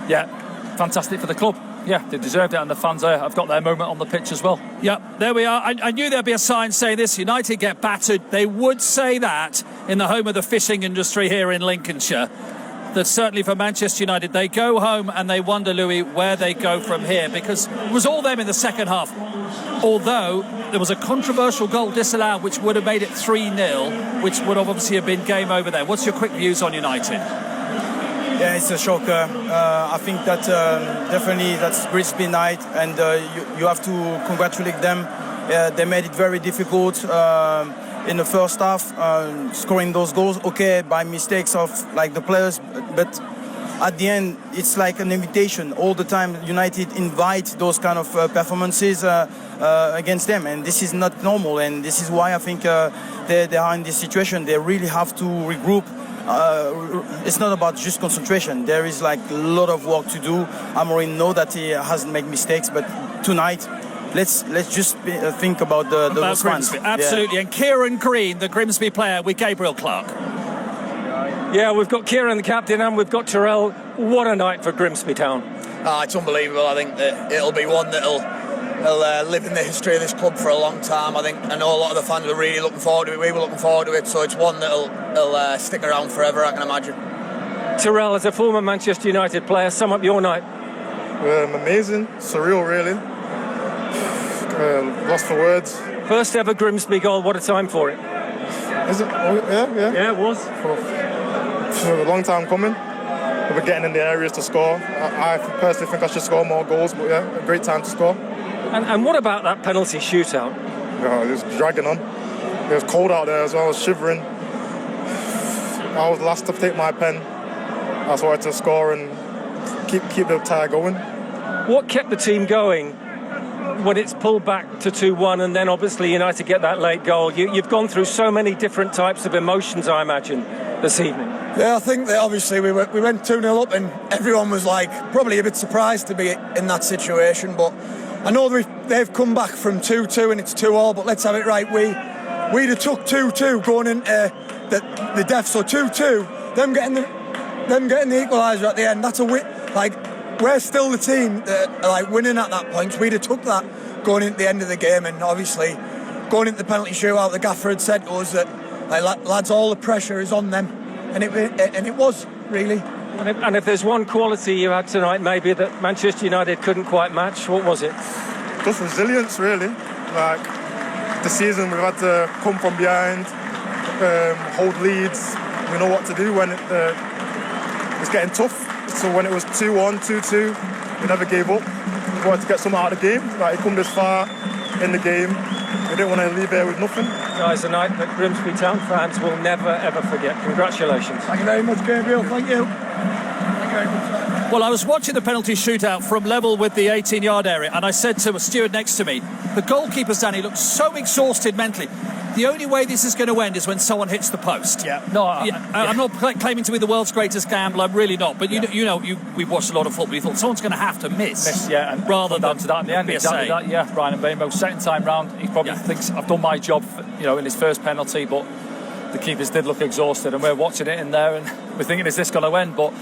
yeah, fantastic for the club. Yeah, they deserved it, and the fans have got their moment on the pitch as well. Yep, there we are. I knew there'd be a sign saying this. United get battered. They would say that in the home of the fishing industry here in Lincolnshire. That certainly for Manchester United, they go home and they wonder, Louis, where they go from here, because it was all them in the second half. Although there was a controversial goal disallowed which would have made it 3-0, which would have obviously have been game over there. What's your quick views on United? Yeah, it's a shocker. I think that definitely that's Grimsby night, and you have to congratulate them. They made it very difficult in the first half, scoring those goals. Okay, by mistakes of like the players, but at the end it's like an invitation. All the time United invite those kind of performances against them, and this is not normal. And this is why I think they are in this situation. They really have to regroup. It's not about just concentration. There is like a lot of work to do. Amorim know that he hasn't made mistakes, but tonight let's just think about those fans. Absolutely. Yeah. And Kieran Green, the Grimsby player, with Gabriel Clark. Yeah, we've got Kieran, the captain, and we've got Terrell. What a night for Grimsby Town. It's unbelievable. I think that it'll be one that'll live in the history of this club for a long time. I know a lot of the fans were really looking forward to it. We were looking forward to it, so it's one that'll stick around forever, I can imagine. Terrell, as a former Manchester United player, sum up your night. Amazing, surreal, really. Lost for words. First ever Grimsby goal. What a time for it. Is it? Oh, yeah. Yeah, it was. For a long time coming. We were getting in the areas to score. I personally think I should score more goals, but yeah, a great time to score. And what about that penalty shootout? It was dragging on. It was cold out there as well. I was shivering. I was last to take my pen. I just wanted to score and keep the tie going. What kept the team going when it's pulled back to 2-1 and then obviously United get that late goal? You've gone through so many different types of emotions, I imagine, this evening. Yeah, I think that obviously we went 2-0 up and everyone was like probably a bit surprised to be in that situation, but I know they've come back from 2-2 and it's 2-2, but let's have it right. We'd have took 2-2 going into the death, so 2-2, them getting the equaliser at the end, that's a win. Like, we're still the team that are like winning at that point. We'd have took that going into the end of the game, and obviously going into the penalty shootout, the gaffer had said to us that, like, lads, all the pressure is on them, and it was really. And if there's one quality you had tonight, maybe that Manchester United couldn't quite match, what was it? Just resilience, really. Like, the season we've had to come from behind, hold leads, we know what to do when it's getting tough. So when it was 2-1, 2-2, we never gave up. We wanted to get something out of the game. Like, it come this far in the game. We didn't want to leave here with nothing. Guys, a night that Grimsby Town fans will never, ever forget. Congratulations. Thank you very much, Gabriel. Thank you. Thank you very much. Well, I was watching the penalty shootout from level with the 18-yard area, and I said to a steward next to me, the goalkeeper's down, he looks so exhausted mentally. The only way this is going to end is when someone hits the post. I'm not claiming to be the world's greatest gambler. I'm really not. But we've watched a lot of football. You thought someone's going to have to miss. And rather down than to that in the end. Exactly that. Yeah, Brian Mbeumo, second time round, he probably thinks I've done my job, in his first penalty. But the keepers did look exhausted, and we're watching it in there, and we're thinking, is this going to end? But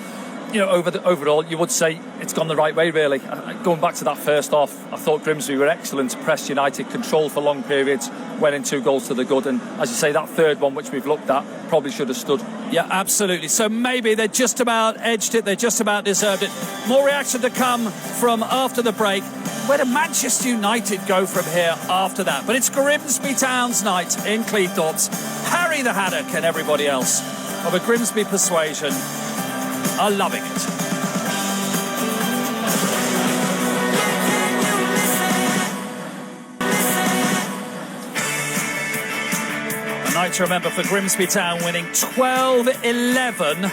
overall, you would say it's gone the right way, really. Going back to that first half, I thought Grimsby were excellent, pressed United, controlled for long periods, went in 2 goals to the good, and as you say, that third one, which we've looked at, probably should have stood. Yeah, absolutely. So maybe they just about edged it, they just about deserved it. More reaction to come from after the break. Where do Manchester United go from here after that? But it's Grimsby Town's night in Cleethorpes. Harry the Haddock and everybody else of a Grimsby persuasion are loving it. A night to remember for Grimsby Town, winning 12-11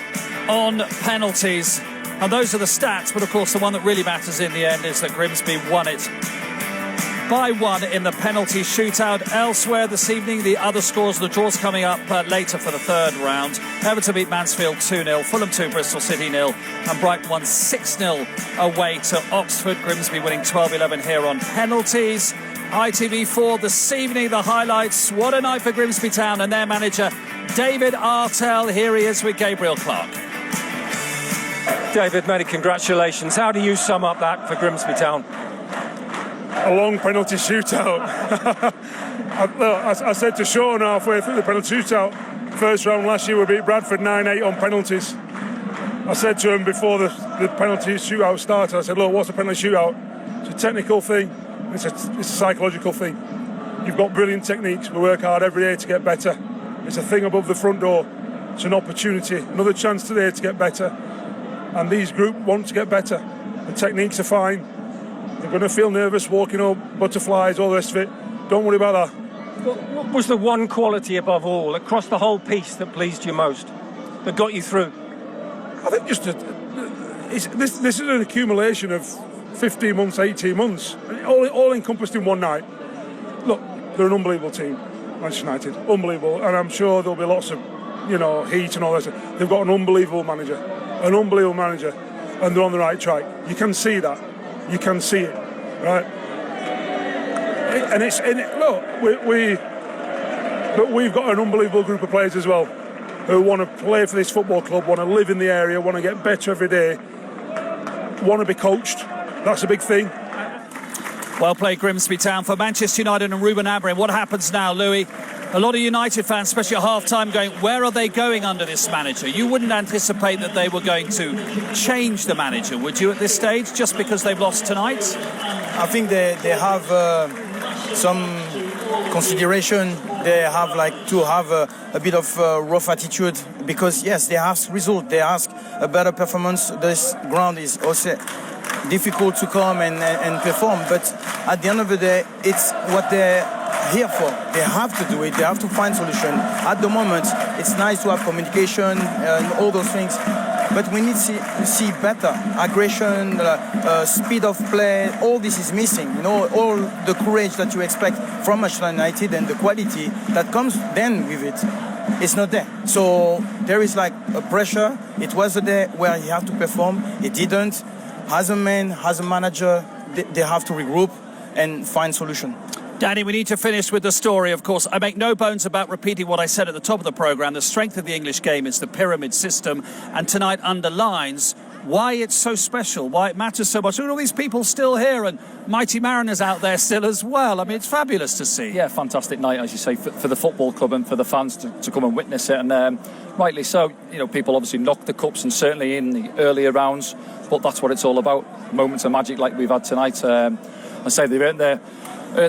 on penalties. And those are the stats, but of course the one that really matters in the end is that Grimsby won it by 1 in the penalty shootout. Elsewhere this evening, the other scores, the draws coming up later for the third round. Everton beat Mansfield 2-0, Fulham 2, Bristol City 0, and Brighton won 6-0 away to Oxford. Grimsby winning 12-11 here on penalties. ITV 4 this evening, the highlights. What a night for Grimsby Town and their manager, David Artell. Here he is with Gabriel Clark. David, many congratulations. How do you sum up that for Grimsby Town? A long penalty shootout. I said to Sean halfway through the penalty shootout, first round last year we beat Bradford 9-8 on penalties. I said to him before the penalty shootout started, I said, look, what's a penalty shootout? It's a technical thing, it's a psychological thing. You've got brilliant techniques, we work hard every day to get better. It's a thing above the front door, it's an opportunity, another chance today to get better. And these group want to get better. The techniques are fine. They're going to feel nervous walking up, butterflies, all the rest of it. Don't worry about that. What was the one quality above all, across the whole piece, that pleased you most, that got you through? I think just this is an accumulation of 15 months, 18 months, all encompassed in one night. Look, they're an unbelievable team, Manchester United, unbelievable, and I'm sure there'll be lots of, heat and all that. They've got an unbelievable manager, and they're on the right track. You can see that. You can see it, right? But we've got an unbelievable group of players as well who want to play for this football club, want to live in the area, want to get better every day, want to be coached. That's a big thing. Well played, Grimsby Town. For Manchester United and Ruben Amorim, what happens now, Louis? A lot of United fans, especially at half-time, going, where are they going under this manager? You wouldn't anticipate that they were going to change the manager, would you, at this stage, just because they've lost tonight? I think they have some consideration. They have to have a bit of rough attitude because, yes, they ask result, they ask a better performance. This ground is also difficult to come and perform, but at the end of the day, it's what they're here for. They have to do it. They have to find solution. At the moment, it's nice to have communication and all those things, but we need to see better aggression, speed of play. All this is missing. All the courage that you expect from Manchester United and the quality that comes then with it, it's not there. So there is a pressure. It was a day where he had to perform. He didn't. As a man, as a manager, they have to regroup and find solution. Danny, we need to finish with the story, of course. I make no bones about repeating what I said at the top of the programme. The strength of the English game is the pyramid system, and tonight underlines why it's so special, why it matters so much. Look at all these people still here, and mighty Mariners out there still as well. I mean, it's fabulous to see. Yeah, fantastic night, as you say, for the football club and for the fans to come and witness it. And rightly so, people obviously knocked the cups, and certainly in the earlier rounds, but that's what it's all about. Moments of magic like we've had tonight. I say they've earned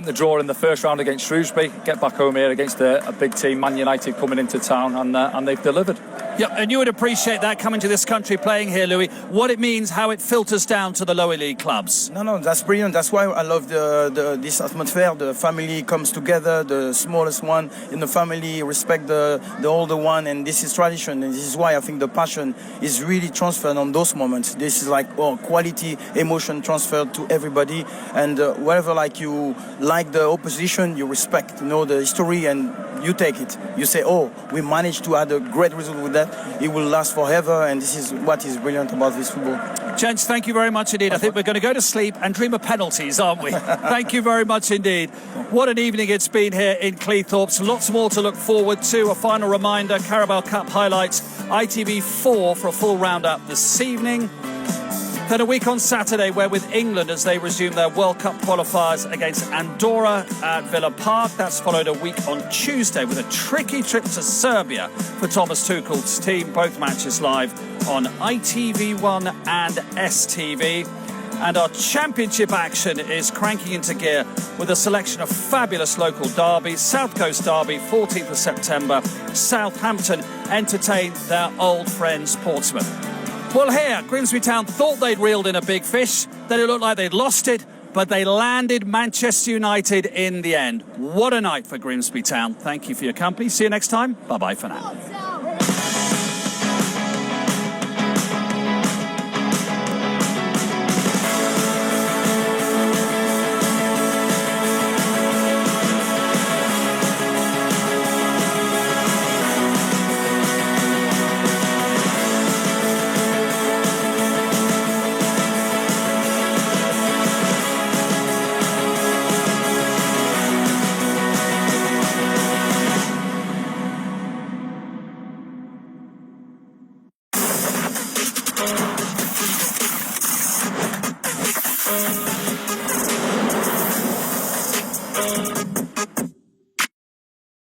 the draw in the first round against Shrewsbury, get back home here against a big team, Man United, coming into town, and they've delivered. Yep, and you would appreciate that coming to this country, playing here, Louis, what it means, how it filters down to the lower league clubs. No, that's brilliant. That's why I love this atmosphere. The family comes together, the smallest one in the family respect the older one, and this is tradition. And this is why I think the passion is really transferred on those moments. This is like quality emotion transferred to everybody, and wherever like you like the opposition, you respect, the history, and you take it. You say, we managed to add a great result with that. It will last forever, and this is what is brilliant about this football. Gents, thank you very much indeed. I think we're going to go to sleep and dream of penalties, aren't we? Thank you very much indeed. What an evening it's been here in Cleethorpes. Lots more to look forward to. A final reminder, Carabao Cup highlights, ITV4 for a full roundup this evening. Then a week on Saturday, we're with England as they resume their World Cup qualifiers against Andorra at Villa Park. That's followed a week on Tuesday with a tricky trip to Serbia for Thomas Tuchel's team. Both matches live on ITV1 and STV. And our championship action is cranking into gear with a selection of fabulous local derbies. South Coast Derby, 14th of September. Southampton entertain their old friends Portsmouth. Well, here, Grimsby Town thought they'd reeled in a big fish, then it looked like they'd lost it, but they landed Manchester United in the end. What a night for Grimsby Town. Thank you for your company. See you next time. Bye-bye for now.